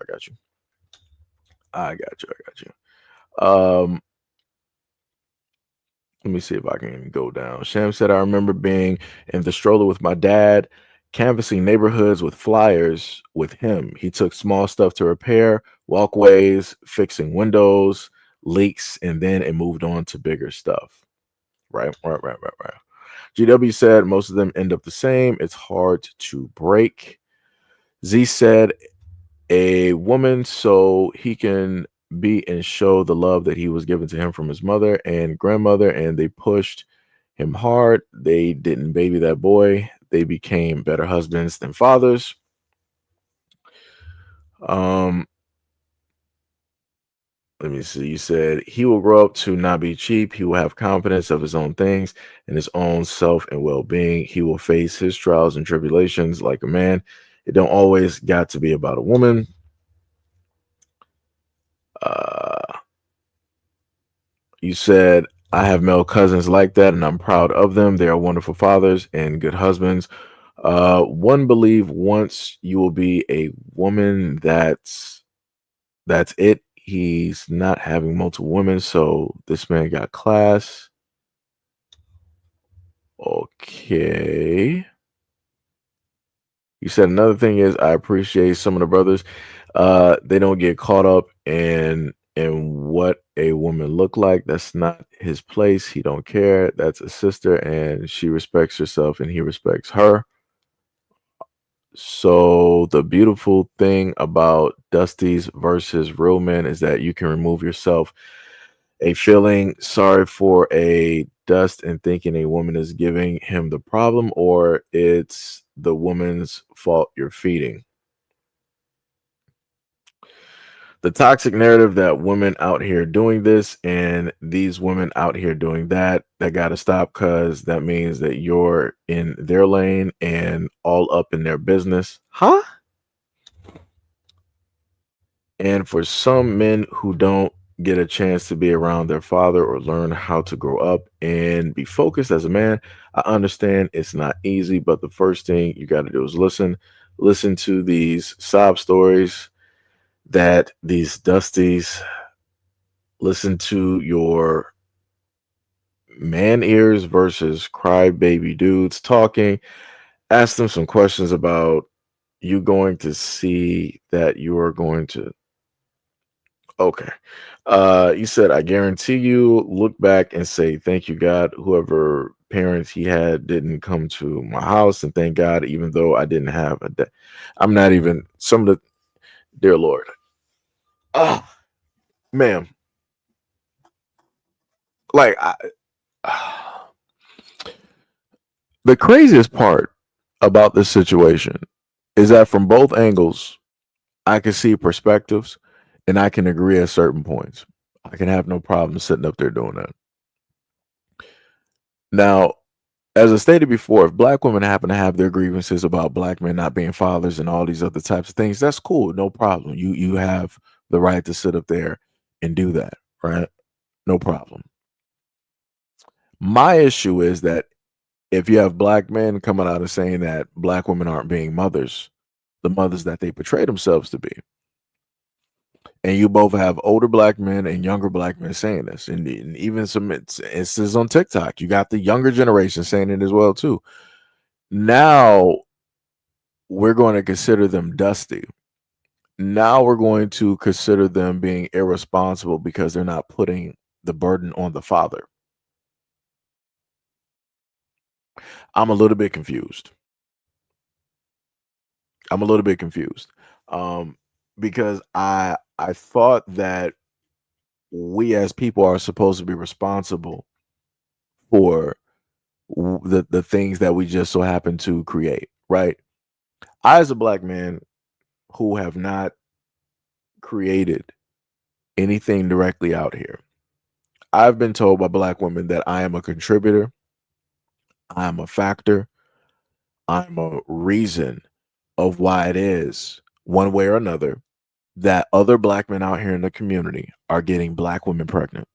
Let me see if I can go down. Sham said, I remember being in the stroller with my dad, canvassing neighborhoods with flyers with him. He took small stuff to repair, walkways, fixing windows, leaks, and then it moved on to bigger stuff. Right. GW said most of them end up the same. It's hard to break. Z said a woman so he can be and show the love that he was given to him from his mother and grandmother, and they pushed him hard. They didn't baby that boy. They became better husbands than fathers. Um, Let me see. You said he will grow up to not be cheap. He will have confidence of his own things and his own self and well-being. He will face his trials and tribulations like a man. It don't always got to be about a woman. You said I have male cousins like that, and I'm proud of them. They are wonderful fathers and good husbands. One believe once you will be a woman, that's it. He's not having multiple women, so this man got class. Okay. You said another thing is I appreciate some of the brothers. They don't get caught up in what a woman look like. That's not his place. He don't care. That's a sister, and she respects herself, and he respects her. So the beautiful thing about Dusty's versus real men is that you can remove yourself a feeling sorry for a dust and thinking a woman is giving him the problem, or it's the woman's fault you're feeding. The toxic narrative that women out here doing this and these women out here doing that got to stop, because that means that you're in their lane and all up in their business. Huh? And for some men who don't get a chance to be around their father or learn how to grow up and be focused as a man, I understand it's not easy, but the first thing you got to do is listen to these sob stories that these Dusties, listen to your man ears versus crybaby dudes talking. Ask them some questions about you going to see that you are going to. Okay. You said, I guarantee you look back and say, thank you, God. Whoever parents he had didn't come to my house, and thank God, even though I didn't have a dad. I'm not even some of the dear Lord. Ah, ma'am. Like the craziest part about this situation is that from both angles, I can see perspectives and I can agree at certain points. I can have no problem sitting up there doing that. Now, as I stated before, if black women happen to have their grievances about black men not being fathers and all these other types of things, that's cool, no problem. You have the right to sit up there and do that, right? No problem. My issue is that if you have black men coming out and saying that black women aren't being mothers, the mothers that they portray themselves to be, and you both have older black men and younger black men saying this, and even some instances on TikTok, you got the younger generation saying it as well too. Now we're going to consider them dusty. Now we're going to consider them being irresponsible because they're not putting the burden on the father. I'm a little bit confused. Because I thought that we as people are supposed to be responsible for the things that we just so happen to create, right? I, as a black man who have not created anything directly out here, I've been told by black women that I am a contributor, I'm a factor, I'm a reason of why it is, one way or another, that other black men out here in the community are getting black women pregnant.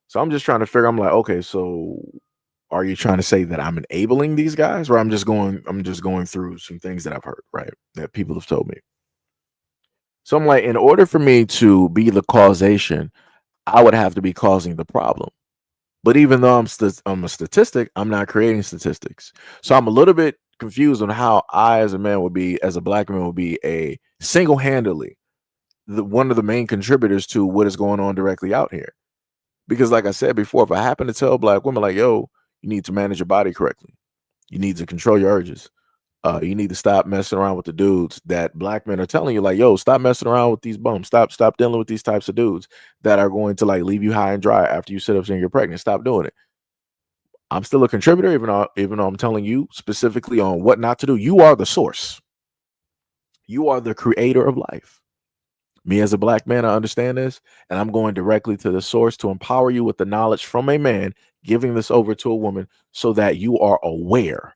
So I'm just trying to figure, I'm like, okay, so are you trying to say that I'm enabling these guys, or I'm just going through some things that I've heard, right? That people have told me. So I'm like, in order for me to be the causation, I would have to be causing the problem. But even though I'm a statistic, I'm not creating statistics. So I'm a little bit confused on how I, as a man, as a black man, would be a single-handedly one of the main contributors to what is going on directly out here. Because like I said before, if I happen to tell black women like, yo, you need to manage your body correctly, you need to control your urges, You need to stop messing around with the dudes that black men are telling you, like, yo, stop messing around with these bums. Stop dealing with these types of dudes that are going to like leave you high and dry after you sit up saying you're pregnant. Stop doing it. I'm still a contributor, even though I'm telling you specifically on what not to do. You are the source. You are the creator of life. Me as a black man, I understand this, and I'm going directly to the source to empower you with the knowledge from a man, giving this over to a woman so that you are aware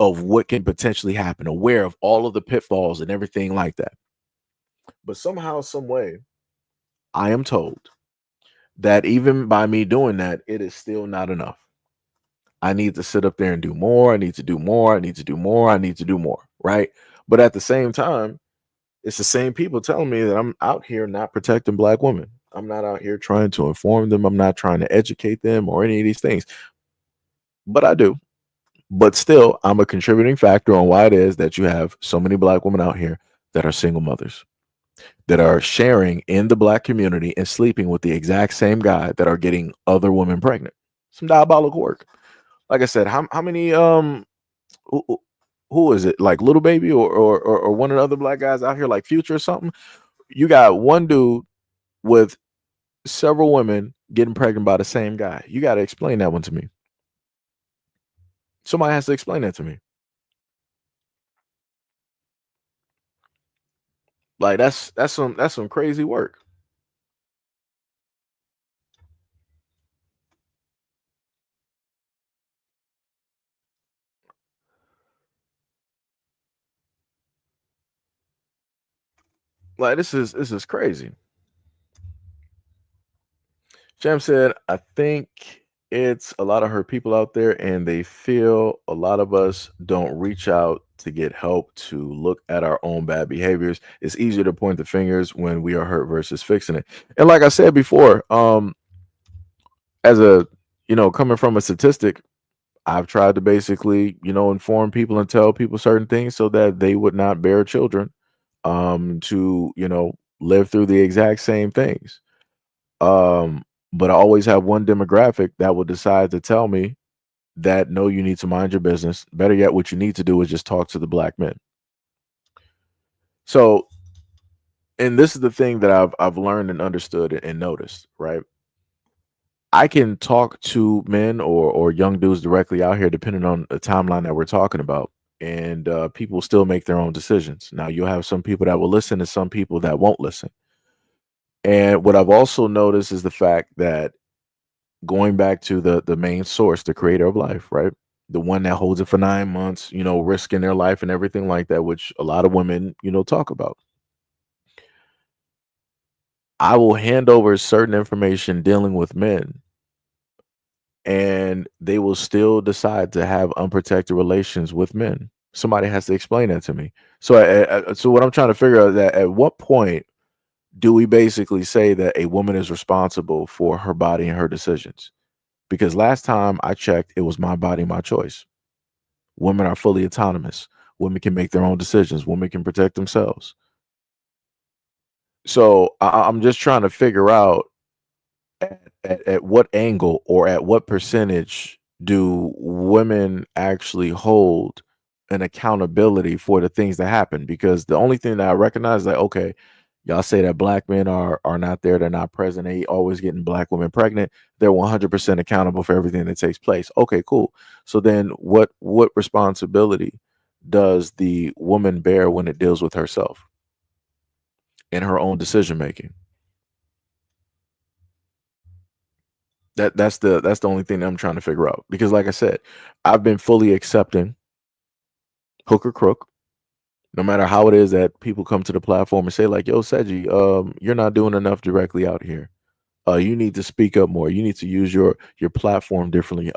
of what can potentially happen, aware of all of the pitfalls and everything like that. But somehow, some way, I am told that even by me doing that, it is still not enough. I need to sit up there and do more. I need to do more. I need to do more. I need to do more. Right. But at the same time, it's the same people telling me that I'm out here not protecting black women. I'm not out here trying to inform them. I'm not trying to educate them or any of these things. But I do. But still, I'm a contributing factor on why it is that you have so many black women out here that are single mothers, that are sharing in the black community and sleeping with the exact same guy that are getting other women pregnant. Some diabolical work. Like I said, how many who is it, like Little Baby or one of the other black guys out here like Future or something? You got one dude with several women getting pregnant by the same guy. You got to explain that one to me. Somebody has to explain that to me. Like that's some crazy work. Like this is crazy. Jam said, I think it's a lot of hurt people out there, and they feel a lot of us don't reach out to get help to look at our own bad behaviors. It's easier to point the fingers when we are hurt versus fixing it. And like I said before, as a coming from a statistic, I've tried to basically, inform people and tell people certain things so that they would not bear children to, live through the exact same things. But I always have one demographic that will decide to tell me that no, you need to mind your business. Better yet, what you need to do is just talk to the black men. So, and this is the thing that I've learned and understood and noticed, right? I can talk to men or young dudes directly out here, depending on the timeline that we're talking about, and people still make their own decisions. Now, you'll have some people that will listen and some people that won't listen. And what I've also noticed is the fact that going back to the main source, the creator of life, right? The one that holds it for 9 months, risking their life and everything like that, which a lot of women, talk about. I will hand over certain information dealing with men, and they will still decide to have unprotected relations with men. Somebody has to explain that to me. So what I'm trying to figure out is that at what point do we basically say that a woman is responsible for her body and her decisions? Because last time I checked, it was my body, my choice. Women are fully autonomous. Women can make their own decisions. Women can protect themselves. So I'm just trying to figure out at what angle or at what percentage do women actually hold an accountability for the things that happen? Because the only thing that I recognize is like, okay, y'all say that black men are not there, they're not present, they always getting black women pregnant. They're 100% accountable for everything that takes place. Okay, cool. So then what responsibility does the woman bear when it deals with herself and her own decision making? That's the only thing that I'm trying to figure out. Because like I said, I've been fully accepting hook or crook, no matter how it is that people come to the platform and say like, yo, Seji, you're not doing enough directly out here. You need to speak up more. You need to use your platform differently.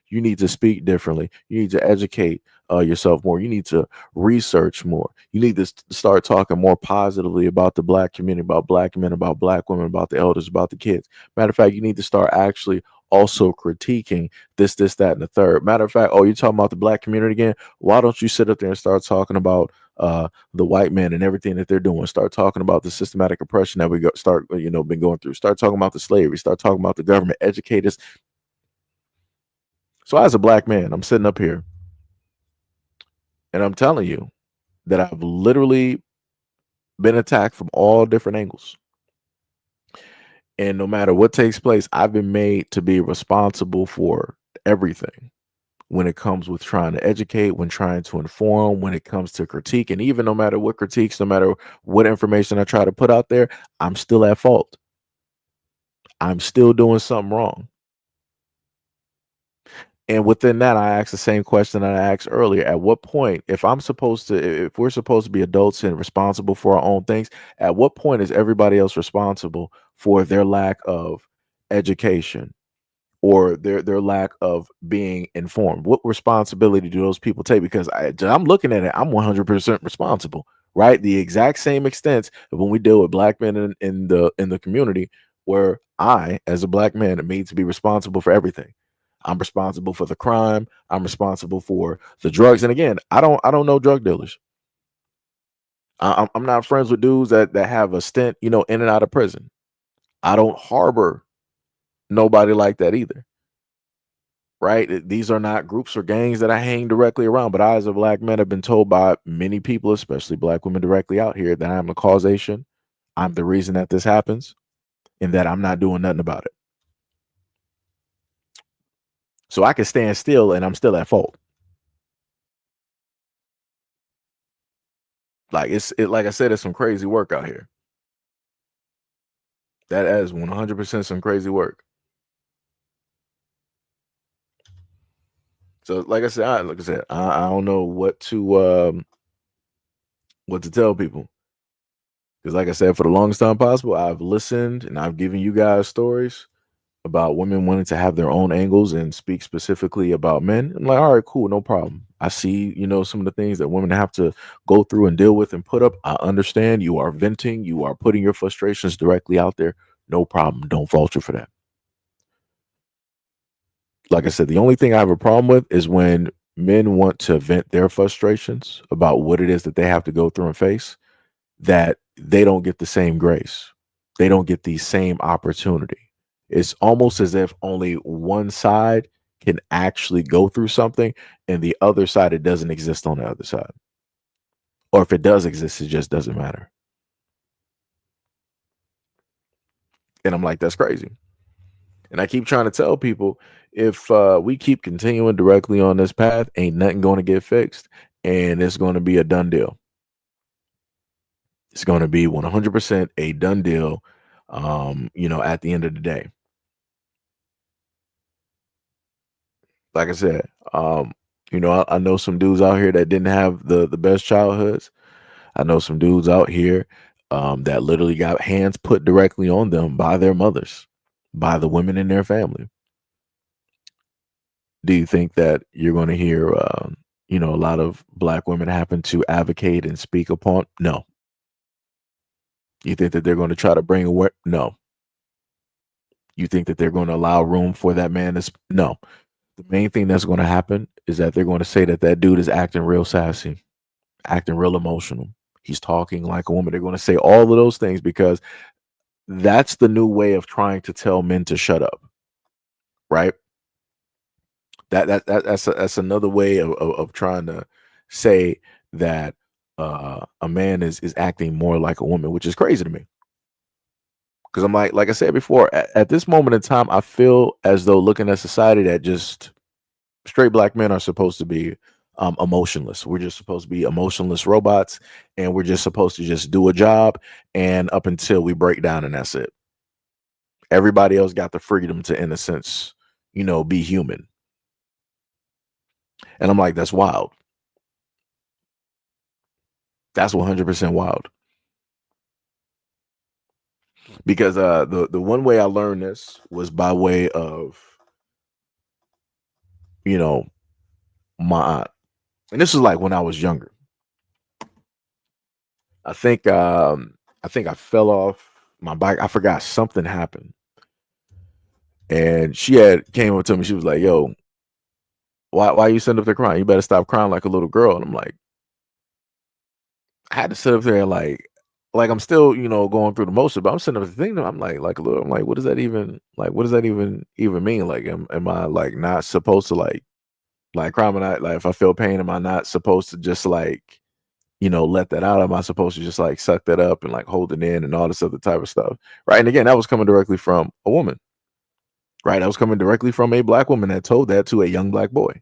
You need to speak differently. You need to educate yourself more. You need to research more. You need to start talking more positively about the black community, about black men, about black women, about the elders, about the kids. Matter of fact, you need to start actually also critiquing this, that, and the third. Matter of fact, oh, you're talking about the black community again? Why don't you sit up there and start talking about the white men and everything that they're doing? Start talking about the systematic oppression that we been going through. Start talking about the slavery. Start talking about the government. Educate us. So as a black man, I'm sitting up here And I'm telling you that I've literally been attacked from all different angles. And no matter what takes place, I've been made to be responsible for everything when it comes with trying to educate, when trying to inform, when it comes to critique. And even no matter what critiques, no matter what information I try to put out there, I'm still at fault. I'm still doing something wrong. And within that, I asked the same question that I asked earlier. At what point, if we're supposed to be adults and responsible for our own things, at what point is everybody else responsible for their lack of education or their lack of being informed? What responsibility do those people take? Because I'm looking at it, I'm 100% responsible, right? The exact same extent of when we deal with black men in the community, where I, as a black man, am made to be responsible for everything. I'm responsible for the crime. I'm responsible for the drugs. And again, I don't know drug dealers. I'm not friends with dudes that have a stint, in and out of prison. I don't harbor nobody like that either. Right? These are not groups or gangs that I hang directly around. But I, as a black man, have been told by many people, especially black women directly out here, that I'm the causation. I'm the reason that this happens, and that I'm not doing nothing about it. So I can stand still and I'm still at fault. Like like I said, it's some crazy work out here. That is 100% some crazy work. So like I said, I don't know what to tell people. Because like I said, for the longest time possible, I've listened and I've given you guys stories about women wanting to have their own angles and speak specifically about men. I'm like, all right, cool, no problem. I see, some of the things that women have to go through and deal with and put up. I understand. You are venting. You are putting your frustrations directly out there. No problem. Don't fault you for that. Like I said, the only thing I have a problem with is when men want to vent their frustrations about what it is that they have to go through and face, that they don't get the same grace. They don't get the same opportunity. It's almost as if only one side can actually go through something, and the other side, it doesn't exist on the other side. Or if it does exist, it just doesn't matter. And I'm like, that's crazy. And I keep trying to tell people, if we keep continuing directly on this path, ain't nothing going to get fixed, and it's going to be a done deal. It's going to be 100% a done deal, at the end of the day. Like I said, I know some dudes out here that didn't have the best childhoods. I know some dudes out here that literally got hands put directly on them by their mothers, by the women in their family. Do you think that you're going to hear, a lot of black women happen to advocate and speak upon? No. You think that they're going to try to bring away? No. You think that they're going to allow room for that man? No. The main thing that's going to happen is that they're going to say that that dude is acting real sassy, acting real emotional. He's talking like a woman. They're going to say all of those things because that's the new way of trying to tell men to shut up, right? That's another way of trying to say that a man is acting more like a woman, which is crazy to me. Because I'm like I said before, at this moment in time, I feel as though looking at society that just straight black men are supposed to be emotionless. We're just supposed to be emotionless robots, and we're just supposed to just do a job, and up until we break down, and that's it. Everybody else got the freedom to, in a sense, be human. And I'm like, that's wild. That's 100% wild. Because the one way I learned this was by way of, my aunt. And this was like when I was younger. I think I fell off my bike. I forgot something happened. And she had came up to me. She was like, yo, why you sitting up there crying? You better stop crying like a little girl. And I'm like, I had to sit up there like I'm still, going through the motion, but I'm sitting up there thinking, I'm like a little, I'm like, what does that even mean? Like, am I like not supposed to like Like, crime, and like, if I feel pain, am I not supposed to just like, let that out? Am I supposed to just like suck that up and like hold it in and all this other type of stuff? Right. And again, that was coming directly from a woman. Right. That was coming directly from a black woman that told that to a young black boy.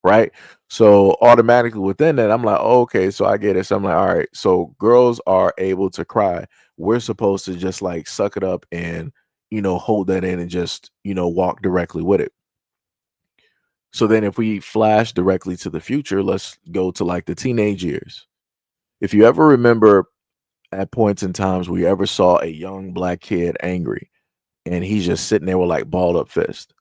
Right. So automatically within that, I'm like, oh, okay, so I get it. So I'm like, all right, so girls are able to cry. We're supposed to just like suck it up and, hold that in and just, walk directly with it. So then if we flash directly to the future, let's go to like the teenage years. If you ever remember at points in times where you ever saw a young black kid angry and he's just sitting there with like balled up fist,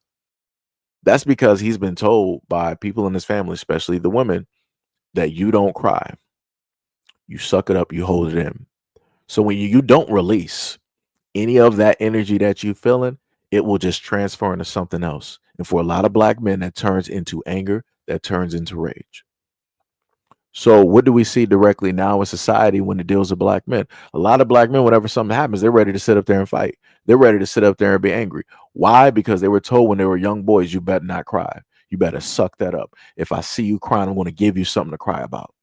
that's because he's been told by people in his family, especially the women, that you don't cry. You suck it up, you hold it in. So when you don't release any of that energy that you feeling, it will just transfer into something else. And for a lot of black men, that turns into anger, that turns into rage. So what do we see directly now in society when it deals with black men? A lot of black men, whenever something happens, they're ready to sit up there and fight. They're ready to sit up there and be angry. Why? Because they were told when they were young boys, you better not cry. You better suck that up. If I see you crying, I'm going to give you something to cry about.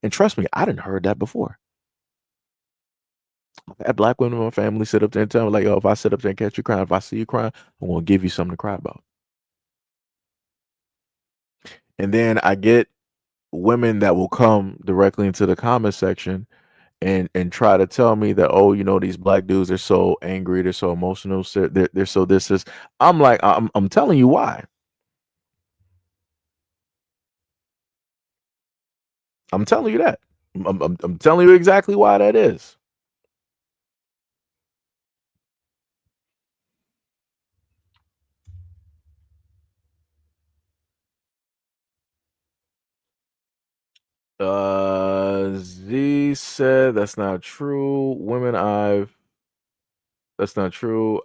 And trust me, I didn't heard that before. I've had black women in my family sit up there and tell me, like, yo, if I sit up there and catch you crying, if I see you crying, I'm going to give you something to cry about. And then I get women that will come directly into the comment section and try to tell me that, oh, these black dudes are so angry, they're so emotional, so they're so this is. I'm like, I'm telling you why. I'm telling you that. I'm telling you exactly why that is. Z said that's not true. That's not true.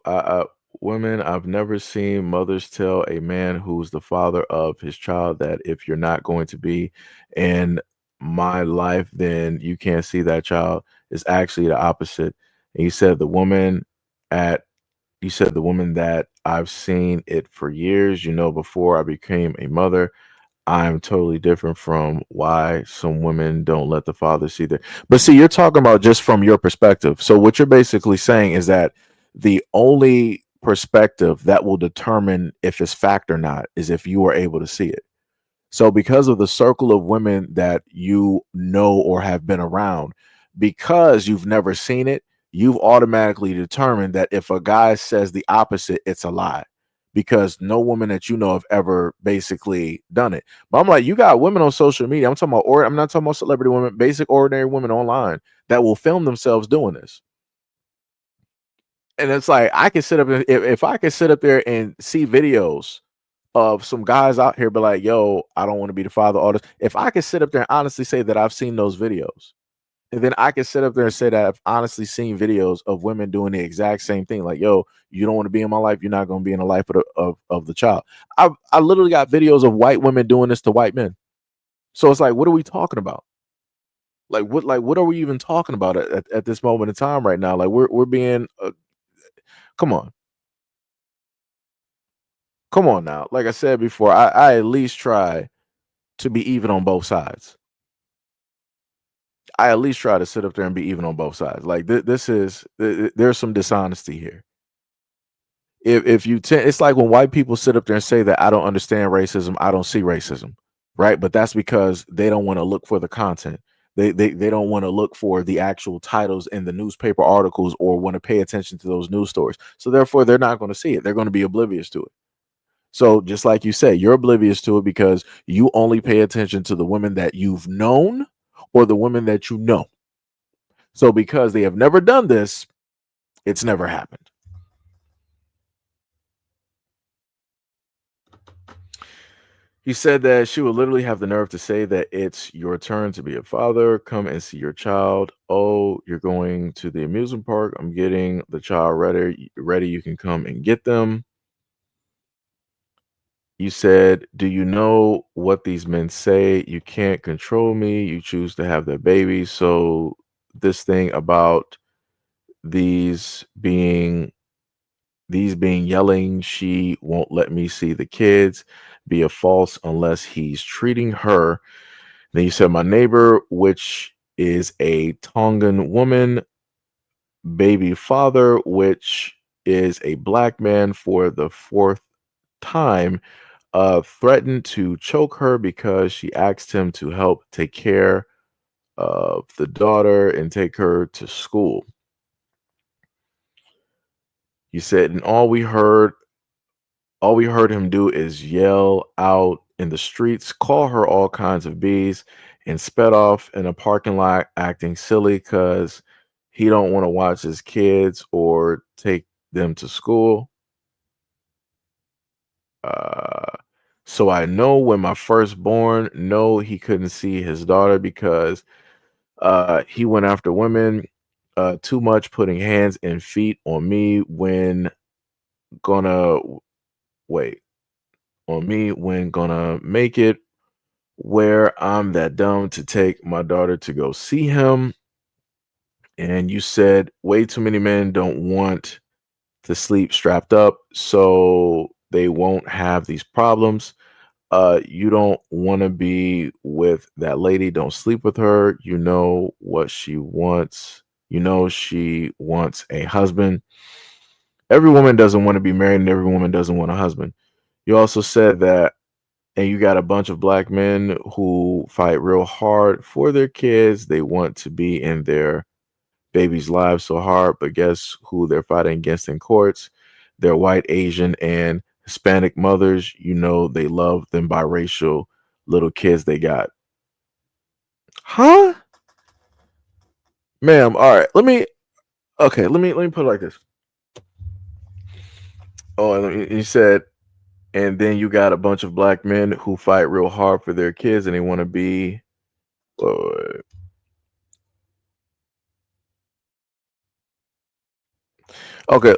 Women, I've never seen mothers tell a man who's the father of his child that if you're not going to be in my life, then you can't see that child. It's actually the opposite. And at you said the woman that I've seen it for years, before I became a mother. I'm totally different from why some women don't let the father see their. But see, you're talking about just from your perspective. So what you're basically saying is that the only perspective that will determine if it's fact or not is if you are able to see it. So because of the circle of women that you know or have been around, because you've never seen it, you've automatically determined that if a guy says the opposite, it's a lie. Because no woman that you know have ever basically done it. But I'm like, you got women on social media. I'm talking about, or I'm not talking about celebrity women, basic ordinary women online that will film themselves doing this. And it's like I can sit up if I could sit up there and see videos of some guys out here, be like, yo, I don't want to be the father of all this. If I could sit up there and honestly say that I've seen those videos, and then I can sit up there and say that I've honestly seen videos of women doing the exact same thing. Like, yo, you don't want to be in my life. You're not going to be in the life of the child. I literally got videos of white women doing this to white men. So it's like, what are we talking about? Like, what are we even talking about at this moment in time right now? Like, we're being, come on. Come on now. Like I said before, I at least try to be even on both sides. I at least try to sit up there and be even on both sides. Like there's some dishonesty here. If you it's like when white people sit up there and say that I don't understand racism, I don't see racism, right? But that's because they don't want to look for the content. They don't want to look for the actual titles in the newspaper articles or want to pay attention to those news stories. So therefore, they're not going to see it. They're going to be oblivious to it. So just like you say, you're oblivious to it because you only pay attention to the women that you've known or the women that you know. So because they have never done this, it's never happened. He said that she would literally have the nerve to say that it's your turn to be a father. Come and see your child. Oh, you're going to the amusement park. I'm getting the child ready. You can come and get them. You said, do you know what these men say? You can't control me. You choose to have their baby. So this thing about these being yelling, she won't let me see the kids. be a false unless he's treating her. Then you said my neighbor, which is a Tongan woman, baby father, which is a black man for the fourth time, threatened to choke her because she asked him to help take care of the daughter and take her to school. You said, and all we heard him do is yell out in the streets, call her all kinds of bees, and sped off in a parking lot acting silly because he don't want to watch his kids or take them to school. So I know when my firstborn, no, he couldn't see his daughter because he went after women too much, putting hands and feet on me when gonna wait on me when gonna make it where I'm that dumb to take my daughter to go see him. And you said way too many men don't want to sleep strapped up, so they won't have these problems. You don't want to be with that lady. Don't sleep with her. You know what she wants. You know she wants a husband. Every woman doesn't want to be married, and every woman doesn't want a husband. You also said that, and you got a bunch of black men who fight real hard for their kids. They want to be in their babies' lives so hard, but guess who they're fighting against in courts? They're white, Asian, and Hispanic mothers. You know they love them biracial little kids they got. Huh? Ma'am, all right. Let me put it like this. Oh, and you said, and then you got a bunch of black men who fight real hard for their kids and they want to be okay,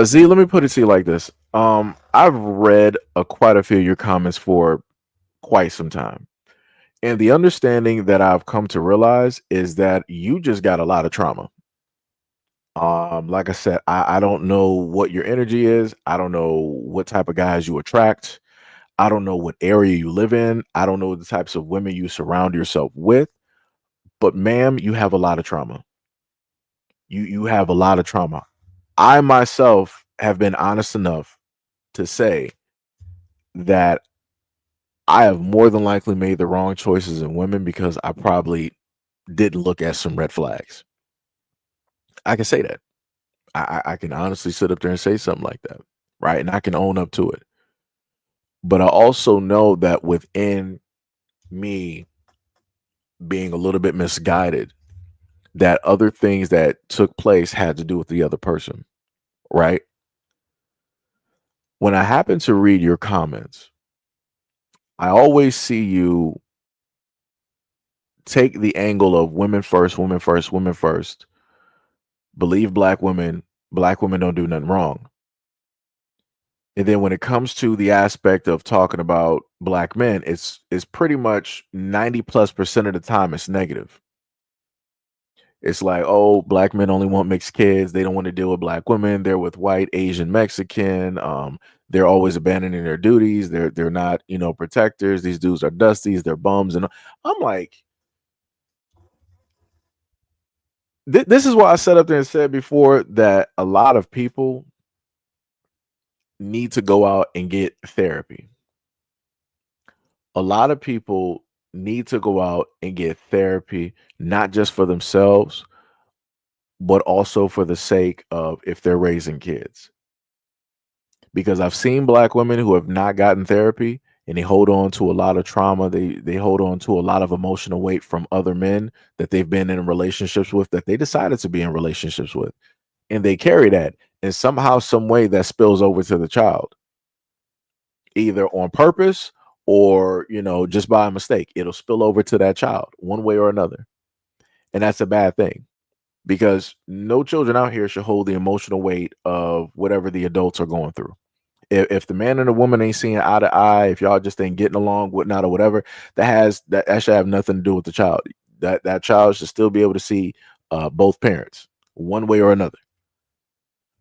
Z, let me put it to you like this. I've read quite a few of your comments for quite some time. And the understanding that I've come to realize is that you just got a lot of trauma. Like I said, I don't know what your energy is. I don't know what type of guys you attract. I don't know what area you live in. I don't know the types of women you surround yourself with. But ma'am, you have a lot of trauma. You have a lot of trauma. I myself have been honest enough to say that I have more than likely made the wrong choices in women because I probably didn't look at some red flags. I can say that. I can honestly sit up there and say something like that, right? And I can own up to it. But I also know that within me being a little bit misguided, that other things that took place had to do with the other person, right? When I happen to read your comments, I always see you take the angle of women first, women first, women first, believe black women don't do nothing wrong. And then when it comes to the aspect of talking about black men, it's pretty much 90+% of the time it's negative. It's like, oh, black men only want mixed kids. They don't want to deal with black women. They're with white, Asian, Mexican. They're always abandoning their duties. They're not, protectors. These dudes are dusties. They're bums. And I'm like, this is why I sat up there and said before that a lot of people need to go out and get therapy. A lot of people need to go out and get therapy, not just for themselves, but also for the sake of if they're raising kids. Because I've seen black women who have not gotten therapy and they hold on to a lot of trauma. They hold on to a lot of emotional weight from other men that they've been in relationships with, that they decided to be in relationships with. And they carry that. And somehow, some way that spills over to the child, either on purpose or, just by mistake. It'll spill over to that child one way or another. And that's a bad thing. Because no children out here should hold the emotional weight of whatever the adults are going through. If the man and the woman ain't seeing eye to eye, if y'all just ain't getting along, whatnot or whatever, that should have nothing to do with the child. That child should still be able to see both parents one way or another.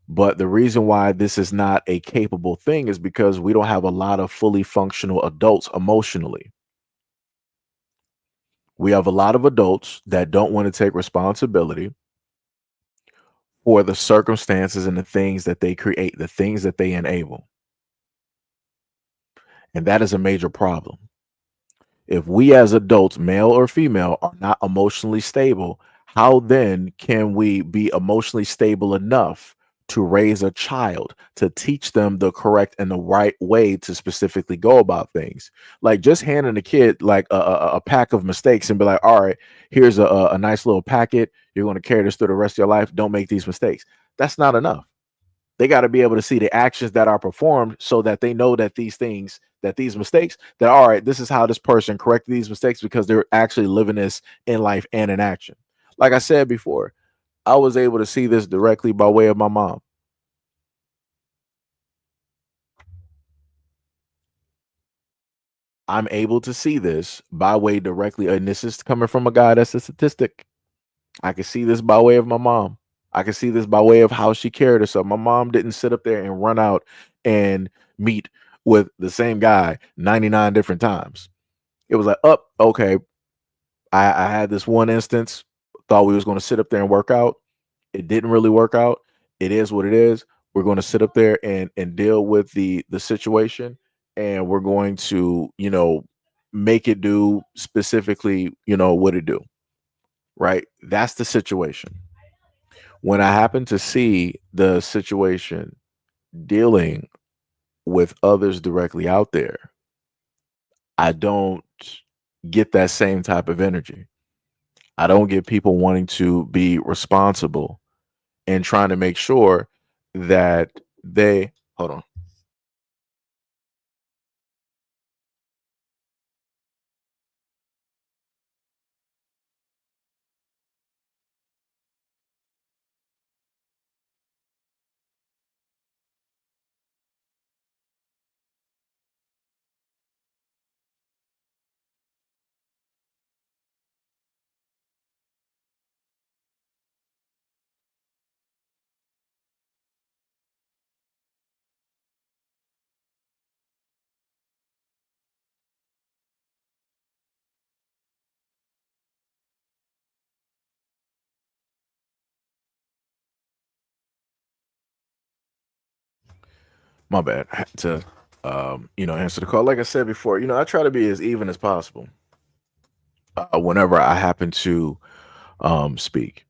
But the reason why this is not a capable thing is because we don't have a lot of fully functional adults emotionally. We have a lot of adults that don't want to take responsibility for the circumstances and the things that they create, the things that they enable. And that is a major problem. If we as adults, male or female, are not emotionally stable, how then can we be emotionally stable enough to raise a child, to teach them the correct and the right way to specifically go about things? Like just handing a kid like a pack of mistakes and be like, all right, here's a nice little packet. You're going to carry this through the rest of your life. Don't make these mistakes. That's not enough. They got to be able to see the actions that are performed so that they know that these things, that these mistakes, that all right, this is how this person corrected these mistakes because they're actually living this in life and in action. Like I said before, I was able to see this directly by way of my mom. I'm able to see this by way directly, and this is coming from a guy that's a statistic. I can see this by way of my mom. I can see this by way of how she carried herself. My mom didn't sit up there and run out and meet with the same guy 99 different times. It was like, up, okay, I had this one instance, thought we was going to sit up there and work out. It didn't really work out. It is what it is. We're going to sit up there and deal with the situation, and we're going to, make it do specifically, what it do. Right? That's the situation. When I happen to see the situation dealing with others directly out there, I don't get that same type of energy. I don't get people wanting to be responsible and trying to make sure that they hold on. My bad. I had to answer the call. Like I said before, I try to be as even as possible whenever I happen to speak.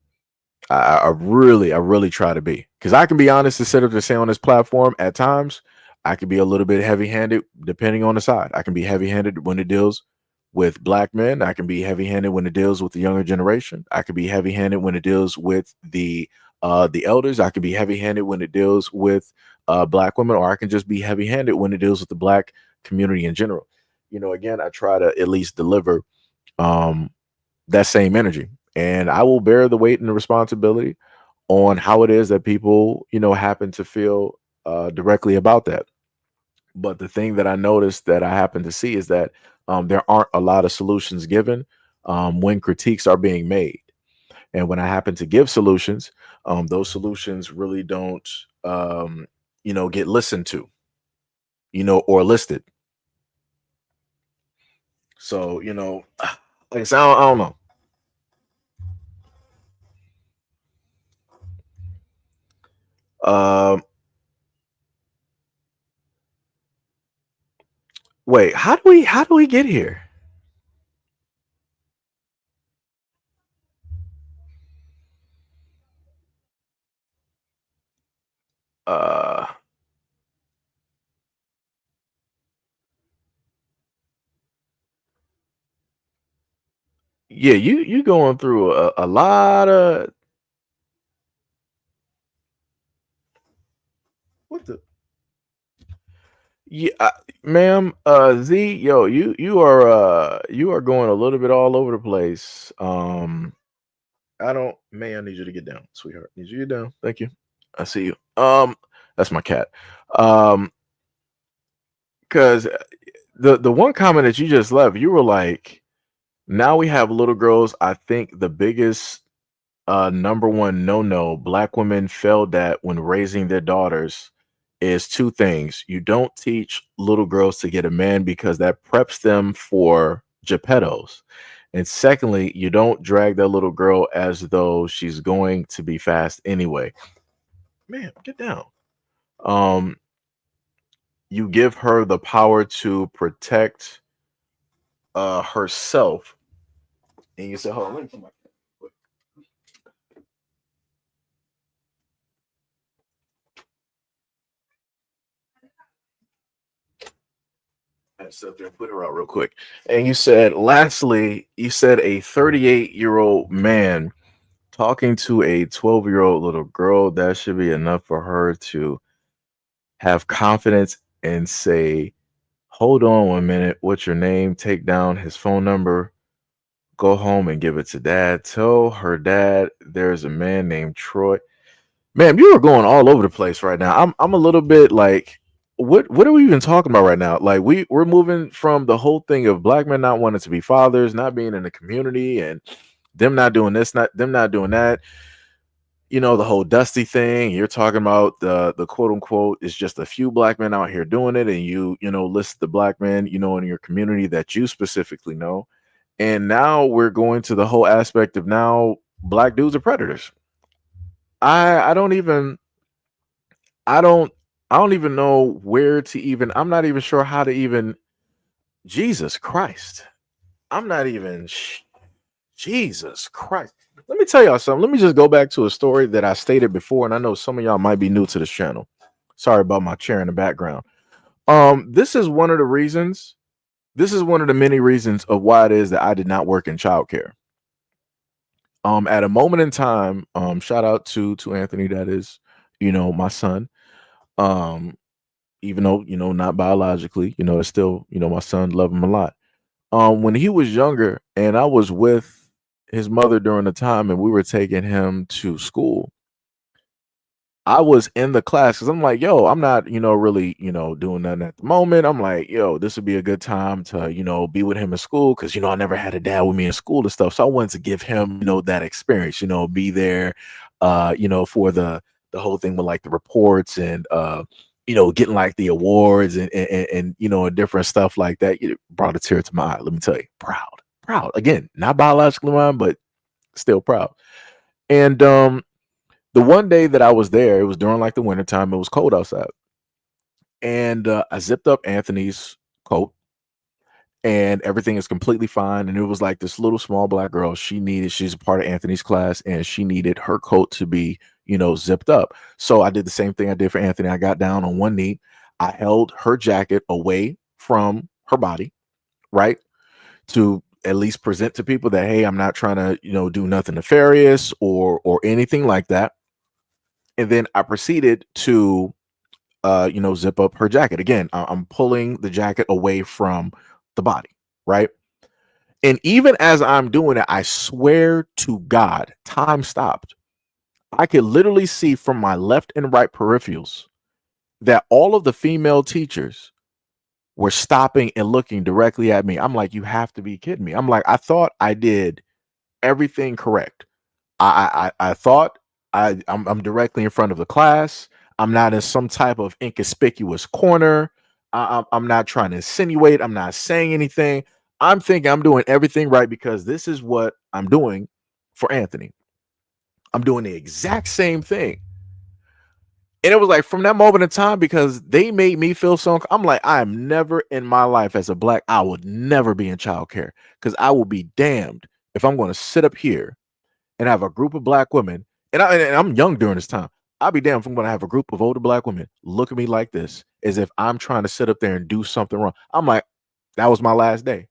I really try to be, because I can be honest and sit up to say on this platform at times I can be a little bit heavy handed depending on the side. I can be heavy handed when it deals with black men. I can be heavy handed when it deals with the younger generation. I can be heavy handed when it deals with the elders. I can be heavy handed when it deals with black women, or I can just be heavy handed when it deals with the black community in general. Again, I try to at least deliver um, that same energy, and I will bear the weight and the responsibility on how it is that people happen to feel directly about that. But the thing that I noticed that I happen to see is that there aren't a lot of solutions given when critiques are being made, and when I happen to give solutions, those solutions really don't get listened to, or listed. So like I said, I don't know. um Wait, how do we get here? Uh, yeah, you going through a lot of what the yeah, ma'am. Z, yo, you are going a little bit all over the place. I don't, may I need you to get down, sweetheart. Need you to get down. Thank you. I see you. That's my cat. Um, because the one comment that you just left, you were like, now we have little girls. I think the biggest number one no black women failed at when raising their daughters is two things. You don't teach little girls to get a man because that preps them for Geppettos. And secondly, you don't drag that little girl as though she's going to be fast anyway. Man, get down. Um, you give her the power to protect herself. And you say, hold on, let me put my sit up there and put her out real quick. And you said, lastly, you said a 38-year-old man talking to a 12-year-old little girl, that should be enough for her to have confidence and say, hold on 1 minute, what's your name? Take down his phone number, go home and give it to dad. Tell her dad there's a man named Troy. Man, you are going all over the place right now. I'm a little bit like, what are we even talking about right now? Like we're moving from the whole thing of black men not wanting to be fathers, not being in the community, and them not doing this, not them not doing that. You know, the whole Dusty thing. You're talking about the quote unquote is just a few black men out here doing it, and you know list the black men in your community that you specifically know. And now we're going to the whole aspect of now black dudes are predators. I don't even I don't I don't even know where to even I'm not even sure how to even Jesus Christ. I'm not even Jesus Christ. Let me tell y'all something. Let me just go back to a story that I stated before, and I know some of y'all might be new to this channel. Sorry about my chair in the background. This is one of the reasons. This is one of the many reasons of why it is that I did not work in childcare. At a moment in time, shout out to Anthony, that is, my son. Even though, not biologically, it's still, my son, love him a lot. When he was younger and I was with his mother during the time and we were taking him to school, I was in the class because I'm like, yo, I'm not, really, doing nothing at the moment. I'm like, yo, this would be a good time to, be with him in school because, I never had a dad with me in school and stuff. So I wanted to give him, that experience, be there, for the whole thing with like the reports and, getting like the awards and different stuff like that. It brought a tear to my eye. Let me tell you, proud. Again, not biologically mine, but still proud. And the one day that I was there, it was during like the wintertime. It was cold outside. And I zipped up Anthony's coat and everything is completely fine. And it was like this little small black girl. She's a part of Anthony's class and she needed her coat to be, zipped up. So I did the same thing I did for Anthony. I got down on one knee. I held her jacket away from her body, right? To at least present to people that, hey, I'm not trying to, do nothing nefarious or anything like that. And then I proceeded to, zip up her jacket. Again, I'm pulling the jacket away from the body, right? And even as I'm doing it, I swear to God, time stopped. I could literally see from my left and right peripherals that all of the female teachers were stopping and looking directly at me. I'm like, you have to be kidding me. I'm like, I thought I did everything correct. I thought I'm directly in front of the class. I'm not in some type of inconspicuous corner. I'm not trying to insinuate. I'm not saying anything. I'm thinking I'm doing everything right because this is what I'm doing for Anthony. I'm doing the exact same thing. And it was like from that moment in time, because they made me feel so, I'm like, I am never in my life as a black, I would never be in childcare because I will be damned if I'm going to sit up here and have a group of black women, and I'm young during this time. I'll be damned if I'm going to have a group of older black women look at me like this, as if I'm trying to sit up there and do something wrong. I'm like, that was my last day.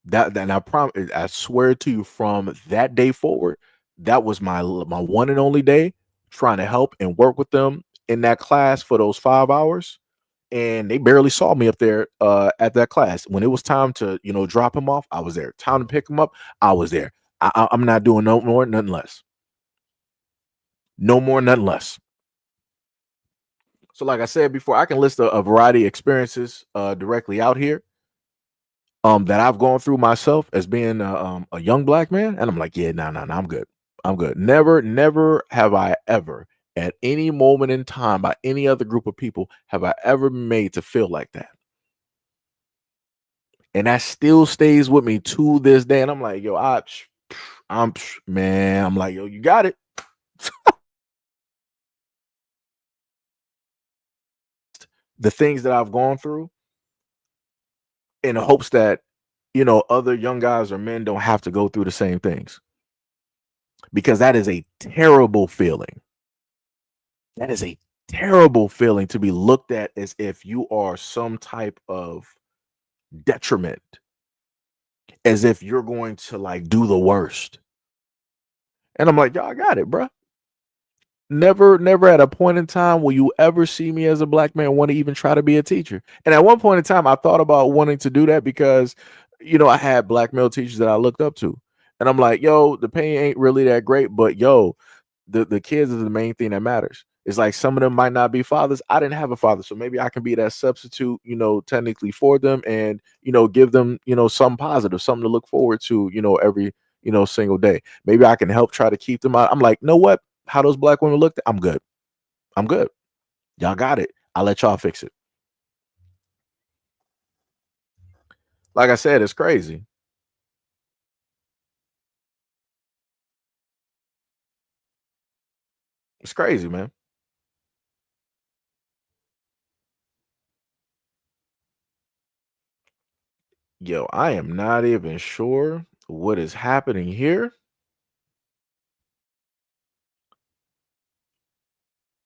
That and I swear to you, from that day forward, that was my one and only day trying to help and work with them in that class for those 5 hours. And they barely saw me up there at that class. When it was time to, drop him off, I was there. Time to pick him up, I was there. I'm not doing no more, nothing less. No more, nothing less. So, like I said before, I can list a variety of experiences directly out here that I've gone through myself as being a young black man, and I'm like, yeah, no, I'm good. I'm good. Never have I ever at any moment in time by any other group of people have I ever been made to feel like that. And that still stays with me to this day. And I'm like, yo, man, I'm like, yo, you got it. The things that I've gone through in the hopes that, other young guys or men don't have to go through the same things. Because that is a terrible feeling. That is a terrible feeling to be looked at as if you are some type of detriment, as if you're going to like do the worst. And I'm like, y'all, I got it, bro. Never at a point in time will you ever see me as a black man want to even try to be a teacher. And at one point in time, I thought about wanting to do that because, I had black male teachers that I looked up to. And I'm like, yo, the pay ain't really that great, but yo, the kids is the main thing that matters. It's like some of them might not be fathers. I didn't have a father, so maybe I can be that substitute, technically for them and, give them, some positive, something to look forward to, every, single day. Maybe I can help try to keep them out. I'm like, know what? How those black women looked, I'm good. I'm good. Y'all got it. I'll let y'all fix it. Like I said, it's crazy. It's crazy, man. Yo, I am not even sure what is happening here.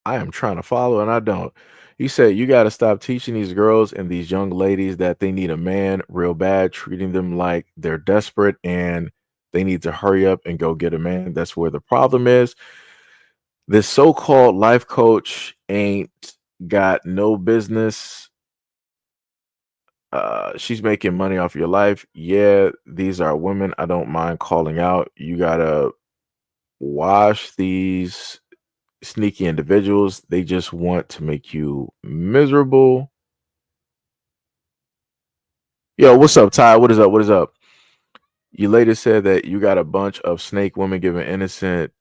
I am trying to follow and I don't. He said, you got to stop teaching these girls and these young ladies that they need a man real bad, treating them like they're desperate and they need to hurry up and go get a man. That's where the problem is. This so called life coach ain't got no business. She's making money off your life. Yeah, these are women I don't mind calling out. You got to wash these sneaky individuals. They just want to make you miserable. Yo, what's up, Ty? What is up? What is up? You later said that you got a bunch of snake women giving innocent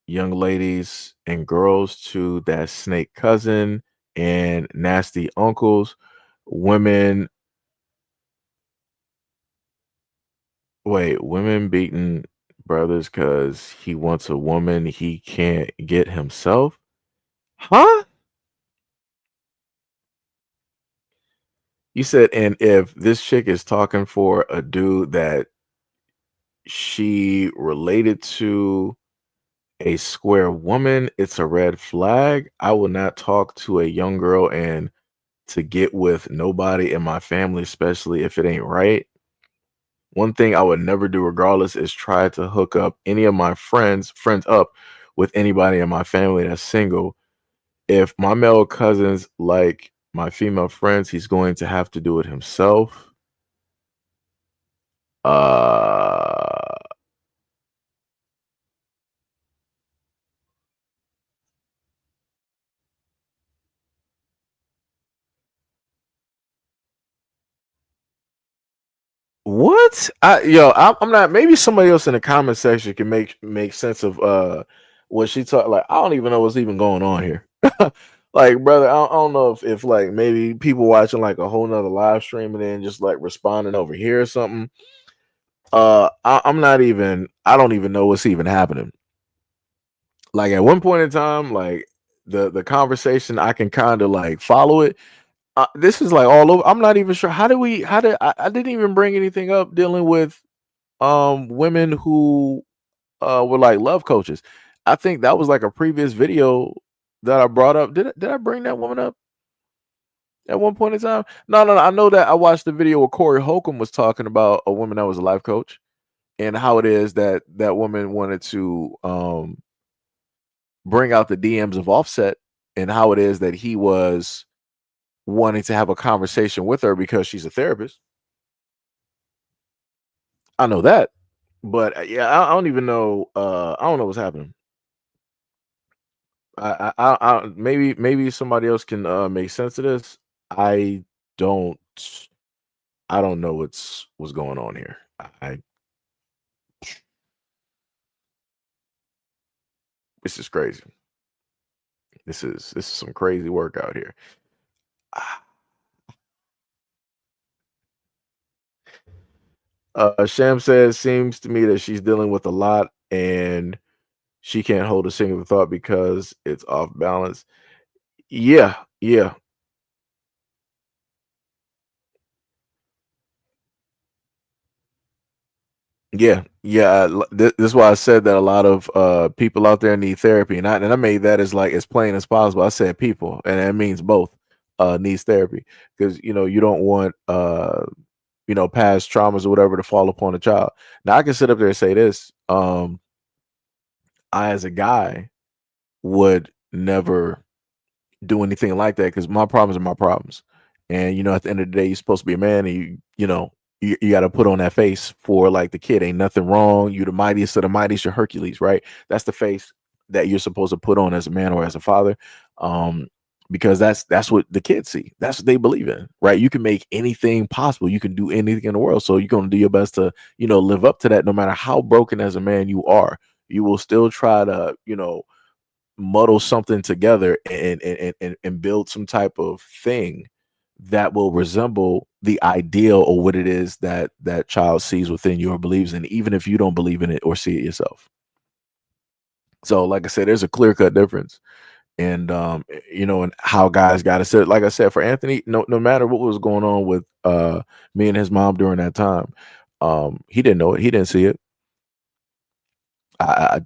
young ladies and girls to that snake cousin and nasty uncles. Women, women beating brothers because he wants a woman he can't get himself. Huh? You said, and if this chick is talking for a dude that she related to a square woman, it's a red flag. I will not talk to a young girl and to get with nobody in my family, especially if it ain't right. One thing I would never do, regardless, is try to hook up any of my friends up with anybody in my family that's single. If my male cousins like my female friends, he's going to have to do it himself. What? I'm not. Maybe somebody else in the comment section can make sense of what she talked. Like, I don't even know what's even going on here. Like, brother, I don't know if like maybe people watching like a whole nother live stream and then just like responding over here or something. I'm not even. I don't even know what's even happening. Like at one point in time, like the conversation, I can kind of like follow it. This is like all over. I'm not even sure I didn't even bring anything up dealing with women who were like love coaches. I think that was like a previous video that I brought up. Did I bring that woman up at one point in time? No. I know that I watched the video where Corey Holcomb was talking about a woman that was a life coach and how it is that that woman wanted to bring out the DMs of Offset and how it is that he was wanting to have a conversation with her because she's a therapist. I know that, but yeah, I don't even know. I don't know what's happening. Maybe somebody else can make sense of this. I don't. I don't know what's going on here. I This is crazy. This is some crazy work out here. Sham says, seems to me that she's dealing with a lot and she can't hold a single thought because it's off balance. Yeah, yeah, yeah. This is why I said that a lot of people out there need therapy, and I made that as like as plain as possible. I said people, and that means both needs therapy because you don't want past traumas or whatever to fall upon a child. Now I can sit up there and say this. I as a guy would never do anything like that because my problems are my problems. And at the end of the day, you're supposed to be a man, and you got to put on that face for like the kid. Ain't nothing wrong. You the mightiest of the mightiest. You're Hercules, right? That's the face that you're supposed to put on as a man or as a father, because that's what the kids see. That's what they believe in, right? You can make anything possible. You can do anything in the world. So you're gonna do your best to live up to that, no matter how broken as a man you are. You will still try to muddle something together and build some type of thing that will resemble the ideal or what it is that that child sees within you or believes in, even if you don't believe in it or see it yourself. So like I said, there's a clear-cut difference. And and how guys got to sit. Like I said, for Anthony, no matter what was going on with me and his mom during that time, he didn't know it, he didn't see it. I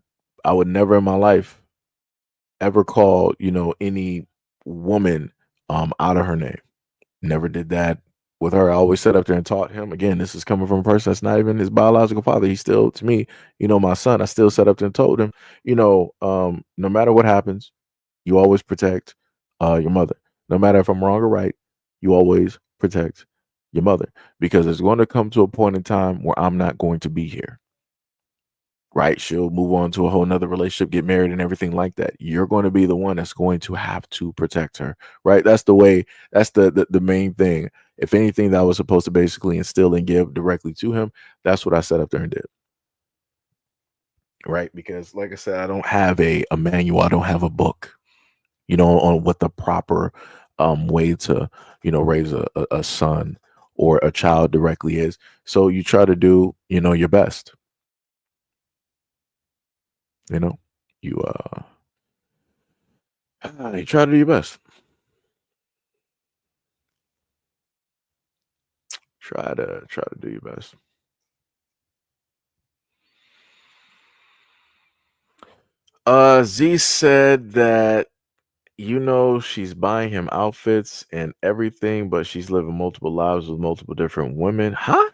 would never in my life ever call any woman out of her name. Never did that with her. I always sat up there and taught him. Again, this is coming from a person that's not even his biological father. He's still to me, my son. I still sat up there and told him, no matter what happens, you always protect your mother. No matter if I'm wrong or right, you always protect your mother, because it's going to come to a point in time where I'm not going to be here. Right? She'll move on to a whole nother relationship, get married and everything like that. You're going to be the one that's going to have to protect her. Right? That's the way, that's the main thing. If anything that I was supposed to basically instill and give directly to him, that's what I set up there and did. Right? Because like I said, I don't have a manual, I don't have a book, on what the proper way to, raise a son or a child directly is. So you try to do, your best. You you you try to do your best. Try to do your best. Z said that she's buying him outfits and everything, but she's living multiple lives with multiple different women. Huh?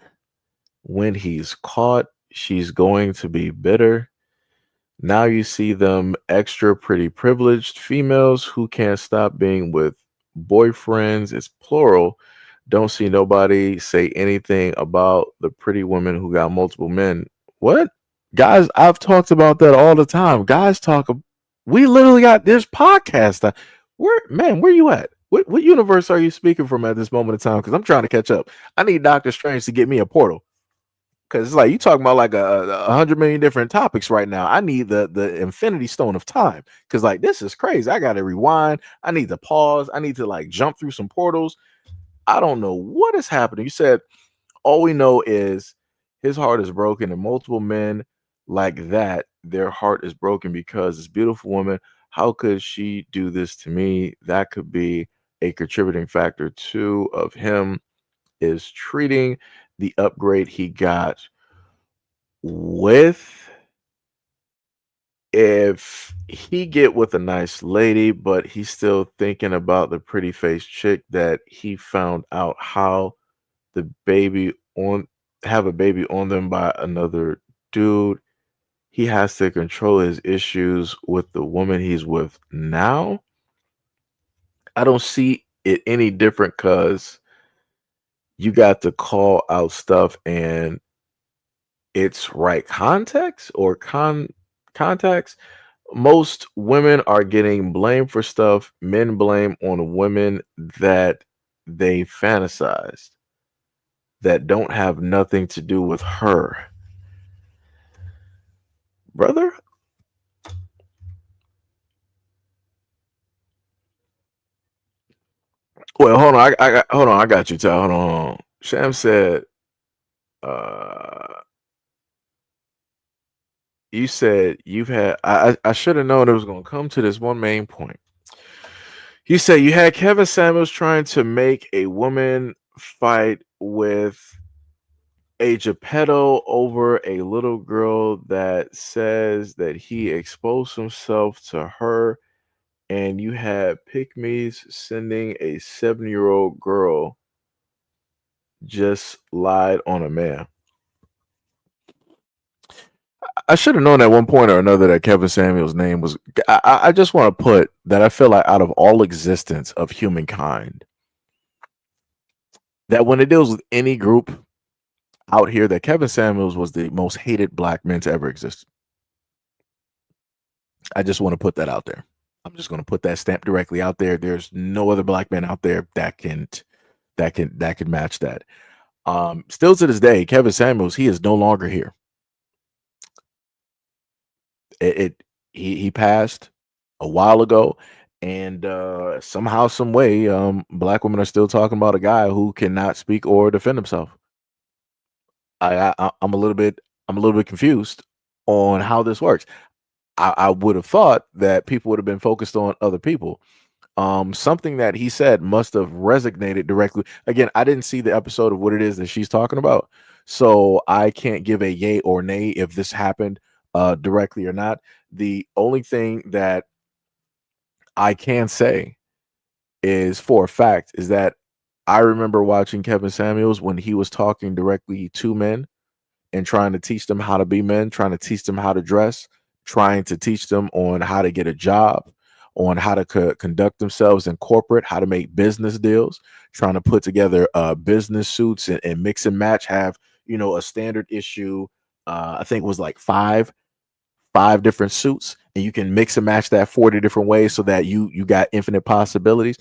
When he's caught, she's going to be bitter. Now you see them extra pretty privileged females who can't stop being with boyfriends. It's plural. Don't see nobody say anything about the pretty women who got multiple men. What? Guys, I've talked about that all the time. We literally got this podcast. Where you at? What universe are you speaking from at this moment in time? Because I'm trying to catch up. I need Doctor Strange to get me a portal. Because it's like you talking about like a 100 million different topics right now. I need the Infinity Stone of Time, because like this is crazy. I got to rewind. I need to pause. I need to like jump through some portals. I don't know what is happening. You said all we know is his heart is broken, and multiple men like that, their heart is broken because this beautiful woman. How could she do this to me? That could be a contributing factor too of him is treating the upgrade he got with, if he get with a nice lady but he's still thinking about the pretty faced chick that he found out how the baby on have a baby on them by another dude, he has to control his issues with the woman he's with now. I don't see it any different, because you got to call out stuff and it's right context or context. Most women are getting blamed for stuff men blame on women that they fantasized, that don't have nothing to do with her. Brother, hold on. I got you, Tal. Hold on. Sham said, you said you've had. I should have known it was going to come to this one main point. You said you had Kevin Samuels trying to make a woman fight with a Geppetto over a little girl that says that he exposed himself to her, and you had pygmies sending a 7-year-old girl just lied on a man. I should have known at one point or another that Kevin Samuels' name was. I just want to put that I feel like out of all existence of humankind, that when it deals with any group out here, that Kevin Samuels was the most hated black man to ever exist. I just want to put that out there. I'm just going to put that stamp directly out there. There's no other black man out there that can match that. Still to this day, Kevin Samuels, he is no longer here. He passed a while ago, and somehow, some way, black women are still talking about a guy who cannot speak or defend himself. I'm a little bit confused on how this works. I would have thought that people would have been focused on other people. Something that he said must have resonated directly. Again, I didn't see the episode of what it is that she's talking about, so I can't give a yay or nay if this happened directly or not. The only thing that I can say is for a fact is that I remember watching Kevin Samuels when he was talking directly to men and trying to teach them how to be men, trying to teach them how to dress, trying to teach them on how to get a job, on how to conduct themselves in corporate, how to make business deals, trying to put together business suits and mix and match, have, a standard issue. I think it was like five different suits, and you can mix and match that 40 different ways so that you got infinite possibilities.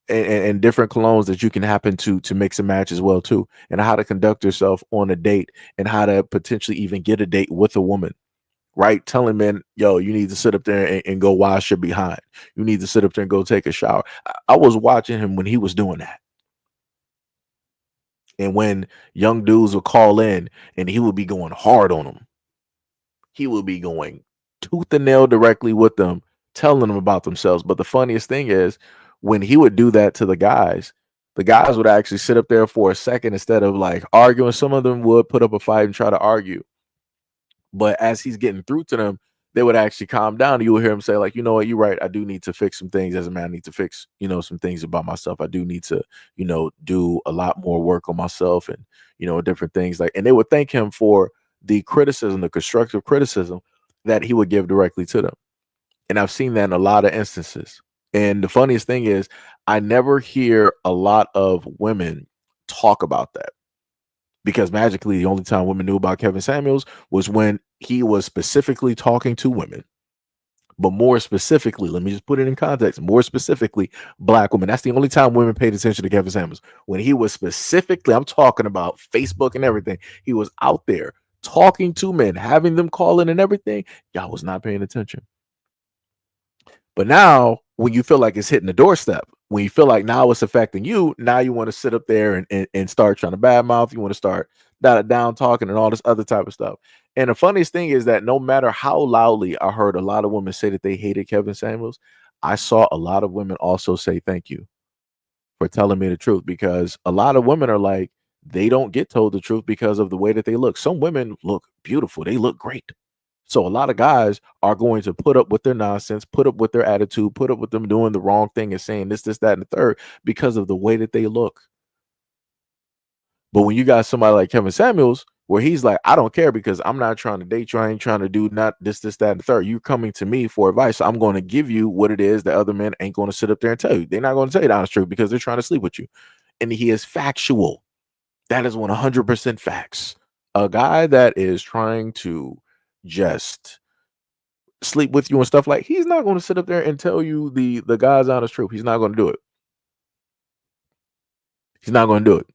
And different colognes that you can happen to mix and match as well too, and how to conduct yourself on a date, and how to potentially even get a date with a woman, right? Telling men, yo, you need to sit up there and go wash your behind. You need to sit up there and go take a shower. I was watching him when he was doing that. And when young dudes would call in and he would be going hard on them, he would be going tooth and nail directly with them, telling them about themselves. But the funniest thing is, when he would do that to the guys would actually sit up there for a second instead of like arguing. Some of them would put up a fight and try to argue. But as he's getting through to them, they would actually calm down. You will hear him say, like, you know what, you're right. I do need to fix some things as a man. I need to fix, some things about myself. I do need to, do a lot more work on myself and, different things like, and they would thank him for the criticism, the constructive criticism that he would give directly to them. And I've seen that in a lot of instances. And the funniest thing is, I never hear a lot of women talk about that, because magically the only time women knew about Kevin Samuels was when he was specifically talking to women. But more specifically, let me just put it in context, more specifically, black women. That's the only time women paid attention to Kevin Samuels. When he was specifically, I'm talking about Facebook and everything, he was out there talking to men, having them call in and everything. Y'all was not paying attention. But now, when you feel like it's hitting the doorstep, when you feel like now it's affecting you, now you want to sit up there and start trying to badmouth. You want to start down talking and all this other type of stuff. And the funniest thing is that no matter how loudly I heard a lot of women say that they hated Kevin Samuels, I saw a lot of women also say thank you for telling me the truth, because a lot of women are like, they don't get told the truth because of the way that they look. Some women look beautiful. They look great. So a lot of guys are going to put up with their nonsense, put up with their attitude, put up with them doing the wrong thing and saying this, that, and the third because of the way that they look. But when you got somebody like Kevin Samuels, where he's like, I don't care because I'm not trying to date you. I ain't trying to do not this, that, and the third. You're coming to me for advice. So I'm going to give you what it is that other men ain't going to sit up there and tell you. They're not going to tell you the honest truth because they're trying to sleep with you. And he is factual. That is 100% facts. A guy that is trying to just sleep with you and stuff, like, he's not going to sit up there and tell you the guy's honest truth. He's not going to do it. He's not going to do it.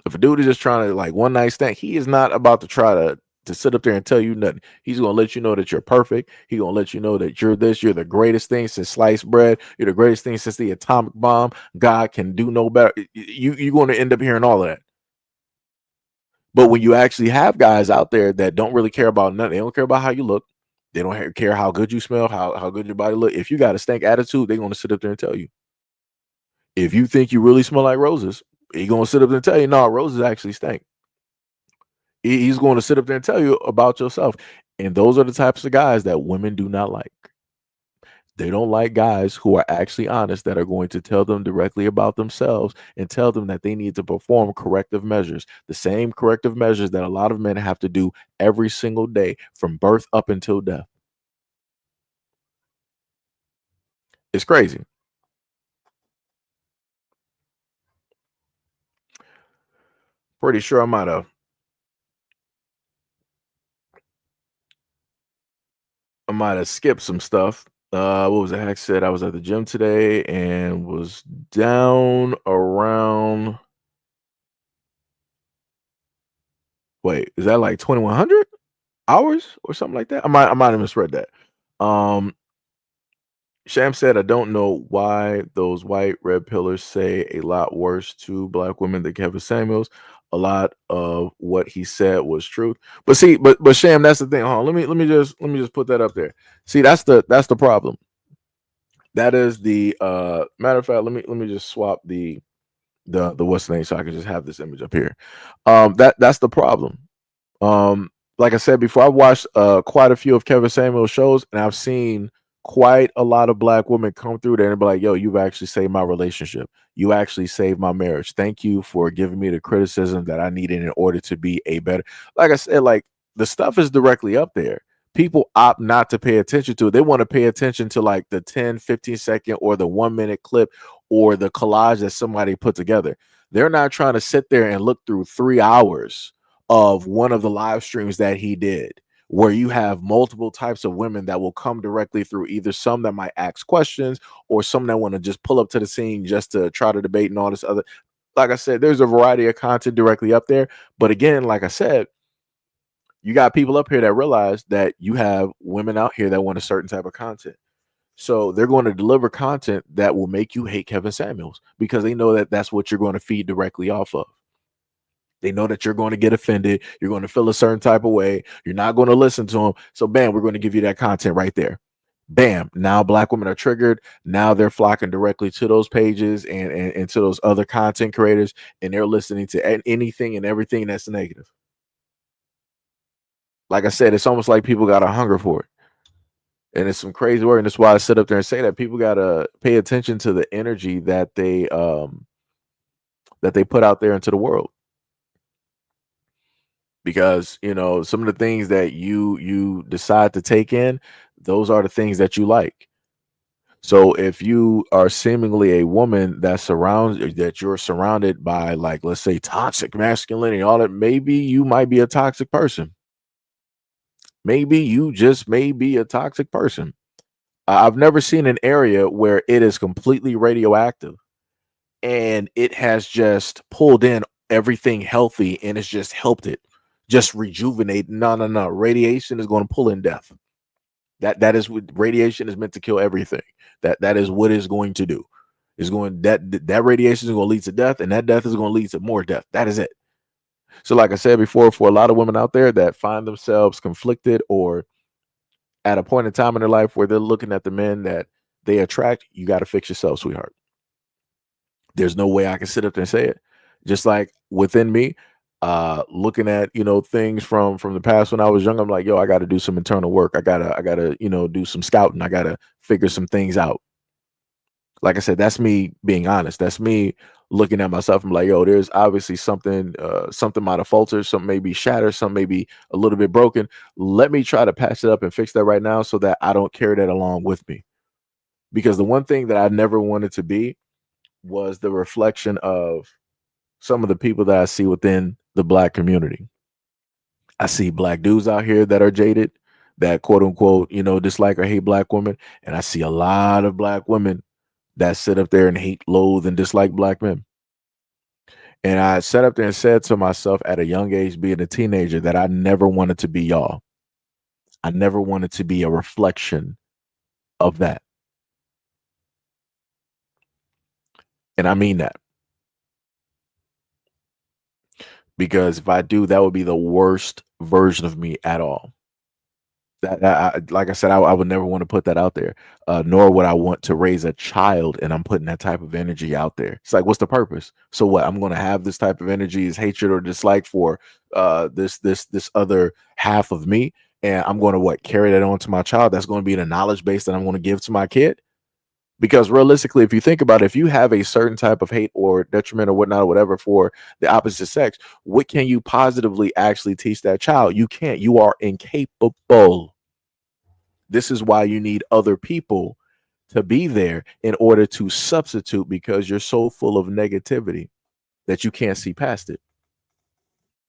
If a dude is just trying to like one night stand, he is not about to try to to sit up there and tell you nothing. He's going to let you know that you're perfect. He's going to let you know that you're this, you're the greatest thing since sliced bread. You're the greatest thing since the atomic bomb. God can do no better. You're going to end up hearing all of that. But when you actually have guys out there that don't really care about nothing, they don't care about how you look. They don't care how good you smell, how good your body look. If you got a stank attitude, they're going to sit up there and tell you. If you think you really smell like roses, he's going to sit up there and tell you, no, roses actually stink. He's going to sit up there and tell you about yourself. And those are the types of guys that women do not like. They don't like guys who are actually honest, that are going to tell them directly about themselves and tell them that they need to perform corrective measures, the same corrective measures that a lot of men have to do every single day from birth up until death. It's crazy. Pretty sure I might have skipped some stuff. What was it? Heck said I was at the gym today and was down around. Wait, is that like 2,100 hours or something like that? I might have misread that. Sham said, I don't know why those white red pillars say a lot worse to black women than Kevin Samuels. A lot of what he said was truth. But see, but Sham, that's the thing. Hold on, let me just put that up there. See, that's the problem. That is the matter of fact, let me just swap the what's the name so I can just have this image up here. That's the problem. Like I said before, I've watched quite a few of Kevin Samuel's shows, and I've seen quite a lot of black women come through there and be like, yo, you've actually saved my relationship. You actually saved my marriage. Thank you for giving me the criticism that I needed in order to be a better. Like I said, like the stuff is directly up there. People opt not to pay attention to it. They want to pay attention to like the 10, 15 second or the 1 minute clip or the collage that somebody put together. They're not trying to sit there and look through 3 hours of one of the live streams that he did, where you have multiple types of women that will come directly through, either some that might ask questions or some that want to just pull up to the scene just to try to debate and all this other. Like I said, there's a variety of content directly up there. But again, like I said, you got people up here that realize that you have women out here that want a certain type of content. So they're going to deliver content that will make you hate Kevin Samuels because they know that that's what you're going to feed directly off of. They know that you're going to get offended. You're going to feel a certain type of way. You're not going to listen to them. So bam, we're going to give you that content right there. Bam. Now black women are triggered. Now they're flocking directly to those pages and to those other content creators, and they're listening to anything and everything that's negative. Like I said, it's almost like people got a hunger for it. And it's some crazy work. And that's why I sit up there and say that people got to pay attention to the energy that they put out there into the world. Because, you know, some of the things that you decide to take in, those are the things that you like. So if you are seemingly a woman that you're surrounded by, like, let's say toxic masculinity, all that, maybe you might be a toxic person. Maybe you just may be a toxic person. I've never seen an area where it is completely radioactive and it has just pulled in everything healthy and it's just helped it just rejuvenate. No. Radiation is going to pull in death. That is what radiation is meant to kill everything. That is what it's going to do. Is going that radiation is going to lead to death, and that death is going to lead to more death. That is it. So like I said before, for a lot of women out there that find themselves conflicted or at a point in time in their life where they're looking at the men that they attract, you got to fix yourself, sweetheart. There's no way I can sit up there and say it. Just like within me, looking at, you know, things from the past when I was young, I'm like, yo, I got to do some internal work. I gotta, you know, do some scouting. I got to figure some things out. Like I said, that's me being honest. That's me looking at myself. I'm like, yo, there's obviously something might have faltered. Something may be shattered. Something may be a little bit broken. Let me try to patch it up and fix that right now so that I don't carry that along with me. Because the one thing that I never wanted to be was the reflection of some of the people that I see within the black community. I see black dudes out here that are jaded, that quote unquote, you know, dislike or hate black women. And I see a lot of black women that sit up there and hate, loathe, and dislike black men. And I sat up there and said to myself at a young age, being a teenager, that I never wanted to be y'all. I never wanted to be a reflection of that. And I mean that. Because if I do, that would be the worst version of me at all. Like I said, I would never want to put that out there, nor would I want to raise a child and I'm putting that type of energy out there. It's like, what's the purpose? So what? I'm going to have this type of energy, is hatred or dislike for this other half of me, and I'm going to carry that on to my child. That's going to be the knowledge base that I'm going to give to my kid. Because realistically, if you think about it, if you have a certain type of hate or detriment or whatnot or whatever for the opposite sex, what can you positively actually teach that child? You can't. You are incapable. This is why you need other people to be there in order to substitute, because you're so full of negativity that you can't see past it.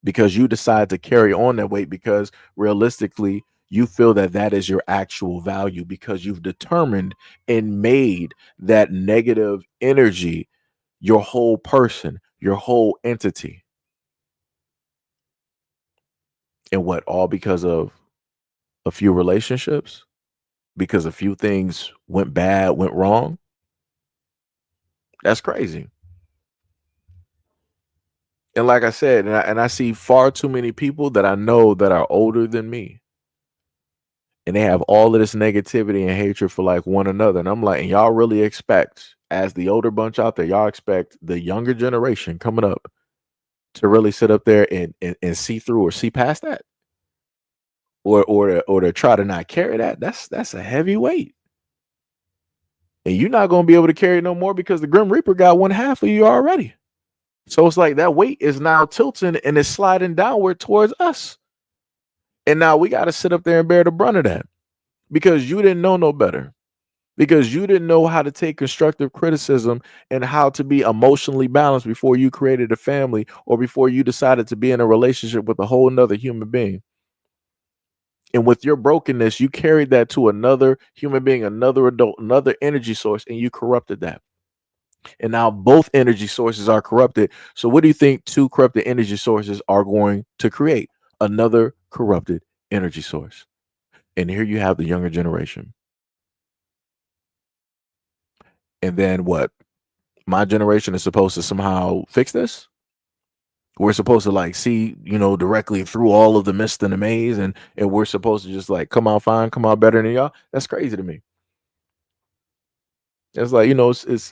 Because you decide to carry on that weight because realistically, you feel that that is your actual value, because you've determined and made that negative energy your whole person, your whole entity. And what? All because of a few relationships? Because a few things went bad, went wrong? That's crazy. And like I said, and I see far too many people that I know that are older than me, and they have all of this negativity and hatred for like one another. And I'm like, and y'all really expect, as the older bunch out there, y'all expect the younger generation coming up to really sit up there and see through or see past that? Or to try to not carry that? That's a heavy weight. And you're not gonna be able to carry no more because the Grim Reaper got one half of you already. So it's like that weight is now tilting and it's sliding downward towards us. And now we got to sit up there and bear the brunt of that, because you didn't know no better, because you didn't know how to take constructive criticism and how to be emotionally balanced before you created a family or before you decided to be in a relationship with a whole nother human being. And with your brokenness, you carried that to another human being, another adult, another energy source, and you corrupted that. And now both energy sources are corrupted. So what do you think two corrupted energy sources are going to create? Another corrupted energy source. And here you have the younger generation. And then what? My generation is supposed to somehow fix this? We're supposed to like see, directly through all of the mist and the maze, and we're supposed to just like come out fine, come out better than y'all? That's crazy to me. It's like,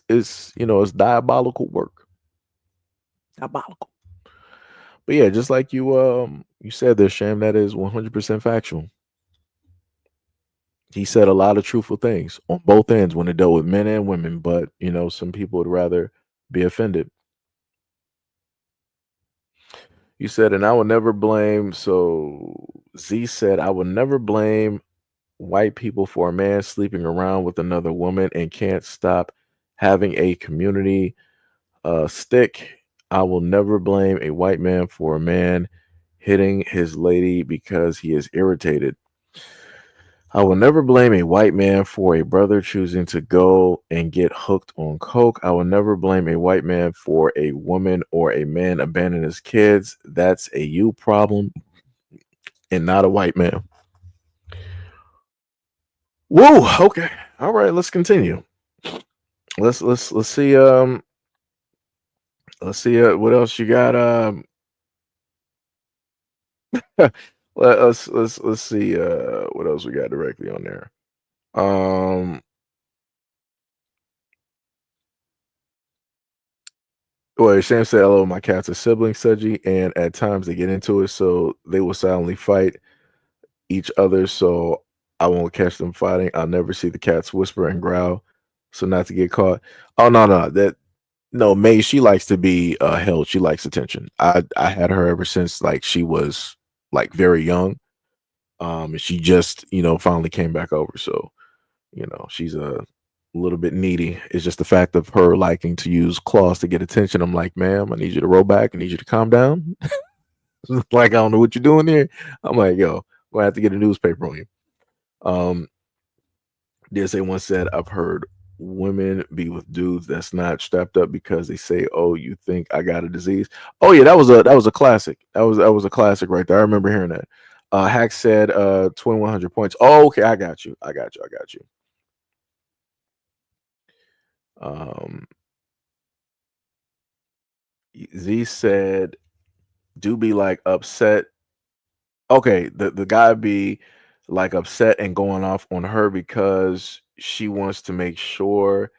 it's diabolical work. Diabolical. But yeah, just like you said there, Sham, that is 100% factual. He said a lot of truthful things on both ends when it dealt with men and women, but some people would rather be offended. You said, and I would never blame. So Z said, I would never blame white people for a man sleeping around with another woman and can't stop having a community stick. I will never blame a white man for a man hitting his lady because he is irritated. I will never blame a white man for a brother choosing to go and get hooked on coke. I will never blame a white man for a woman or a man abandoning his kids. That's a you problem and not a white man. Whoa, okay. All right, let's continue. Let's see what else you got. Let's see what else we got directly on there. Well, Sham said, hello, my cats are siblings, Seji, and at times they get into it, so they will silently fight each other, so I won't catch them fighting. I'll never see the cats whisper and growl, so not to get caught. Oh, no, May, she likes to be held. She likes attention. I had her ever since like she was like very young. And she just, finally came back over. So, she's a little bit needy. It's just the fact of her liking to use claws to get attention. I'm like, ma'am, I need you to roll back. I need you to calm down. Like, I don't know what you're doing here. I'm like, yo, we're gonna have to get a newspaper on you. DSA once said, I've heard women be with dudes that's not strapped up because they say, "Oh, you think I got a disease?" Oh yeah, that was a classic. That was a classic right there. I remember hearing that. Hack said 2100 points. Oh, okay, I got you. I got you. I got you. Um Z said do be like upset. Okay, the guy be like upset and going off on her because she wants to make sure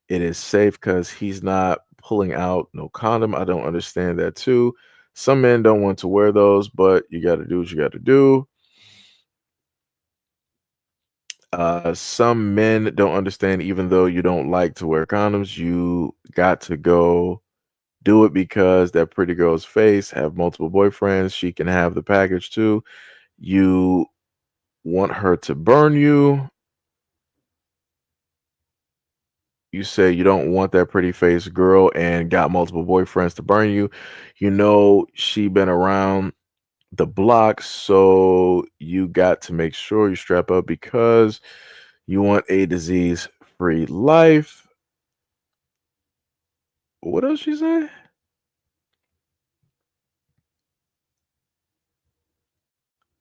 it is safe because he's not pulling out no condom. I don't understand that too. Some men don't want to wear those, but you got to do what you got to do. Some men don't understand, even though you don't like to wear condoms, you got to go do it because that pretty girl's face have multiple boyfriends. She can have the package too. You want her to burn you. You say you don't want that pretty face girl and got multiple boyfriends to burn you. You know she been around the block, so you got to make sure you strap up because you want a disease-free life. What else she say?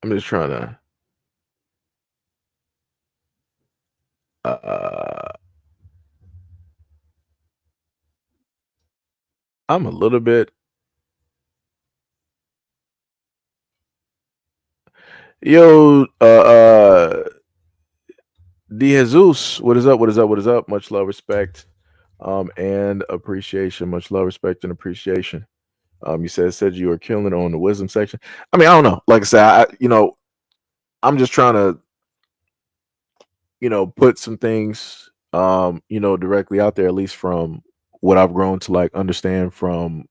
I'm just trying to uh I'm a little bit yo De Jesus, what is up? What is up? What is up? Much love, respect, and appreciation. Much love, respect, and appreciation. You said you were killing it on the wisdom section. I mean, I don't know. Like I said, I'm just trying to, put some things, directly out there, at least from what I've grown to like understand from,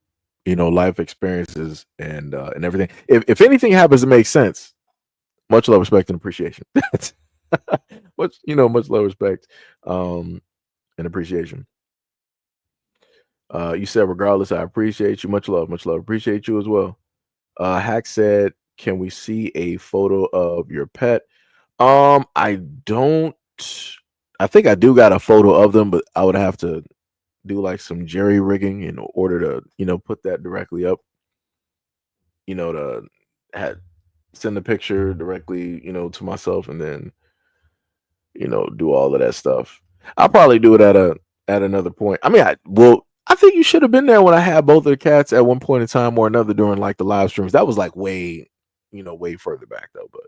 life experiences and everything. If anything happens to make sense, much love, respect, and appreciation. Much love, respect, and appreciation. You said regardless, I appreciate you. Much love, appreciate you as well. Hack said, "Can we see a photo of your pet?" I don't. I think I do got a photo of them, but I would have to do like some jerry rigging in order to, put that directly up. To send the picture directly, to myself, and then do all of that stuff. I'll probably do it at another point. I mean, I think you should have been there when I had both of the cats at one point in time or another during like the live streams. That was like way, way further back though. But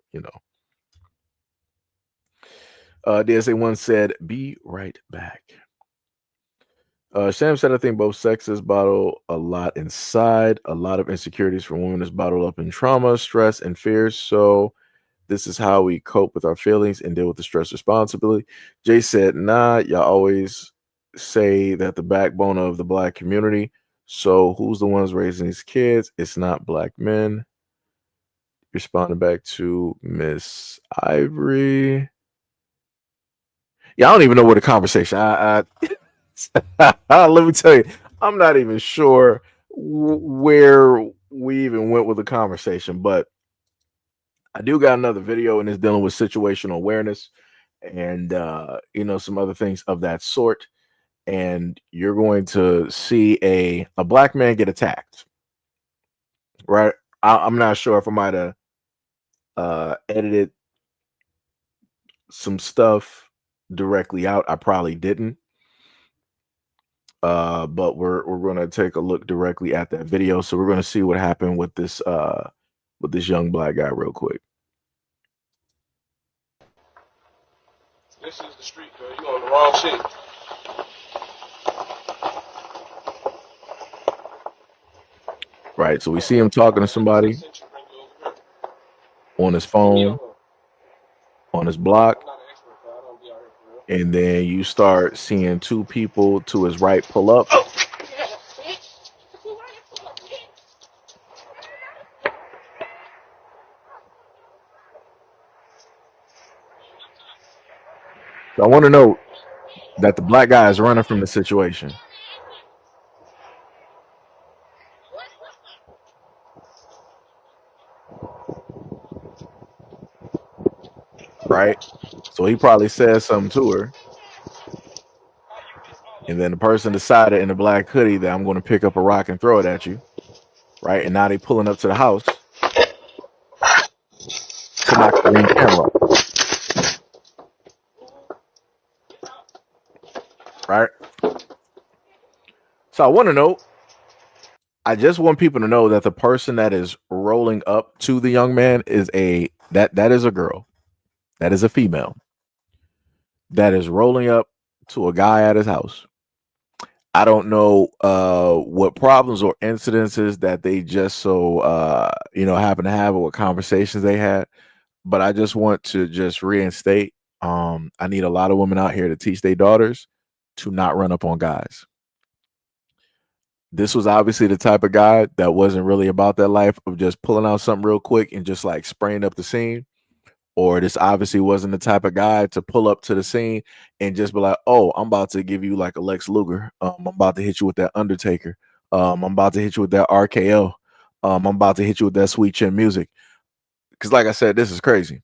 DSA1 said, "Be right back." Sam said, "I think both sexes bottle a lot inside. A lot of insecurities for women is bottled up in trauma, stress, and fears. So this is how we cope with our feelings and deal with the stress responsibly." Jay said, "Nah, y'all always say that the backbone of the black community. So who's the ones raising these kids? It's not black men." Responding back to Miss Ivory. Yeah, I don't even know where the conversation. Let me tell you, I'm not even sure where we even went with the conversation, but I do got another video and it's dealing with situational awareness and some other things of that sort. And you're going to see a black man get attacked. Right? I'm not sure if I might have edited some stuff directly out. I probably didn't. But we're gonna take a look directly at that video. So we're gonna see what happened with this young black guy real quick. This is the street, girl. You on the wrong shit. Right. So we see him talking to somebody on his phone, on his block, and then you start seeing two people to his right pull up. So I want to note that the black guy is running from the situation. Right? So he probably said something to her. And then the person decided in the black hoodie that I'm going to pick up a rock and throw it at you, right? And now they pulling up to the house to knock the ring camera off, right? So I want to know. I just want people to know that the person that is rolling up to the young man is that is a girl, that is a female, that is rolling up to a guy at his house. I don't know what problems or incidences that they just happen to have or what conversations they had, but I just want to just reinstate. I need a lot of women out here to teach their daughters to not run up on guys. This was obviously the type of guy that wasn't really about that life of just pulling out something real quick and just like spraying up the scene. Or this obviously wasn't the type of guy to pull up to the scene and just be like, "Oh, I'm about to give you like a Lex Luger. I'm about to hit you with that Undertaker. I'm about to hit you with that RKO. I'm about to hit you with that Sweet Chin Music." Because, like I said, this is crazy.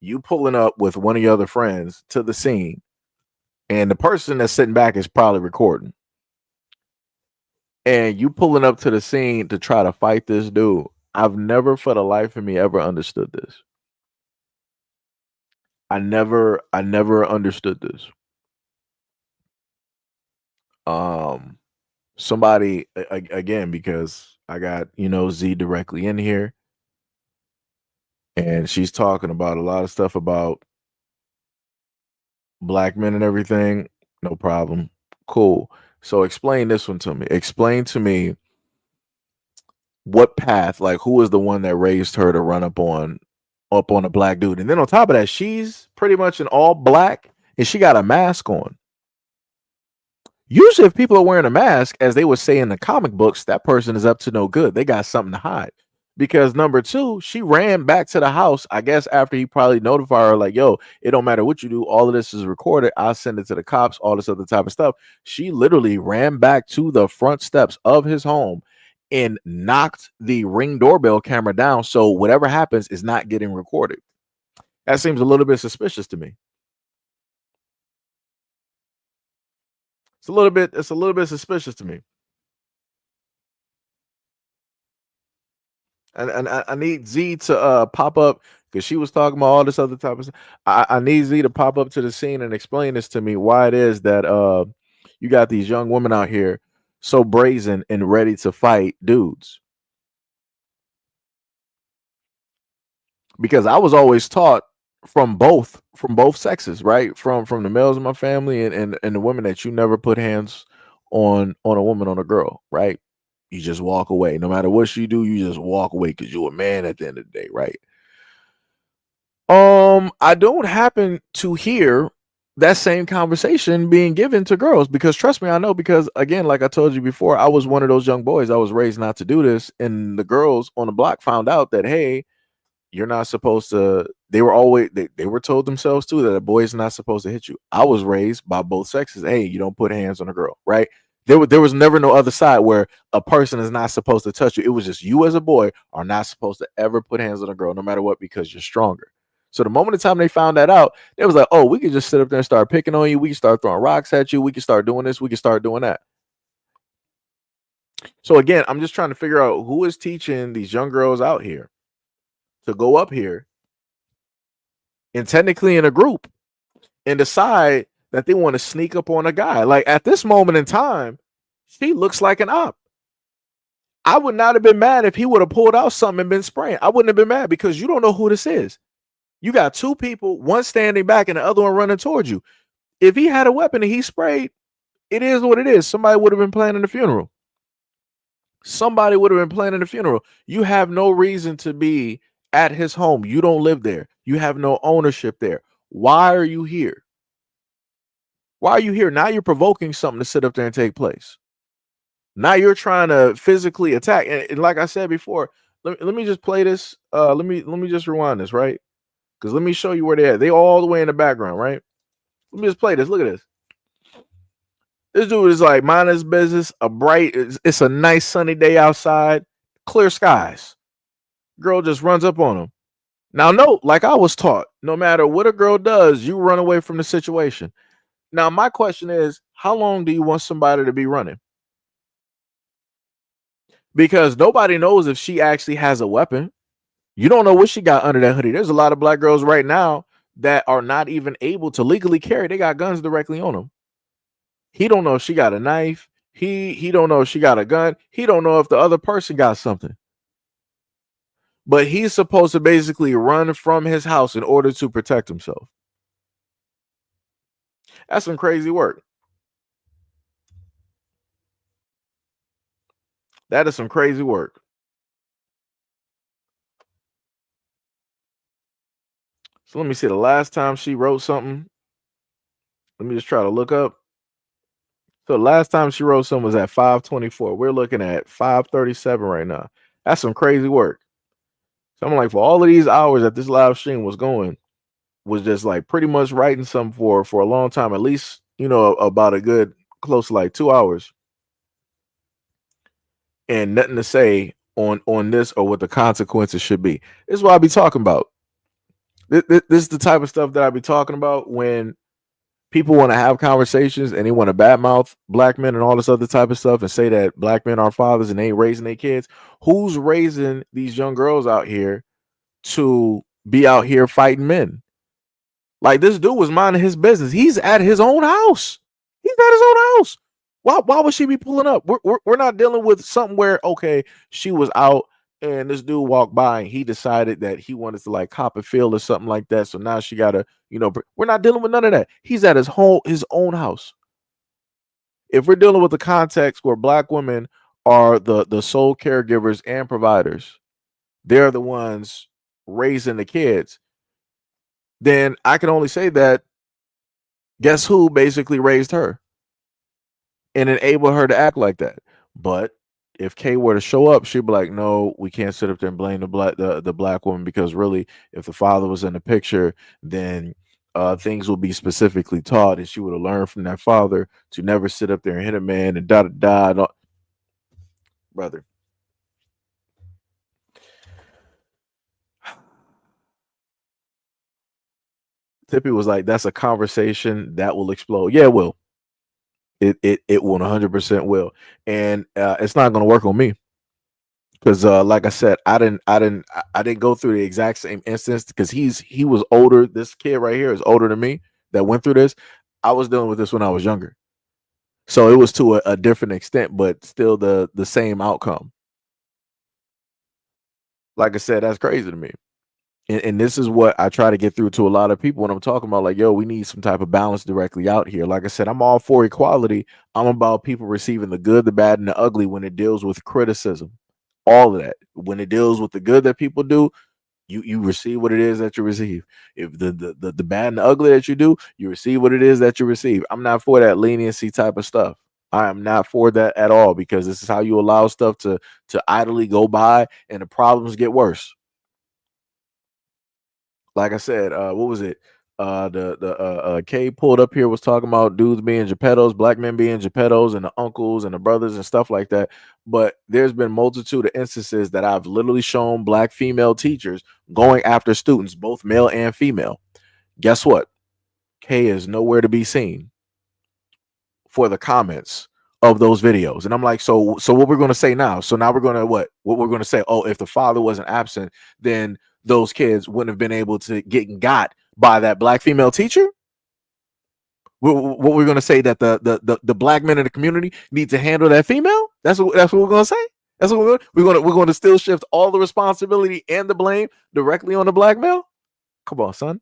You pulling up with one of your other friends to the scene, and the person that's sitting back is probably recording. And you pulling up to the scene to try to fight this dude. I've never for the life of me ever understood this. I never understood this. Somebody again, because I got, Z directly in here and she's talking about a lot of stuff about black men and everything. No problem. Cool. So explain this one to me. Explain to me what path, like who is the one that raised her to run up on a black dude. And then on top of that, she's pretty much in all black and she got a mask on. Usually if people are wearing a mask, as they would say in the comic books, that person is up to no good. They got something to hide. Because number two, she ran back to the house, I guess after he probably notified her, like, yo, it don't matter what you do. All of this is recorded. I'll send it to the cops, all this other type of stuff. She literally ran back to the front steps of his home and knocked the Ring doorbell camera down. So whatever happens is not getting recorded. That seems a little bit suspicious to me. It's a little bit suspicious to me. And I need Z to pop up because she was talking about all this other type of stuff. I need Z to pop up to the scene and explain this to me, why it is that you got these young women out here so brazen and ready to fight dudes. Because I was always taught from both sexes, right? From the males in my family and the women, that you never put hands on a woman, on a girl, right? You just walk away. No matter what she do, you just walk away because you're a man at the end of the day, right? I don't happen to hear that same conversation being given to girls, because trust me, I know, because again, like I told you before, I was one of those young boys. I was raised not to do this, and the girls on the block found out that, hey, you're not supposed to. They were always they were told themselves too that a boy is not supposed to hit you. I was raised by both sexes. Hey, you don't put hands on a girl, right? There was never no other side where a person is not supposed to touch you. It was just you as a boy are not supposed to ever put hands on a girl, no matter what, because you're stronger. So the moment of time they found that out, they was like, oh, we could just sit up there and start picking on you. We can start throwing rocks at you. We can start doing this. We can start doing that. So again, I'm just trying to figure out who is teaching these young girls out here to go up here and technically in a group and decide that they want to sneak up on a guy. Like at this moment in time, she looks like an op. I would not have been mad if he would have pulled out something and been spraying. I wouldn't have been mad because you don't know who this is. You got two people, one standing back and the other one running towards you. If he had a weapon and he sprayed, it is what it is. Somebody would have been planning the funeral. Somebody would have been planning the funeral. You have no reason to be at his home. You don't live there. You have no ownership there. Why are you here? Why are you here? Now you're provoking something to sit up there and take place. Now you're trying to physically attack. And like I said before, let me just play this. Let me just rewind this, right? Because let me show you where they're at. They all the way in the background, right? Let me just play this. Look at this. This dude is like minding his business. It's a nice sunny day outside, clear skies. Girl just runs up on him. Now, note, like I was taught, no matter what a girl does, you run away from the situation. Now, my question is, how long do you want somebody to be running? Because nobody knows if she actually has a weapon. You don't know what she got under that hoodie. There's a lot of black girls right now that are not even able to legally carry. They got guns directly on them. He don't know if she got a knife. He don't know if she got a gun. He don't know if the other person got something. But he's supposed to basically run from his house in order to protect himself. That's some crazy work. That is some crazy work. So let me see the last time she wrote something. Let me just try to look up. So the last time she wrote something was at 5:24. We're looking at 5:37 right now. That's some crazy work. So I'm like, for all of these hours that this live stream was going, was just like pretty much writing something for a long time, at least, about a good close to like 2 hours. And nothing to say on this or what the consequences should be. This is what I be talking about. This is the type of stuff that I be talking about when people want to have conversations and they want to badmouth black men and all this other type of stuff and say that black men are fathers and they ain't raising their kids. Who's raising these young girls out here to be out here fighting men? Like, this dude was minding his business. He's at his own house. He's at his own house. Why would she be pulling up? We're not dealing with something where, okay, she was out and this dude walked by and he decided that he wanted to like cop a feel or something like that. So now she gotta, we're not dealing with none of that. He's at his own house. If we're dealing with the context where black women are the sole caregivers and providers, they're the ones raising the kids, then I can only say that guess who basically raised her and enabled her to act like that. But if Kay were to show up, she'd be like, no, we can't sit up there and blame the black woman, because really, if the father was in the picture, then things will be specifically taught, and she would have learned from that father to never sit up there and hit a man and da. Brother. Tippy was like, that's a conversation that will explode. Yeah, it will. It 100% will. And it's not going to work on me. Because like I said, I didn't go through the exact same instance, because he was older. This kid right here is older than me that went through this. I was dealing with this when I was younger. So it was to a different extent, but still the same outcome. Like I said, that's crazy to me. And this is what I try to get through to a lot of people when I'm talking about, like, yo, we need some type of balance directly out here. Like I said, I'm all for equality. I'm about people receiving the good, the bad, and the ugly when it deals with criticism. All of that. When it deals with the good that people do, you receive what it is that you receive. If the bad and the ugly that you do, you receive what it is that you receive. I'm not for that leniency type of stuff. I am not for that at all, because this is how you allow stuff to idly go by and the problems get worse. Like I said, what was it? The K pulled up here was talking about dudes being Geppettos, black men being Geppettos, and the uncles and the brothers and stuff like that. But there's been multitude of instances that I've literally shown black female teachers going after students, both male and female. Guess what? K is nowhere to be seen for the comments of those videos. And I'm like, so what we're going to say now? So now we're going to what we're going to say? Oh, if the father wasn't absent, then those kids wouldn't have been able to get got by that black female teacher. What we're going to say, that the black men in the community need to handle that female? That's what we're going to say. That's what we're going to still shift all the responsibility and the blame directly on the black male. Come on, son.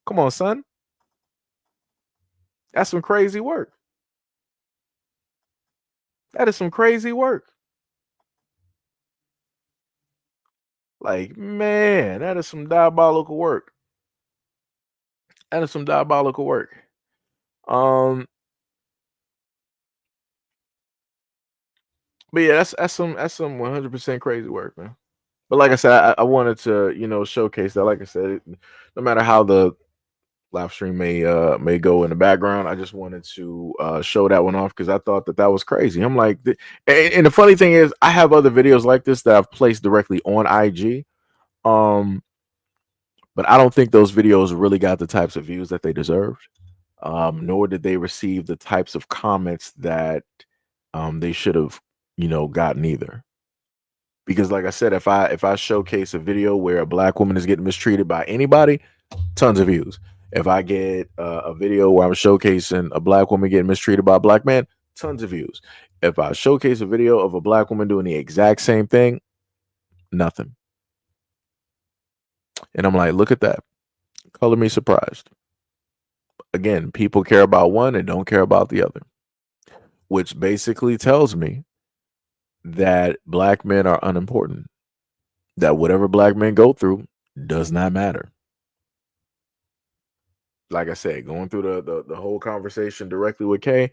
Come on, son. That's some crazy work. That is some crazy work. Like, man, that is some diabolical work. That is some diabolical work. But yeah, that's some 100% crazy work, man. But like I said, I wanted to showcase that. Like I said, no matter how the live stream may go in the background, I just wanted to show that one off, because I thought that was crazy. I'm like, and the funny thing is, I have other videos like this that I've placed directly on IG. But I don't think those videos really got the types of views that they deserved. nor did they receive the types of comments that they should have, gotten either. Because, like I said, if I showcase a video where a black woman is getting mistreated by anybody, tons of views. If I get a video where I'm showcasing a black woman getting mistreated by a black man, tons of views. If I showcase a video of a black woman doing the exact same thing, nothing. And I'm like, look at that. Color me surprised. Again, people care about one and don't care about the other, which basically tells me that black men are unimportant, that whatever black men go through does not matter. Like I said, going through the whole conversation directly with Kay,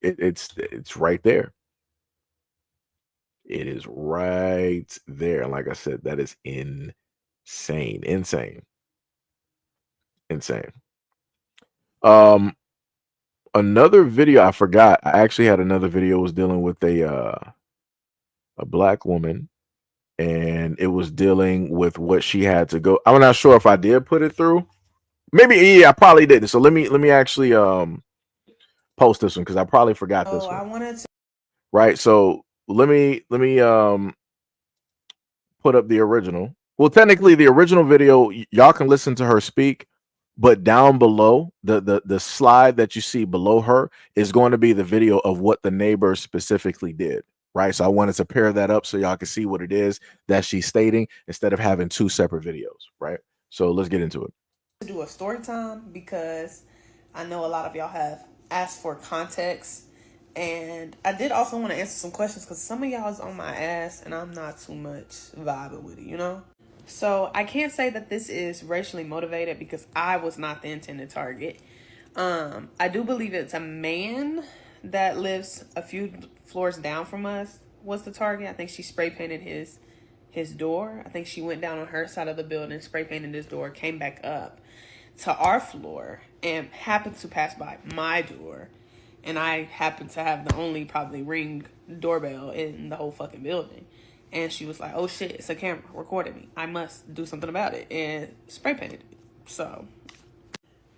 it's right there. It is right there. And like I said, that is insane. Another video I forgot. I actually had another video was dealing with a black woman, and it was dealing with what she had to go. I'm not sure if I did put it through. Maybe, yeah, I probably didn't. So let me actually post this one because I probably forgot this one. I wanted to. Right. So let me put up the original. Well, technically the original video, y'all can listen to her speak, but down below the slide that you see below her is going to be the video of what the neighbor specifically did. Right. So I wanted to pair that up so y'all can see what it is that she's stating instead of having two separate videos. Right. So let's get into it. To do a story time because I know a lot of y'all have asked for context, and I did also want to answer some questions because some of y'all is on my ass and I'm not too much vibing with it, So I can't say that this is racially motivated because I was not the intended target. I do believe it's a man that lives a few floors down from us was the target. I think she spray painted his door. I think she went down on her side of the building, spray painted his door, came back up to our floor and happened to pass by my door. And I happened to have the only probably ring doorbell in the whole fucking building. And she was like, oh shit, it's a camera recording me. I must do something about it. And spray painted it. So,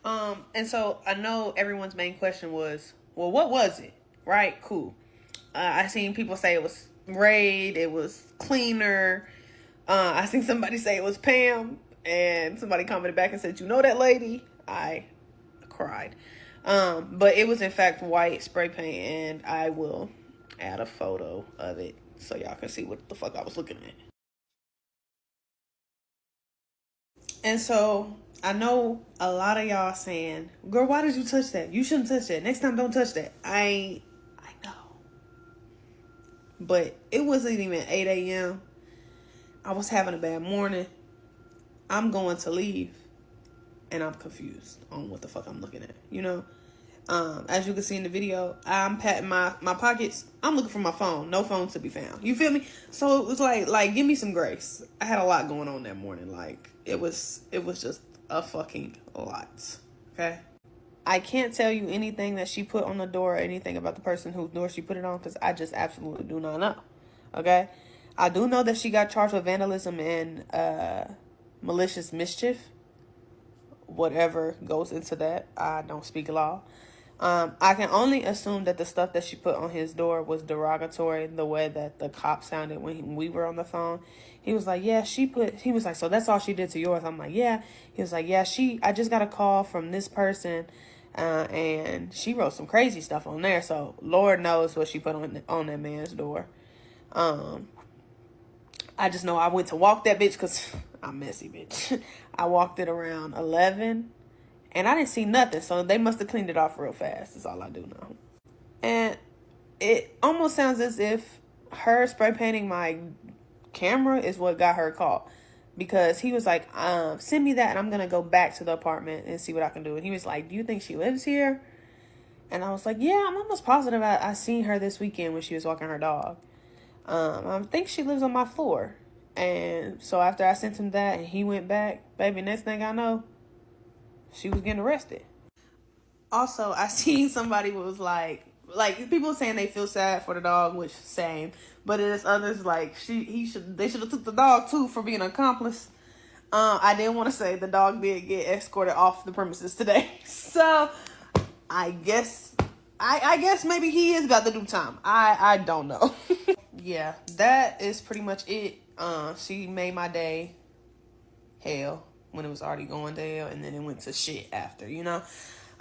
and so I know everyone's main question was, well, what was it? Right? Cool. I seen people say it was Raid, it was Cleaner. I seen somebody say it was Pam, and somebody commented back and said, you know that lady? I cried. But it was in fact white spray paint, and I will add a photo of it so y'all can see what the fuck I was looking at. And so I know a lot of y'all saying, girl, why did you touch that? You shouldn't touch that. Next time, don't touch that. I know. But it wasn't even 8 a.m. I was having a bad morning. I'm going to leave. And I'm confused on what the fuck I'm looking at, As you can see in the video, I'm patting my pockets. I'm looking for my phone. No phone to be found. You feel me? So it was like, give me some grace. I had a lot going on that morning. Like, it was just a fucking lot. Okay? I can't tell you anything that she put on the door or anything about the person whose door she put it on because I just absolutely do not know. Okay? I do know that she got charged with vandalism and malicious mischief. Whatever goes into that, I don't speak law. I can only assume that the stuff that she put on his door was derogatory, the way that the cop sounded when we were on the phone. He was like, yeah, he was like, so that's all she did to yours? I'm like, yeah. He was like, yeah, I just got a call from this person, and she wrote some crazy stuff on there, so Lord knows what she put on that man's door. I just know I went to walk that bitch because I'm messy, bitch. I walked it around 11 and I didn't see nothing. So they must have cleaned it off real fast. That's all I do know. And it almost sounds as if her spray painting my camera is what got her caught. Because he was like, send me that and I'm going to go back to the apartment and see what I can do. And he was like, do you think she lives here? And I was like, yeah, I'm almost positive I seen her this weekend when she was walking her dog. I think she lives on my floor. And so after I sent him that and he went back, baby, next thing I know, she was getting arrested. Also, I seen somebody was like people saying they feel sad for the dog, which same. But there's others like they should have took the dog too for being an accomplice. I didn't want to say the dog did get escorted off the premises today. So I guess I guess maybe he is about to do time. I don't know. Yeah, that is pretty much it. She made my day hell when it was already going to hell, and then it went to shit after, you know.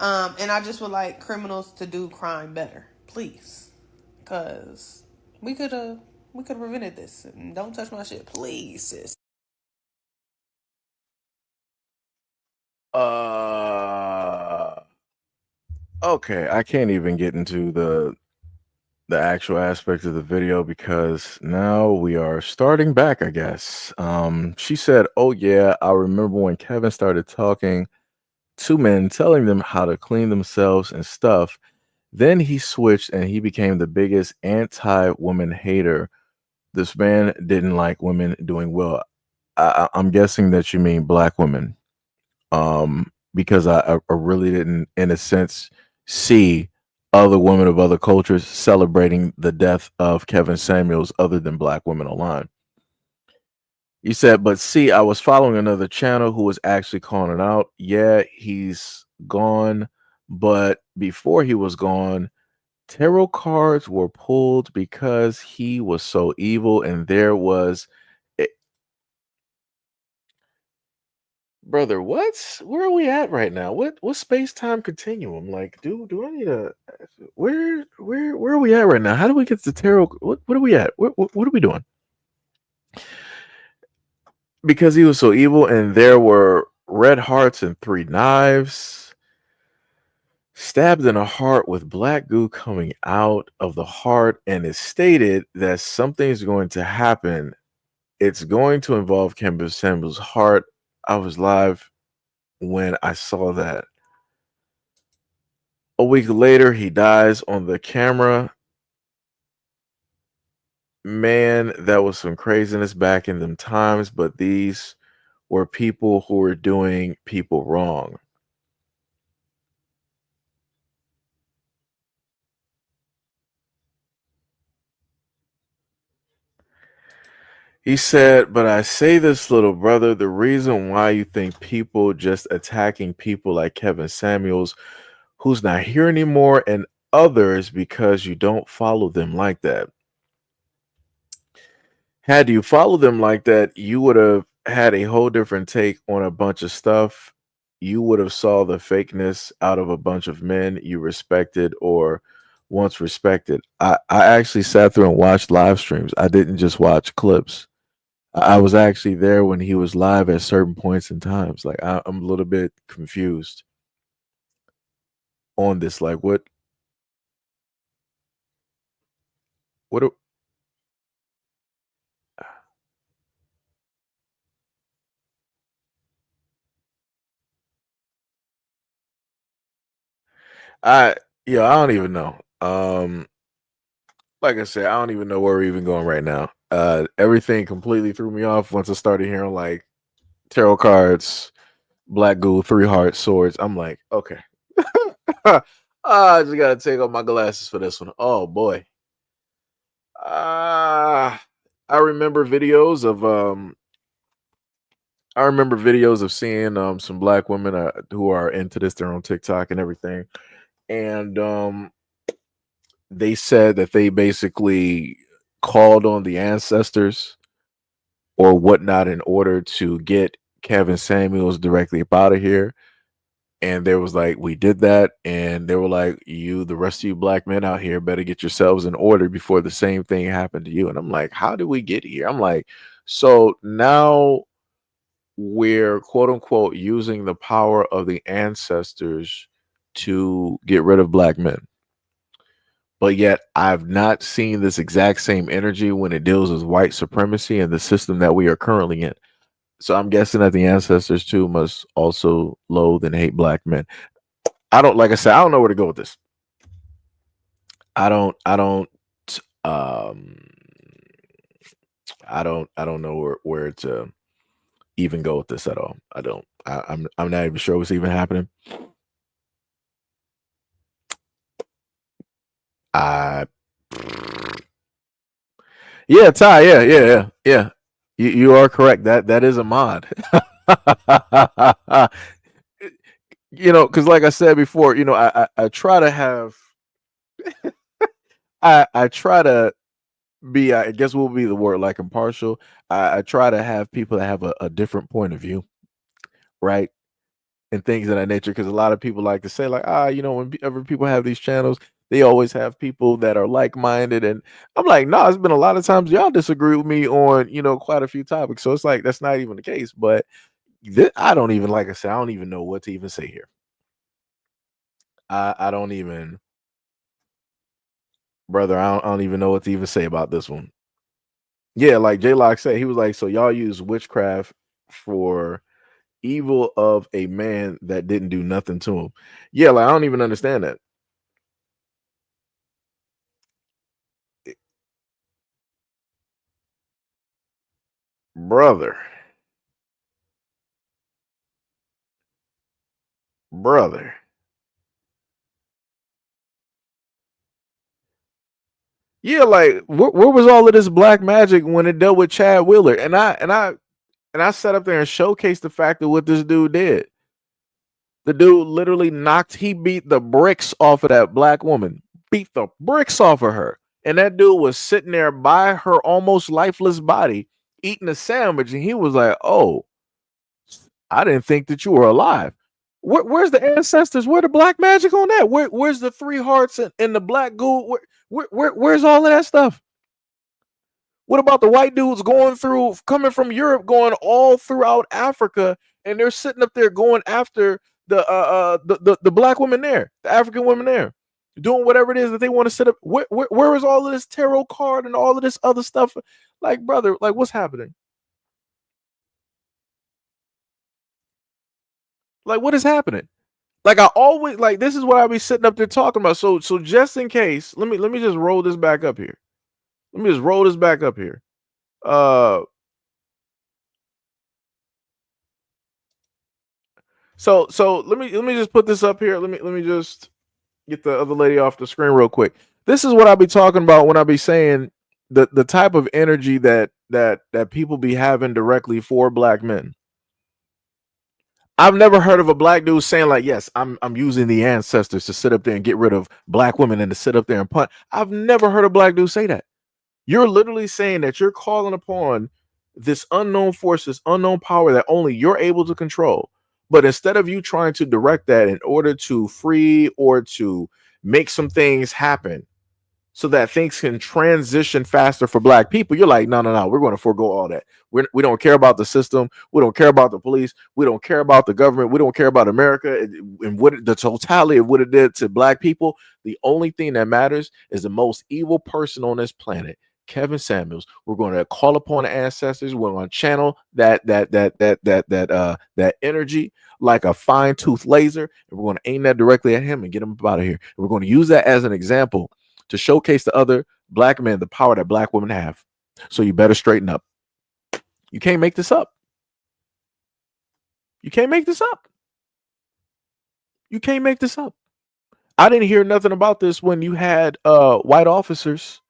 And I just would like criminals to do crime better, please, cause we could have prevented this. And don't touch my shit, please, sis. Okay, I can't even get into the actual aspect of the video because now we are starting back, I guess. She said, "Oh yeah, I remember when Kevin started talking to men, telling them how to clean themselves and stuff. Then he switched and he became the biggest anti-woman hater. This man didn't like women doing well." I'm guessing that you mean black women. Because I really didn't, in a sense, see other women of other cultures celebrating the death of Kevin Samuels other than black women online. You said, but see, I was following another channel who was actually calling it out. Yeah, he's gone, but before he was gone, tarot cards were pulled because he was so evil, and there was brother, where are we at right now? What space time continuum? Like, do I need a where are we at right now? How do we get to tarot? What are we at? What are we doing? Because he was so evil, and there were red hearts and 3 knives, stabbed in a heart with black goo coming out of the heart, and it stated that something's going to happen. It's going to involve Kevin Samuel's heart. I was live when I saw that. A week later, he dies on the camera. Man, that was some craziness back in them times, but these were people who were doing people wrong. He said, but I say this, little brother, the reason why you think people just attacking people like Kevin Samuels, who's not here anymore, and others because you don't follow them like that. Had you followed them like that, you would have had a whole different take on a bunch of stuff. You would have saw the fakeness out of a bunch of men you respected or once respected. I actually sat through and watched live streams. I didn't just watch clips. I was actually there when he was live at certain points in times. Like I'm a little bit confused on this. Like what do- I I don't even know. Like I said, I don't even know where we're even going right now. Everything completely threw me off once I started hearing like tarot cards, black goo, 3 hearts, swords. I'm like, okay. I just gotta take off my glasses for this one. Oh boy. I remember videos of seeing some black women who are into this. They're on TikTok and everything, and they said that they basically called on the ancestors or whatnot in order to get Kevin Samuels directly up out of here. And there was like, we did that, and they were like, the rest of you black men out here better get yourselves in order before the same thing happened to you. And I'm like, how did we get here? I'm like, so now we're quote unquote using the power of the ancestors to get rid of black men. But yet I've not seen this exact same energy when it deals with white supremacy and the system that we are currently in. So I'm guessing that the ancestors too must also loathe and hate black men. Like I said, I don't know where to go with this. I don't um I don't know where to even go with this at all. I don't. I'm not even sure what's even happening. I Yeah, Ty, yeah. You are correct. That is a mod. Because like I said before, I try to have, I try to be, I guess what would be the word, like impartial. I try to have people that have a different point of view, right? And things of that nature. Because a lot of people like to say, like, whenever people have these channels, they always have people that are like minded. And I'm like, no, it's been a lot of times y'all disagree with me on, quite a few topics. So it's like, that's not even the case. But I don't even, like I said, I don't even know what to even say here. I don't even, brother, I don't even know what to even say about this one. Yeah, like J Lock said, he was like, so y'all use witchcraft for evil of a man that didn't do nothing to him. Yeah, like I don't even understand that. Brother, brother. Yeah, like where was all of this black magic when it dealt with Chad Wheeler? And I sat up there and showcased the fact of what this dude did. The dude literally he beat the bricks off of that black woman, beat the bricks off of her. And that dude was sitting there by her almost lifeless body, eating a sandwich. And he was like, "Oh, I didn't think that you were alive." Where's the ancestors? Where the black magic on that? Where's the three hearts and the black goo? Where's all of that stuff? What about the white dudes coming from Europe, going all throughout Africa, and they're sitting up there going after the black women there, the African women there, doing whatever it is that they want to set up. Where is all of this tarot card and all of this other stuff? Like, brother, like what's happening? Like, what is happening? Like I always like this is what I be sitting up there talking about. So just in case, let me just roll this back up here. Let me just roll this back up here. Uh so let me just put this up here. Let me just get the other lady off the screen real quick. This is what I be talking about when I be saying the type of energy that people be having directly for black men. I've never heard of a black dude saying like, "Yes, I'm using the ancestors to sit up there and get rid of black women and to sit up there and punt." I've never heard a black dude say that. You're literally saying that you're calling upon this unknown force, this unknown power that only you're able to control. But instead of you trying to direct that in order to free or to make some things happen so that things can transition faster for black people, you're like, no, no, no, we're going to forego all that. We don't care about the system. We don't care about the police. We don't care about the government. We don't care about America and what the totality of what it did to black people. The only thing that matters is the most evil person on this planet, Kevin Samuels. We're going to call upon the ancestors. We're going to channel that energy like a fine tooth laser, and we're going to aim that directly at him and get him out of here. And we're going to use that as an example to showcase to other black men the power that black women have. So you better straighten up. You can't make this up. You can't make this up. You can't make this up. I didn't hear nothing about this when you had white officers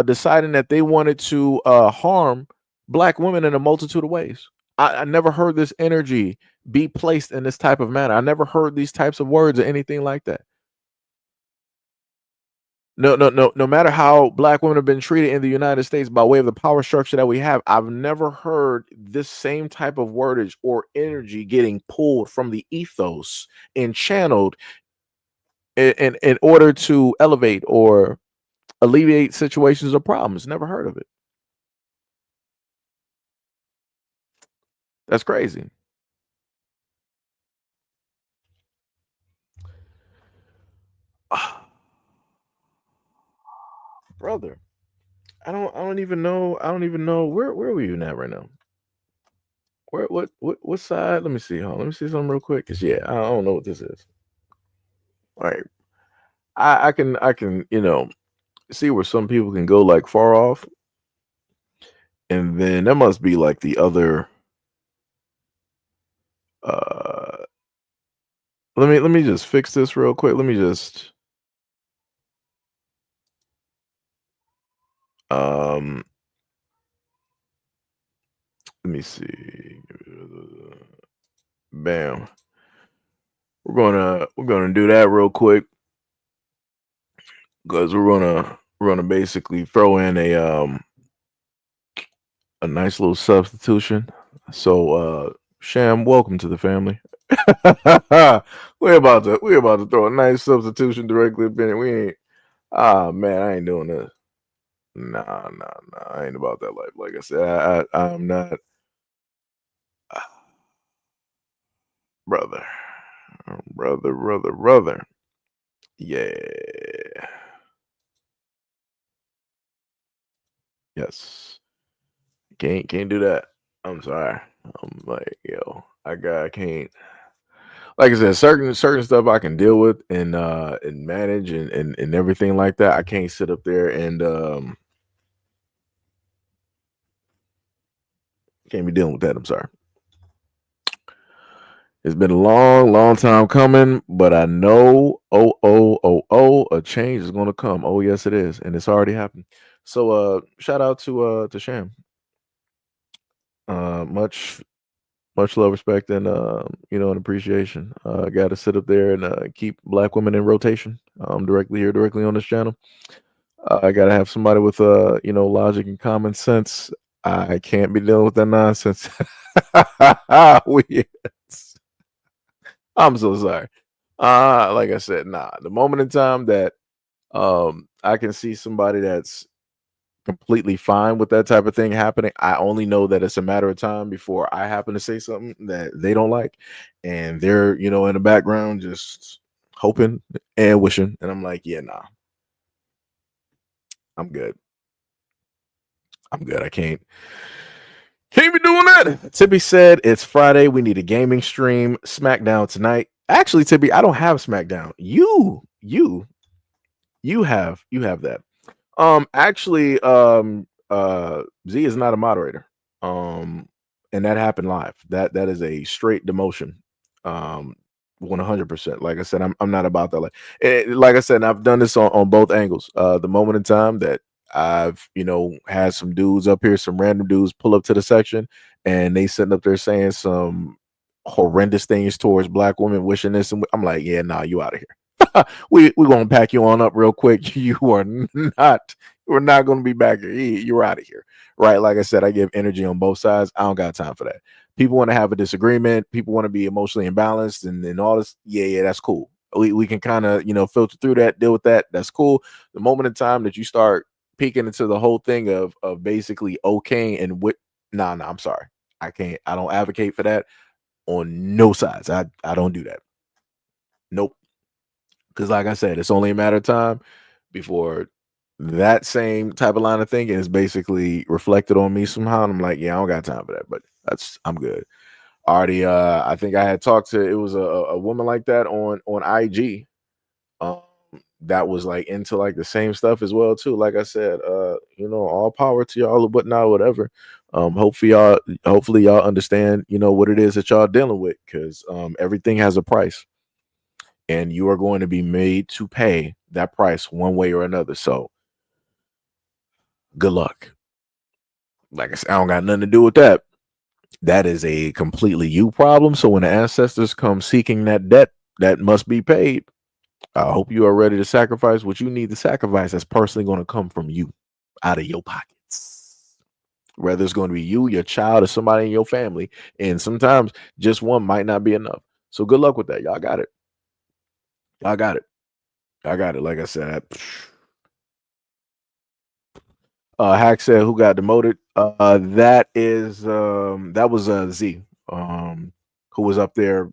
deciding that they wanted to harm black women in a multitude of ways. I never heard this energy be placed in this type of manner. I never heard these types of words or anything like that. No matter how black women have been treated in the United States by way of the power structure that we have, I've never heard this same type of wordage or energy getting pulled from the ethos and channeled in order to elevate or alleviate situations or problems. Never heard of it. That's crazy. Brother, I don't even know. I don't even know where are we even at right now. Where what side? Let me see. Hold on, let me see something real quick. Cause yeah, I don't know what this is. All right. I can see where some people can go like far off, and then that must be like the other. Uh, let me just fix this real quick. Let me just um let me see. Bam. we're gonna do that real quick because we're gonna basically throw in a nice little substitution. So Sham, welcome to the family. We're about to throw a nice substitution directly up in it. We ain't man, I ain't doing this. Nah. I ain't about that life. Like I said, I'm not brother. Brother. Yeah. Yes. Can't do that. I'm sorry. I'm like, yo, I can't. Like I said, certain stuff I can deal with and manage and everything like that. I can't sit up there and can't be dealing with that. I'm sorry. It's been a long time coming, but I know a change is gonna come. Oh yes, it is, and it's already happened. So shout out to Sham. Much love, respect, and and appreciation. Got to sit up there and keep Black women in rotation. Directly on this channel. I got to have somebody with logic and common sense. I can't be dealing with that nonsense. We- I'm so sorry. Like I said, nah. The moment in time that I can see somebody that's completely fine with that type of thing happening, I only know that it's a matter of time before I happen to say something that they don't like, and they're in the background just hoping and wishing, and I'm like, yeah, nah, I'm good. I can't be doing that. Tibby said it's Friday. We need a gaming stream. SmackDown tonight. Actually, Tibby, I don't have SmackDown. You have that. Actually, Z is not a moderator. And that happened live. That is a straight demotion. 100%. Like I said, I'm not about that. Like I said, I've done this on both angles. The moment in time that I've had some dudes up here, some random dudes pull up to the section, and they sitting up there saying some horrendous things towards Black women, wishing this, and I'm like, yeah, nah, you out of here. We gonna pack you on up real quick. We're not gonna be back here. You're out of here, right? Like I said, I give energy on both sides. I don't got time for that. People want to have a disagreement. People want to be emotionally imbalanced and all this. Yeah, that's cool. We can kind of filter through that, deal with that. That's cool. The moment in time that you start peeking into the whole thing of basically okaying and nah, I'm sorry. I can't. I don't advocate for that on no sides. I don't do that. Nope. Because like I said, it's only a matter of time before that same type of line of thinking is basically reflected on me somehow. And I'm like, yeah, I don't got time for that, but I'm good. Already, I think I had talked to, it was a woman like that on IG. That was like into like the same stuff as well too. Like I said, all power to y'all or whatnot, whatever. Hopefully y'all understand, what it is that y'all dealing with, because everything has a price. And you are going to be made to pay that price one way or another. So good luck. Like I said, I don't got nothing to do with that. That is a completely you problem. So when the ancestors come seeking that debt that must be paid, I hope you are ready to sacrifice what you need to sacrifice. That's personally going to come from you, out of your pockets. Whether it's going to be you, your child, or somebody in your family. And sometimes just one might not be enough. So good luck with that. Y'all got it. I got it. Like I said, Hack said, who got demoted? That was Z, who was up there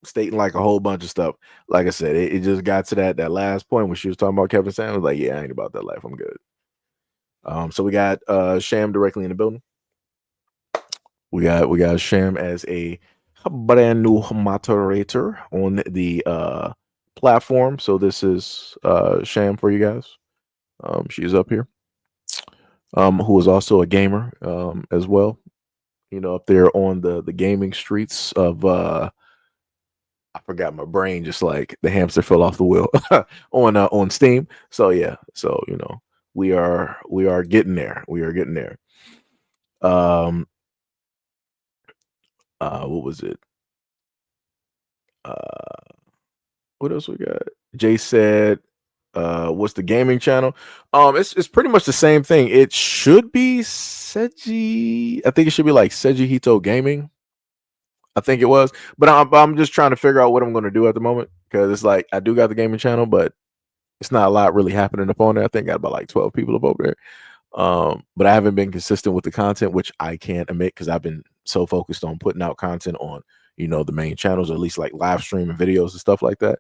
stating like a whole bunch of stuff. Like I said, it just got to that last point when she was talking about Kevin Samuels. Like, yeah, I ain't about that life. I'm good. So we got Sham directly in the building. We got Sham as a brand new moderator on the platform. So this is Sham for you guys. She's up here. Who is also a gamer as well. Up there on the gaming streets of I forgot, my brain just like the hamster fell off the wheel on Steam. So yeah, so we are getting there. We are getting there. What was it? What else we got? Jay said, what's the gaming channel? It's pretty much the same thing. It should be Seiji. I think it should be like SEIJIHITO Gaming. I think it was, but I'm just trying to figure out what I'm going to do at the moment because it's like I do got the gaming channel, but it's not a lot really happening up on there. I think I got about like 12 people up over there. But I haven't been consistent with the content, which I can't admit because I've been so focused on putting out content on, the main channels, or at least like live streaming videos and stuff like that.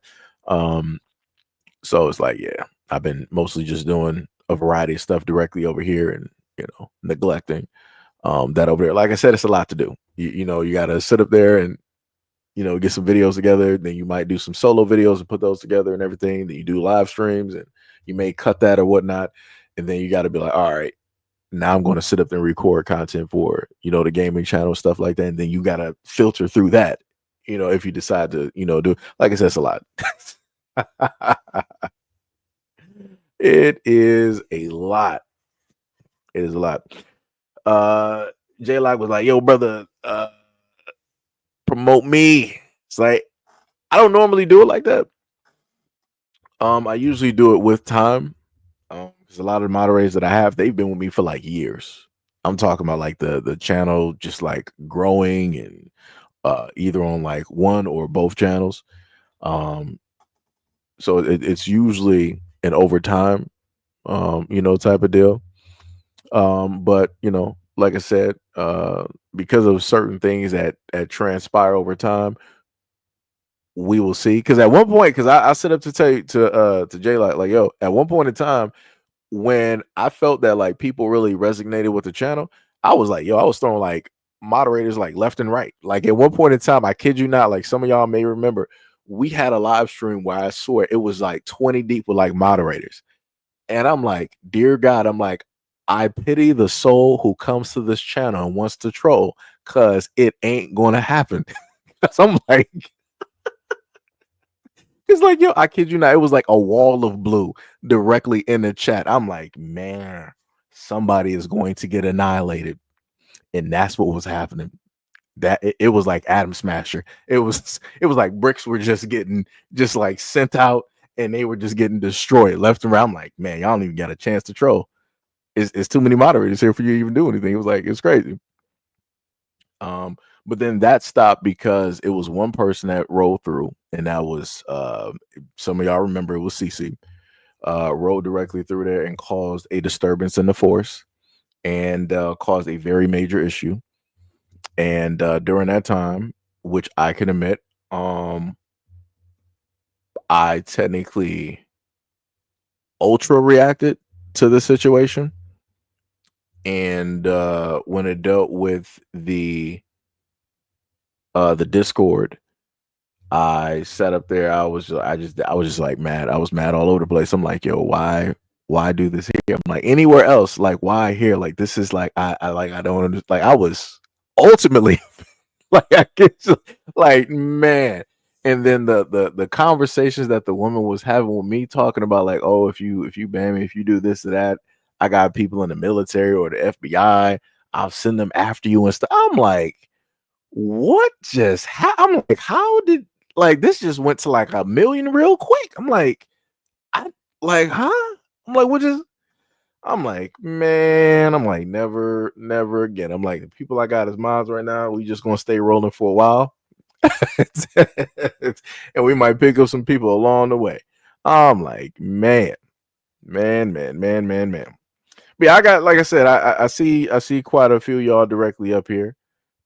So it's like, yeah, I've been mostly just doing a variety of stuff directly over here and, neglecting that over there. Like I said, it's a lot to do. You got to sit up there and, get some videos together. Then you might do some solo videos and put those together and everything. Then you do live streams and you may cut that or whatnot. And then you got to be like, all right, now I'm going to sit up and record content for, the gaming channel, stuff like that. And then you got to filter through that, if you decide to, do, like I said, it's a lot. It is a lot. It is a lot. J Lock was like, yo, brother, promote me. It's like, I don't normally do it like that. I usually do it with time. Because a lot of the moderators that I have, they've been with me for like years. I'm talking about like the channel just like growing and either on like one or both channels. So it's usually an overtime, type of deal. But like I said, because of certain things that transpire over time, we will see. Because at one point, because I set up to tell you to Jay like yo, at one point in time, when I felt that like people really resonated with the channel, I was like, yo, I was throwing like moderators like left and right. Like at one point in time, I kid you not, like some of y'all may remember, we had a live stream where I swear it was like 20 deep with like moderators. And I'm like, dear God, I'm like, I pity the soul who comes to this channel and wants to troll because it ain't going to happen. So I'm like, it's like, yo, I kid you not, it was like a wall of blue directly in the chat. I'm like, man, somebody is going to get annihilated. And that's what was happening. That it was like Atom Smasher. It was like bricks were just getting like sent out and they were just getting destroyed left and right. I'm like, man, y'all don't even got a chance to troll. It's too many moderators here for you to even do anything. It was like, it's crazy. But then that stopped because it was one person that rolled through, and that was some of y'all remember it was CC. Rolled directly through there and caused a disturbance in the force and caused a very major issue. And during that time, which I can admit, I technically ultra reacted to the situation. And when it dealt with the Discord, I sat up there. I was just like mad. I was mad all over the place. I'm like, yo, why do this here? I'm like, anywhere else, like why here? Like this is like I don't understand. Like I was ultimately like I get like man. And then the conversations that the woman was having with me talking about like, oh, if you ban me, if you do this or that, I got people in the military or the FBI, I'll send them after you and stuff. I'm like, what just I'm like, how did like this just went to like 1 million real quick? I'm like, huh? I'm like, what just I'm like, man, I'm like, never again. I'm like, the people I got as mods right now, we just gonna stay rolling for a while. And we might pick up some people along the way. I'm like, man. But yeah, I got, like I said, I see quite a few of y'all directly up here.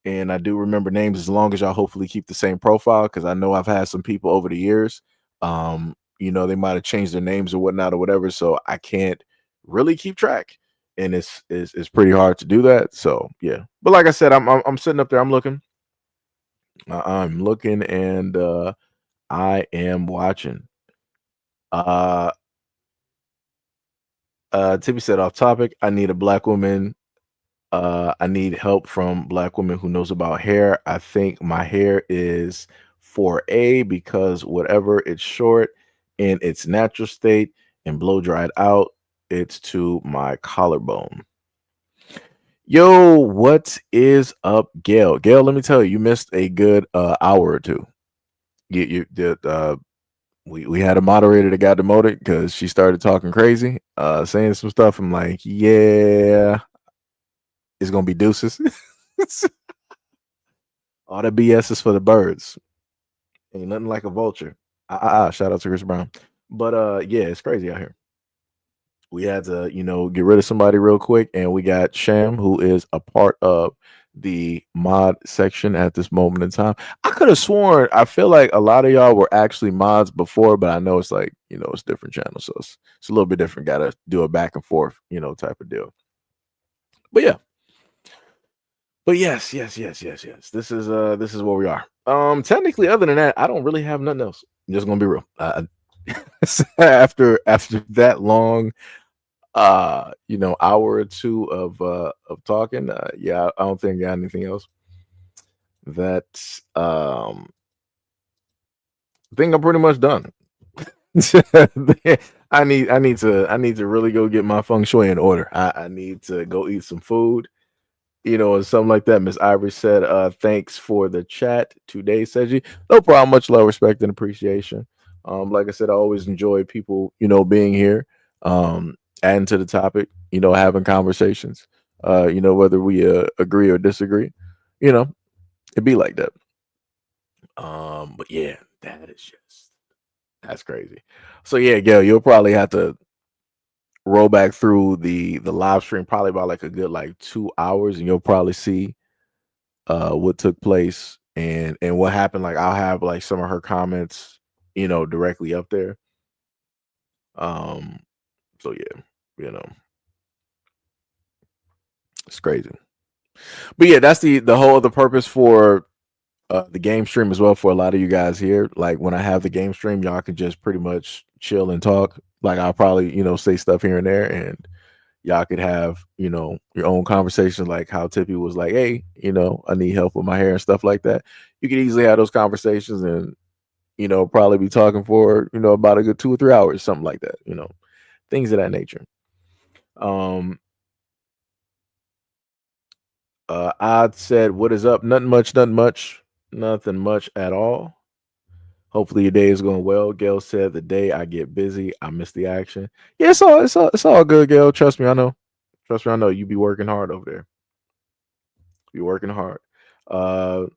And I do remember names as long as y'all hopefully keep the same profile, because I know I've had some people over the years. They might have changed their names or whatnot or whatever. So I can't really keep track. And it's pretty hard to do that. So yeah. But like I said, I'm sitting up there, I'm looking and I am watching. Tippy said off topic, I need a black woman. I need help from black women who knows about hair. I think my hair is 4A because whatever it's short in its natural state and blow dried out, it's to my collarbone. Yo, what is up, Gail? Gail, let me tell you, you missed a good hour or two. we had a moderator that got demoted because she started talking crazy, saying some stuff. I'm like, yeah, it's gonna be deuces. All the BS is for the birds. Ain't nothing like a vulture. Shout out to Chris Brown. But yeah, it's crazy out here. We had to, get rid of somebody real quick, and we got Sham, who is a part of the mod section at this moment in time. I could have sworn, I feel like a lot of y'all were actually mods before, but I know it's like, it's different channels, so it's a little bit different. Got to do a back and forth, type of deal. But yeah. But yes. This is where we are. Technically, other than that, I don't really have nothing else. I'm just gonna be real. After that long hour or two of talking, yeah, I don't think I got anything else. That I think I'm pretty much done. I need to really go get my feng shui in order. I need to go eat some food, and something like that. Miss Ivory said, thanks for the chat today, Seji. No problem, much love, respect, and appreciation. Like I said, I always enjoy people, being here, adding to the topic, having conversations, whether we agree or disagree, it'd be like that. But yeah, that's crazy. So yeah, Gail, you'll probably have to roll back through the live stream probably about like a good 2 hours, and you'll probably see what took place and what happened. Like I'll have like some of her comments, directly up there. So yeah, it's crazy. But yeah, that's the whole other purpose for the game stream as well. For a lot of you guys here, like when I have the game stream, y'all can just pretty much chill and talk. Like I'll probably say stuff here and there, and y'all could have your own conversation, like how Tippy was like, hey, I need help with my hair and stuff like that. You could easily have those conversations and probably be talking for about a good 2 or 3 hours, something like that, things of that nature. Odd said, what is up? Nothing much at all. Hopefully your day is going well. Gail said, the day I get busy, I miss the action. Yeah, it's all good, Gail. Trust me, I know. You be working hard over there. You're working hard. The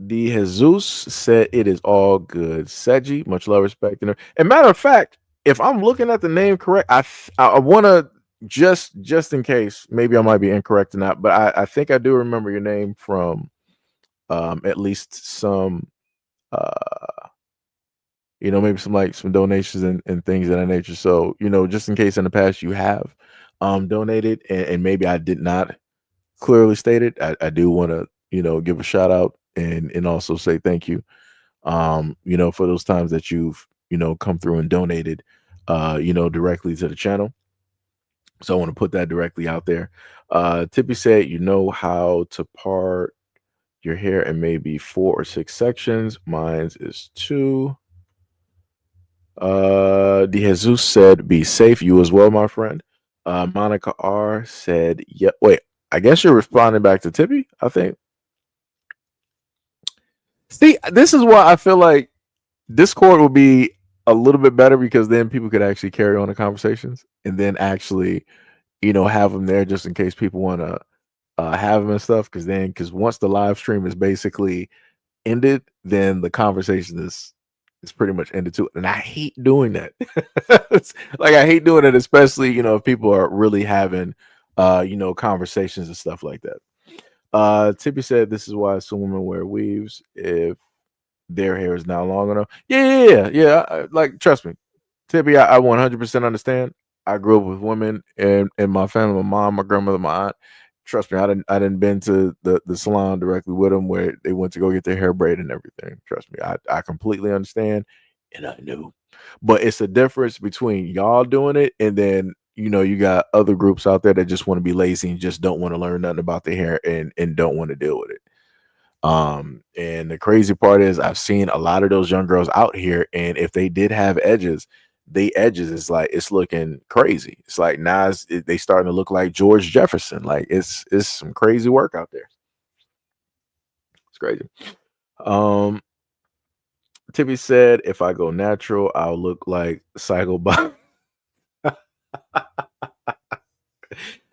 Jesus said it is all good. Seji, much love, respect. And matter of fact, if I'm looking at the name correct, I want to just in case, maybe I might be incorrect or not, but I think I do remember your name from at least some maybe some donations and things of that nature. So, just in case in the past you have donated and maybe I did not clearly state it, I do want to, give a shout out and also say thank you, for those times that you've, come through and donated, directly to the channel. So I want to put that directly out there. Tippy said, how to part your hair in maybe 4 or 6 sections. Mine's is 2. De Jesus said, be safe. You as well, my friend. Monica R said, yeah, wait, I guess you're responding back to Tippy, I think. See, this is why I feel like Discord will be a little bit better, because then people could actually carry on the conversations and then actually, have them there just in case people want to have them and stuff. Because once the live stream is basically ended, then the conversation is pretty much ended too. And I hate doing that. Like I hate doing it, especially if people are really having conversations and stuff like that. Tippy said, this is why some women wear weaves if their hair is not long enough. Yeah. Like, trust me, Tippy, I 100% understand. I grew up with women in my family, my mom, my grandmother, my aunt. Trust me, I didn't been to the salon directly with them where they went to go get their hair braided and everything. Trust me, I completely understand, and I know. But it's a difference between y'all doing it and then you got other groups out there that just want to be lazy and just don't want to learn nothing about their hair and don't want to deal with it. And the crazy part is I've seen a lot of those young girls out here, and if they did have edges, is like, it's looking crazy. It's like now they starting to look like George Jefferson. Like it's some crazy work out there. It's crazy. Tippy said, if I go natural, I'll look like Psycho Bob.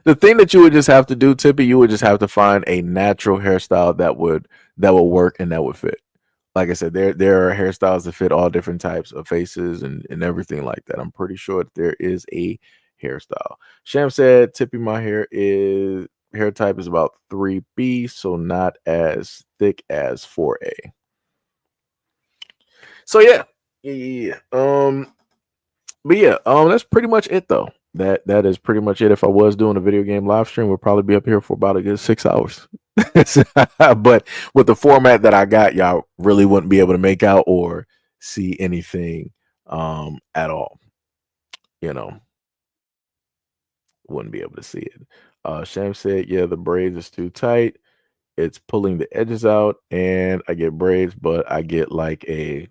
The thing that you would just have to do, Tippy, you would just have to find a natural hairstyle that would work and that would fit. Like I said, there are hairstyles that fit all different types of faces and everything like that. I'm pretty sure that there is a hairstyle. Sham said, Tippy, my hair type is about 3B, so not as thick as 4A. So yeah. But yeah, that's pretty much it though. That is pretty much it. If I was doing a video game live stream, we'll probably be up here for about a good 6 hours. But with the format that I got, y'all really wouldn't be able to make out or see anything at all. You know, wouldn't be able to see it. Sham said, yeah, the braids is too tight. It's pulling the edges out, and I get braids, but I get like a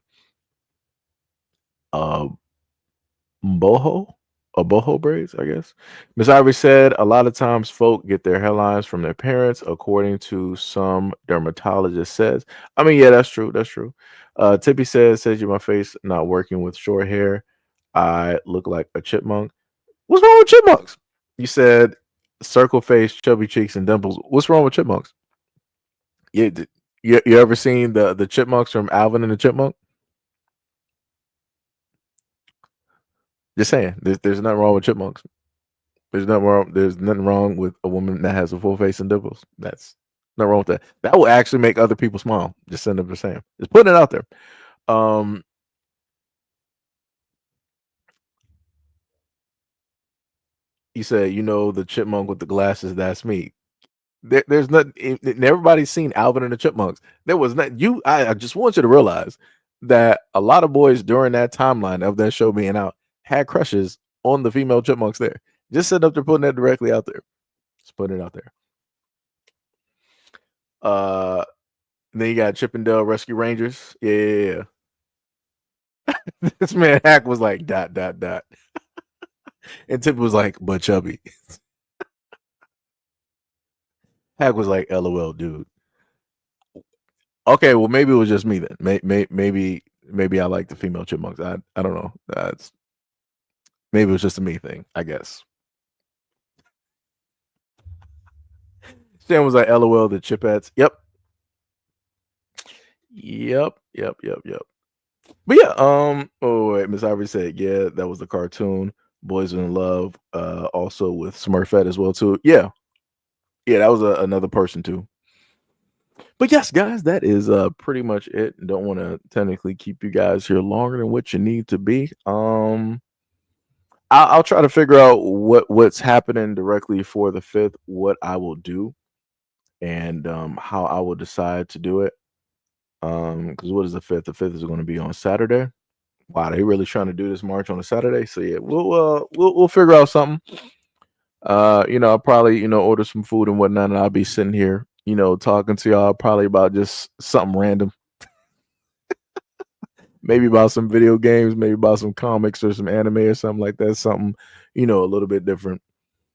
boho braids, I guess. Miss Ivy said, a lot of times folk get their hairlines from their parents, according to some dermatologist says. I mean, yeah, that's true. That's true. Tippy says you my face not working with short hair. I look like a chipmunk. What's wrong with chipmunks? You said circle face, chubby cheeks, and dimples. What's wrong with chipmunks? You ever seen the chipmunks from Alvin and the Chipmunk? Just saying, there's nothing wrong with chipmunks. There's nothing wrong with a woman that has a full face and dimples. That's nothing wrong with that. That will actually make other people smile. Just send them the same. Just putting it out there. You say, the chipmunk with the glasses, that's me. There's nothing. Everybody's seen Alvin and the Chipmunks. There was not you. I just want you to realize that a lot of boys during that timeline of that show being out had crushes on the female chipmunks there. Just sitting up there putting that directly out there. Just putting it out there. Then you got Chippendale Rescue Rangers. Yeah. This man Hack was like ... And Tip was like, but chubby. Hack was like, LOL, dude. Okay, well maybe it was just me then. Maybe I like the female chipmunks. I don't know. Maybe it was just a me thing, I guess. Stan was like, LOL, the chipettes. Yep. But yeah, oh wait, Miss Ivory said, yeah, that was the cartoon. Boys in Love, also with Smurfette as well too. Yeah, that was another person too. But yes, guys, that is pretty much it. Don't want to technically keep you guys here longer than what you need to be. I'll try to figure out what's happening directly for the 5th, what I will do, and how I will decide to do it. Because what is the 5th? The 5th is going to be on Saturday. Wow, they really trying to do this march on a Saturday. So yeah, we'll figure out something. I'll probably order some food and whatnot, and I'll be sitting here, talking to y'all probably about just something random. Maybe about some video games, maybe about some comics or some anime or something like that. Something, a little bit different.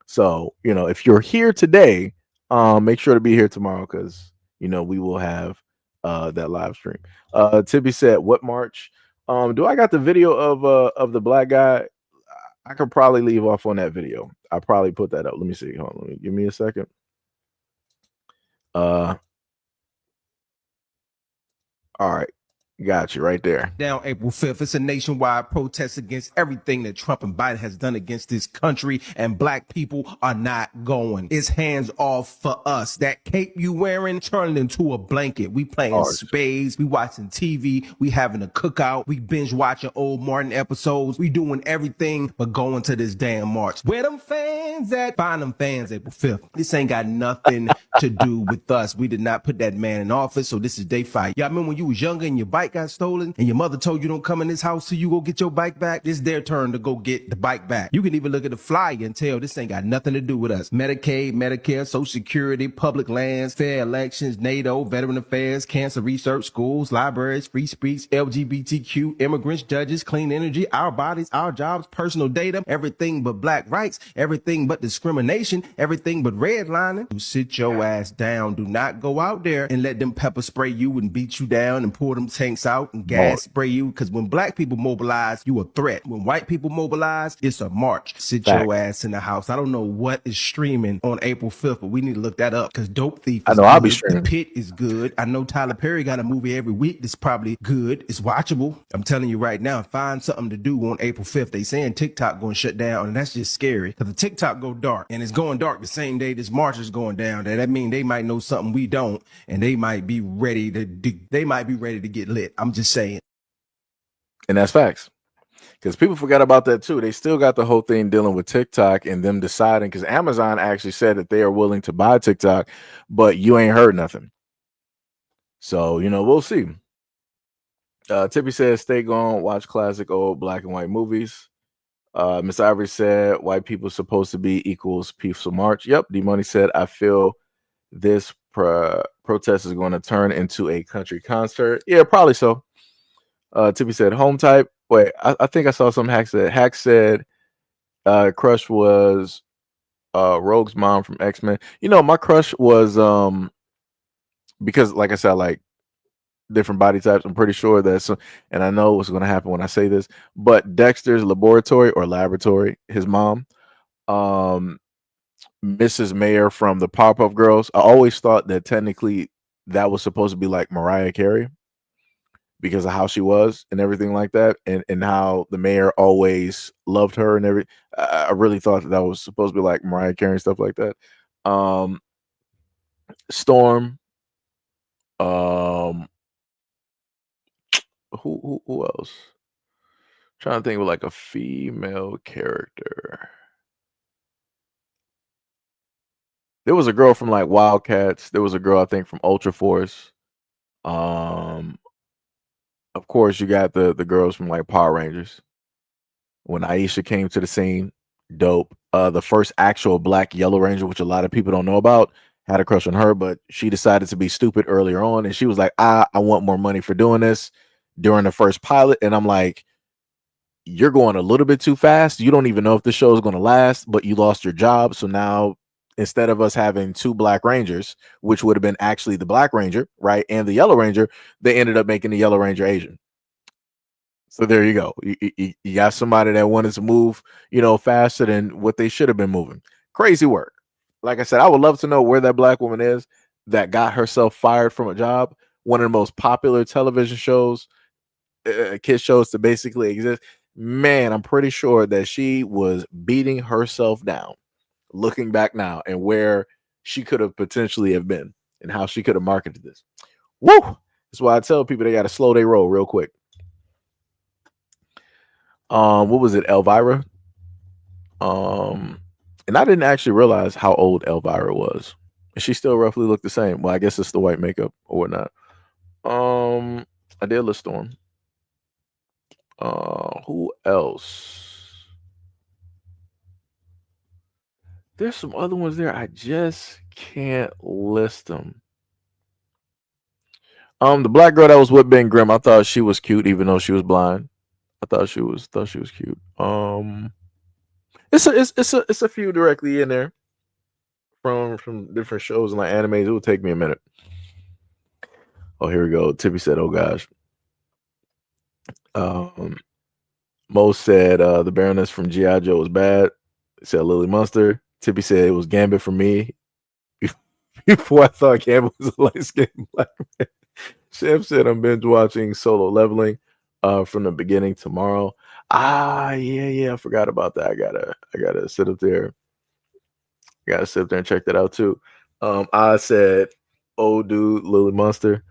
So, if you're here today, make sure to be here tomorrow because, we will have that live stream. Tibby said, what march? Do I got the video of the black guy? I could probably leave off on that video. I probably put that up. Let me see. Hold on. Give me a second. All right. Got you right there. Down April 5th, it's a nationwide protest against everything that Trump and Biden has done against this country, and black people are not going. It's hands off for us. That cape you wearing, turning into a blanket. We playing spades, we watching TV, we having a cookout, we binge watching old Martin episodes, we doing everything but going to this damn march. Where them fans at? Find them fans April 5th. This ain't got nothing to do with us. We did not put that man in office, so this is their fight. Y'all remember when you was younger and your bike got stolen and your mother told you don't come in this house till you go get your bike back? It's their turn to go get the bike back. You can even look at the flyer and tell this ain't got nothing to do with us. Medicaid, Medicare, Social Security, public lands, fair elections, NATO, veteran affairs, cancer research, schools, libraries, free speech, LGBTQ, immigrants, judges, clean energy, our bodies, our jobs, personal data, everything but black rights, everything but discrimination, everything but redlining. You sit your ass down. Do not go out there and let them pepper spray you and beat you down and pull them tank tanks out and gas spray you. Because when black people mobilize, you a threat. When white people mobilize, it's a march. Sit your ass in the house. I don't know what is streaming on April 5th, but we need to look that up because Dope Thief is I know I'll be good. The streaming. Pit is good. I know Tyler Perry got a movie every week that's probably good. It's watchable. I'm telling you right now, find something to do on April 5th. They saying TikTok going to shut down, and that's just scary because the TikTok go dark, and it's going dark the same day this march is going down. That means they might know something we don't, and they might be ready to get lit. I'm just saying. And that's facts. Because people forgot about that too. They still got the whole thing dealing with TikTok and them deciding, because Amazon actually said that they are willing to buy TikTok, but you ain't heard nothing. So, we'll see. Tippy says, stay gone, watch classic old black and white movies. Miss Ivory said, white people supposed to be equals peaceful march. Yep. D-Money said, I feel this protest is going to turn into a country concert. Yeah, probably so. Tippy said, home type. Wait, I think I saw some Hack said. Hack said, crush was Rogue's mom from X-Men. My crush was because, like I said, I like different body types. I'm pretty sure that's, and I know what's going to happen when I say this, but Dexter's laboratory, his mom, Mrs. Mayer from the Pop-Up Girls. I always thought that technically that was supposed to be like Mariah Carey, because of how she was and everything like that, and how the mayor always loved her and everything. I really thought that was supposed to be like Mariah Carey and stuff like that. Storm. Who else? Trying to think of like a female character. There was a girl from like Wildcats. There was a girl, I think, from Ultra Force. Of course, you got the girls from like Power Rangers. When Aisha came to the scene, dope. The first actual black Yellow Ranger, which a lot of people don't know about, had a crush on her, but she decided to be stupid earlier on, and she was like, I want more money for doing this during the first pilot. And I'm like, you're going a little bit too fast. You don't even know if the show is going to last, but you lost your job. So now, instead of us having two Black Rangers, which would have been actually the Black Ranger, right, and the Yellow Ranger, they ended up making the Yellow Ranger Asian. So there you go. You got somebody that wanted to move, faster than what they should have been moving. Crazy work. Like I said, I would love to know where that black woman is that got herself fired from a job, one of the most popular television shows, kid shows to basically exist. Man, I'm pretty sure that she was beating herself down, looking back now, and where she could have potentially have been and how she could have marketed this. Woo! That's why I tell people they got to slow their roll real quick. What was it, Elvira? And I didn't actually realize how old Elvira was. She still roughly looked the same. Well, I guess it's the white makeup or whatnot. Adela Storm. Who else? There's some other ones there. I just can't list them. The black girl that was with Ben Grimm, I thought she was cute, even though she was blind. I thought she was cute. It's a few directly in there from different shows and like animes. It would take me a minute. Oh, here we go. Tippy said, "Oh gosh." Mo said the Baroness from G.I. Joe was bad. Said Lily Munster. Tippy said it was Gambit for me. Before I thought Gambit was a light-skinned black man. Sam said I'm binge watching Solo Leveling from the beginning tomorrow. Yeah, I forgot about that. I gotta sit up there. Gotta sit up there and check that out too. I said, "Oh, dude, Lily Munster."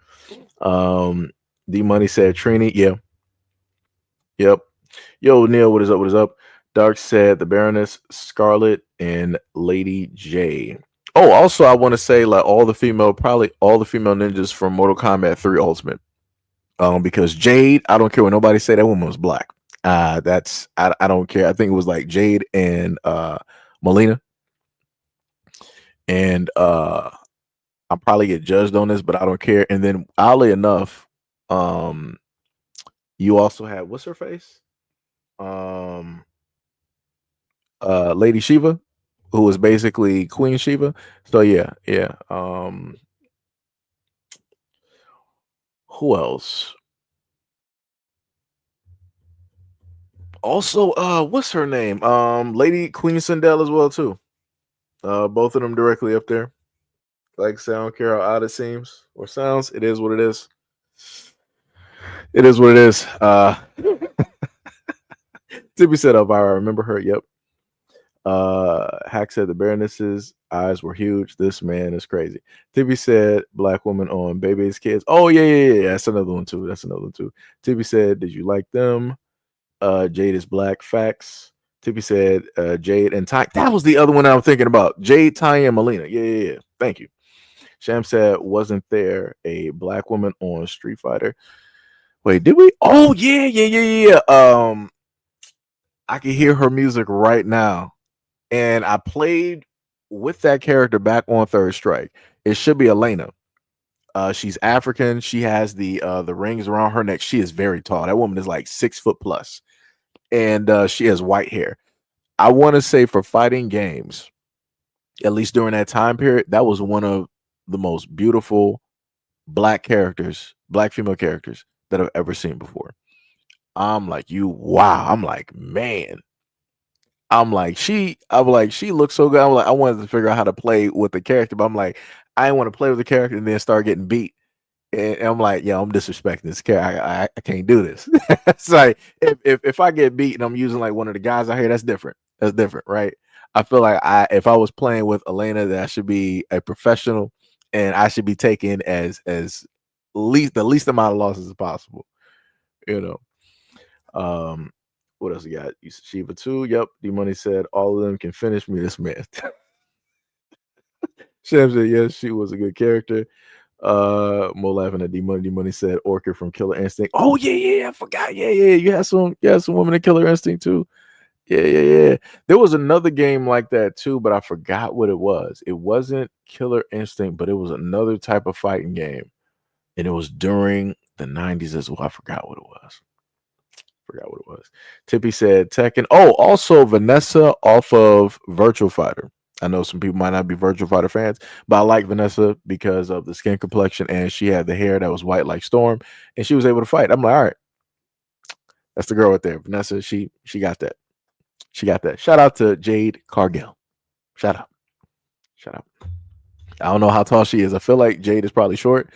D Money said Trini. Yeah. Yep. Yo, Neil, what is up? What is up? Dark said the Baroness, Scarlet, and Lady J. Oh, also, I want to say like probably all the female ninjas from Mortal Kombat 3 Ultimate. Because Jade, I don't care what nobody say, that woman was black. I don't care. I think it was like Jade and Melina. And I'll probably get judged on this, but I don't care. And then oddly enough, you also had what's her face? Lady Shiva, who was basically Queen Shiva. So yeah. Who else? Also, what's her name? Lady Queen Sindel as well too. Both of them directly up there. Like I said, I don't care how odd it seems or sounds. It is what it is. It is what it is. Tippy said Elvira, I remember her. Yep. Hack said the Baroness's eyes were huge. This man is crazy. Tippy said black woman on Baby's Kids. Oh yeah. That's another one too. Tippy said, did you like them? Jade is black. Facts. Tippy said Jade and Ty. That was the other one I'm thinking about. Jade, Ty, and Melina. Yeah. Thank you. Sham said, wasn't there a black woman on Street Fighter? Wait, did we? Oh yeah. I can hear her music right now. And I played with that character back on Third Strike. It should be Elena. She's African. She has the rings around her neck. She is very tall. That woman is like 6 foot plus. And she has white hair. I want to say for fighting games, at least during that time period, that was one of the most beautiful black female characters that I've ever seen before. I'm like, wow. I'm like, man. She looks so good. I'm like, I wanted to figure out how to play with the character, but I'm like, I didn't want to play with the character and then start getting beat. And I'm like, I'm disrespecting this character. I can't do this. It's like if I get beat and I'm using like one of the guys out here, that's different. That's different, right? I feel like if I was playing with Elena, that I should be a professional and I should be taking as the least amount of losses as possible. What else you got? Shiva too. Yep. D Money said all of them can finish me. This man. Sham said yes, she was a good character. Mo laughing at D Money. D Money said Orchid from Killer Instinct. Oh yeah. I forgot. Yeah. You had some women in Killer Instinct too. Yeah. There was another game like that too, but I forgot what it was. It wasn't Killer Instinct, but it was another type of fighting game, and it was during the 90s as well. I forgot what it was. Tippy said Tekken. Oh, also Vanessa off of Virtual Fighter. I know some people might not be Virtual Fighter fans, but I like Vanessa because of the skin complexion and she had the hair that was white like Storm, and she was able to fight. I'm like, all right, that's the girl right there. Vanessa, she got that. She got that. Shout out to Jade Cargill. Shout out. I don't know how tall she is. I feel like Jade is probably short,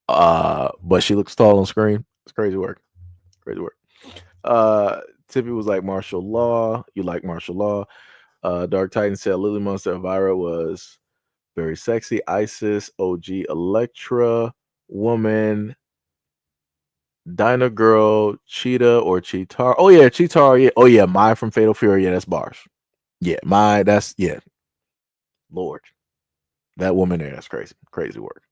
but she looks tall on screen. It's crazy work. Tippy was like martial law. You like martial law. Dark Titan said Lily Monster Elvira was very sexy. Isis, OG, Electra, Woman, Dinah Girl, Cheetah or Cheetar. Oh yeah, Cheetar. Yeah. Oh yeah, Mai from Fatal Fury. Yeah, that's bars. Yeah, Mai. That's Lord, that woman there. That's crazy. Crazy work.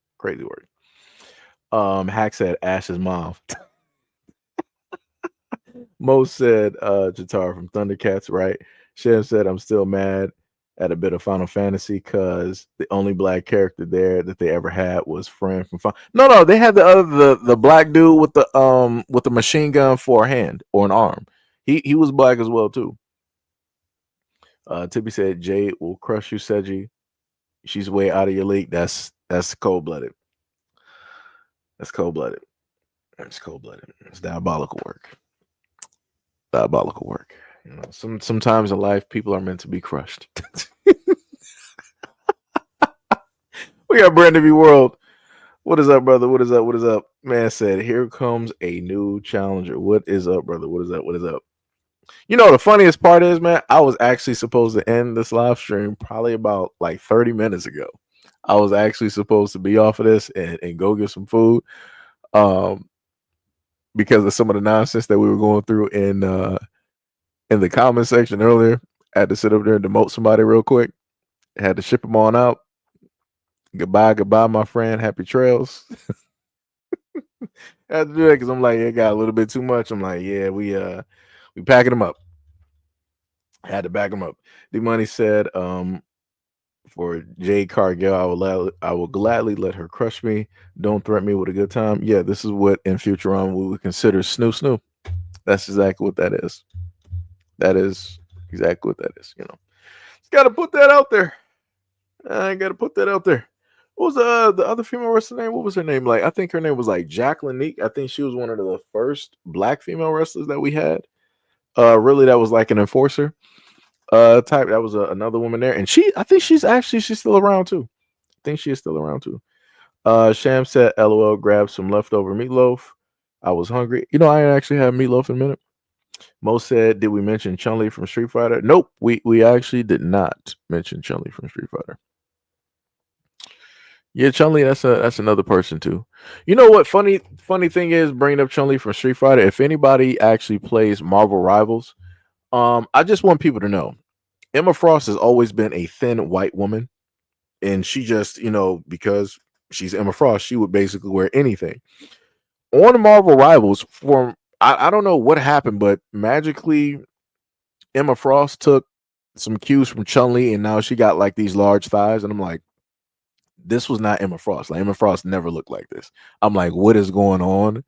Hack said Ash's mom. Mo said Jatara from Thundercats, right? Shem said I'm still mad at a bit of Final Fantasy because the only black character there that they ever had was Fran from No, they had the black dude with the machine gun for a hand or an arm. He was black as well too. Tippy said Jade will crush you, Seiji. She's way out of your league. That's cold blooded. That's cold blooded. It's diabolical work. Sometimes in life people are meant to be crushed. We got Brandon V World. What is up, brother? What is up? Man said, here comes a new challenger. What is up, brother? What is up? The funniest part is, man, I was actually supposed to end this live stream probably about like 30 minutes ago. I was actually supposed to be off of this and go get some food. Because of some of the nonsense that we were going through in the comment section earlier. I had to sit up there and demote somebody real quick. I had to ship them on out. Goodbye, my friend. Happy trails. I had to do that because I'm like, it got a little bit too much. I'm like, yeah, we packing them up. I had to back them up. D Money said, for Jade Cargill, I will gladly let her crush me. Don't threaten me with a good time. Yeah, this is what in Futurama we would consider snoo. That's exactly what that is. That is exactly what that is. Just got to put that out there. I got to put that out there. What was the other female wrestler name? What was her name? Like, I think her name was like Jacqueline Neek. I think she was one of the first black female wrestlers that we had. Really, that was like an enforcer type. That was another woman there, and I think she's still around too. I think she is still around too. Sham said, "LOL, grab some leftover meatloaf. I was hungry. You know, I ain't actually had meatloaf in a minute." Mo said, "Did we mention Chun-Li from Street Fighter?" Nope, we actually did not mention Chun-Li from Street Fighter. Yeah, Chun-Li, that's another person too. You know what? Funny thing is, bringing up Chun-Li from Street Fighter. If anybody actually plays Marvel Rivals, I just want people to know, Emma Frost has always been a thin white woman, and she just, because she's Emma Frost, she would basically wear anything. On Marvel Rivals, I don't know what happened, but magically Emma Frost took some cues from Chun-Li, and now she got like these large thighs, and I'm like, this was not Emma Frost. Like, Emma Frost never looked like this. I'm like, what is going on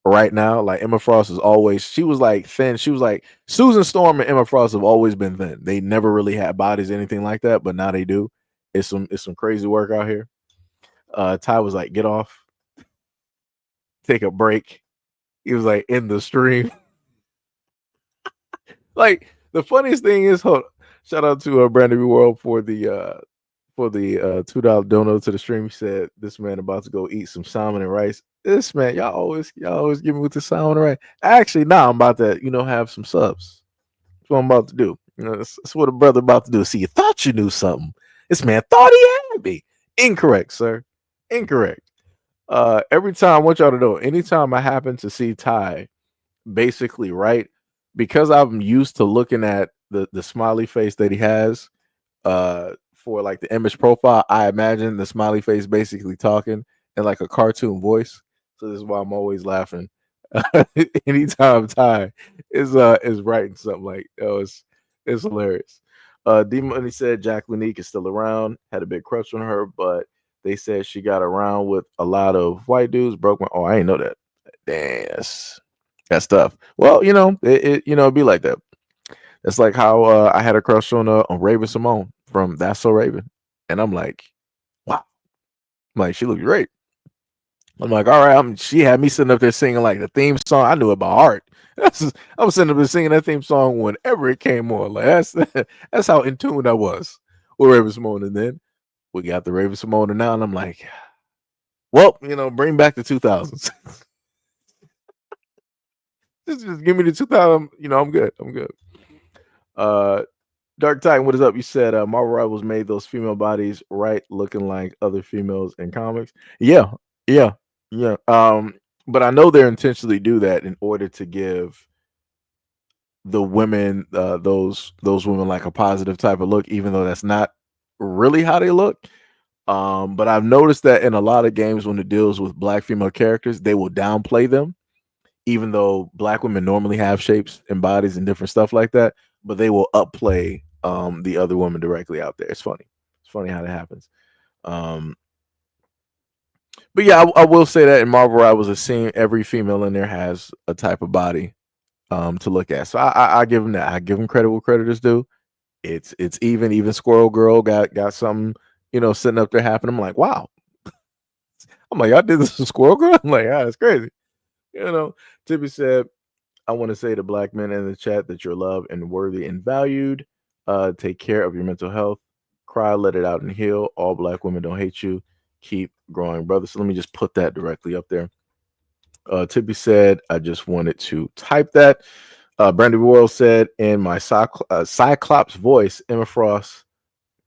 right now? Like, Emma Frost is always, she was like thin. She was like, Susan Storm and Emma Frost have always been thin. They never really had bodies, anything like that, but now they do. It's some crazy work out here. Ty was like, get off, take a break. He was like, in the stream. Like, the funniest thing is, shout out to Brandon B. World for the $2 dono to the stream. He said, this man about to go eat some salmon and rice. This man, y'all always give me with the salmon and rice. Actually, now I'm about to, have some subs. That's what I'm about to do. That's what a brother about to do. See, you thought you knew something. This man thought he had me. Incorrect, sir. Incorrect. Every time, I want y'all to know, anytime I happen to see Ty basically right, because I'm used to looking at the smiley face that he has, for like the image profile, I imagine the smiley face basically talking in like a cartoon voice. So this is why I'm always laughing anytime Ty is writing something like, oh, it's hilarious. D Money said Jack Lanique is still around, had a big crush on her, but they said she got around with a lot of white dudes, broke my, oh, I ain't know that. Damn, that's tough. Well, it'd be like that. It's like how I had a crush on Raven Simone from That's So Raven, and I'm like, wow, like she looked great. I'm like, all right, she had me sitting up there singing like the theme song. I knew it by heart. I was sitting up there singing that theme song whenever it came on. Like that's how in tune I was with Raven Simone. And then we got the Raven Simone now, and I'm like, well, bring back the 2000s. just give me the 2000. I'm good. I'm good. Dark Titan, what is up? You said Marvel Rivals made those female bodies right, looking like other females in comics. Yeah. But I know they intentionally do that in order to give the women, those women, like a positive type of look, even though that's not really how they look. But I've noticed that in a lot of games, when it deals with black female characters, they will downplay them, even though black women normally have shapes and bodies and different stuff like that, but they will upplay the other woman directly out there. It's funny. It's funny how that happens. But yeah, I will say that in Marvel Rivals, every female in there has a type of body to look at. So I give them that. I give them credit where credit is due. It's even Squirrel Girl got something, sitting up there happening. I'm like, wow. I'm like, y'all did this to Squirrel Girl? I'm like, that's crazy. Tippy said, I want to say to black men in the chat that you're loved and worthy and valued. Take care of your mental health. Cry, let it out, and heal. All black women don't hate you. Keep growing, brother. So let me just put that directly up there. Tippy said, I just wanted to type that. Brandy Royal said, in my Cyclops voice, Emma Frost,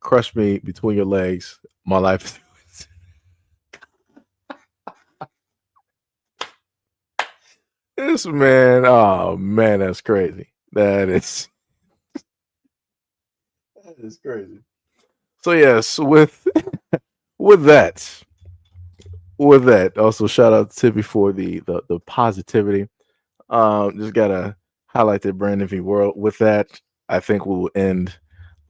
crush me between your legs. My life is this man. Oh man, that's crazy. That is crazy. So yes, with that, also shout out to Tippy for the positivity. Just gotta highlight that Brandon V World. With that, I think we will end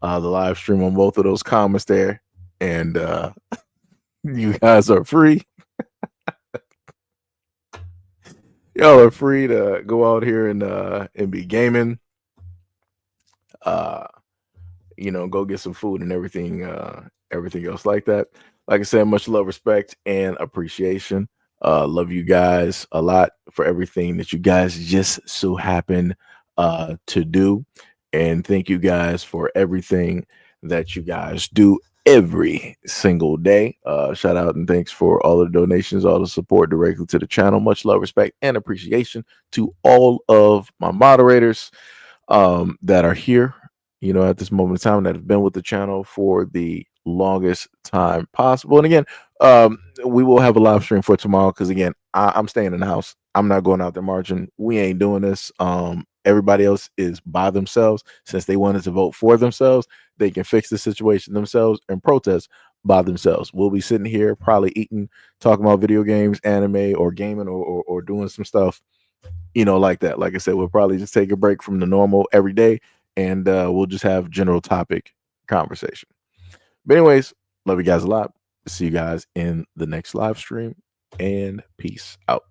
the live stream on both of those comments there, and you guys are free. Y'all are free to go out here and be gaming. Go get some food and everything else like that. Like I said, much love, respect, and appreciation. Love you guys a lot for everything that you guys just so happen to do. And thank you guys for everything that you guys do every single day. Shout out and thanks for all the donations, all the support directly to the channel. Much love, respect, and appreciation to all of my moderators that are here, you know, at this moment in time, that have been with the channel for the longest time possible. And again, we will have a live stream for tomorrow because again, I'm staying in the house. I'm not going out there marching. We ain't doing this. Everybody else is by themselves. Since they wanted to vote for themselves, they can fix the situation themselves and protest by themselves. We'll be sitting here probably eating, talking about video games, anime, or gaming, or doing some stuff, you know, like that. Like I said, we'll probably just take a break from the normal every day, and we'll just have general topic conversation. But anyways, love you guys a lot. See you guys in the next live stream, and peace out.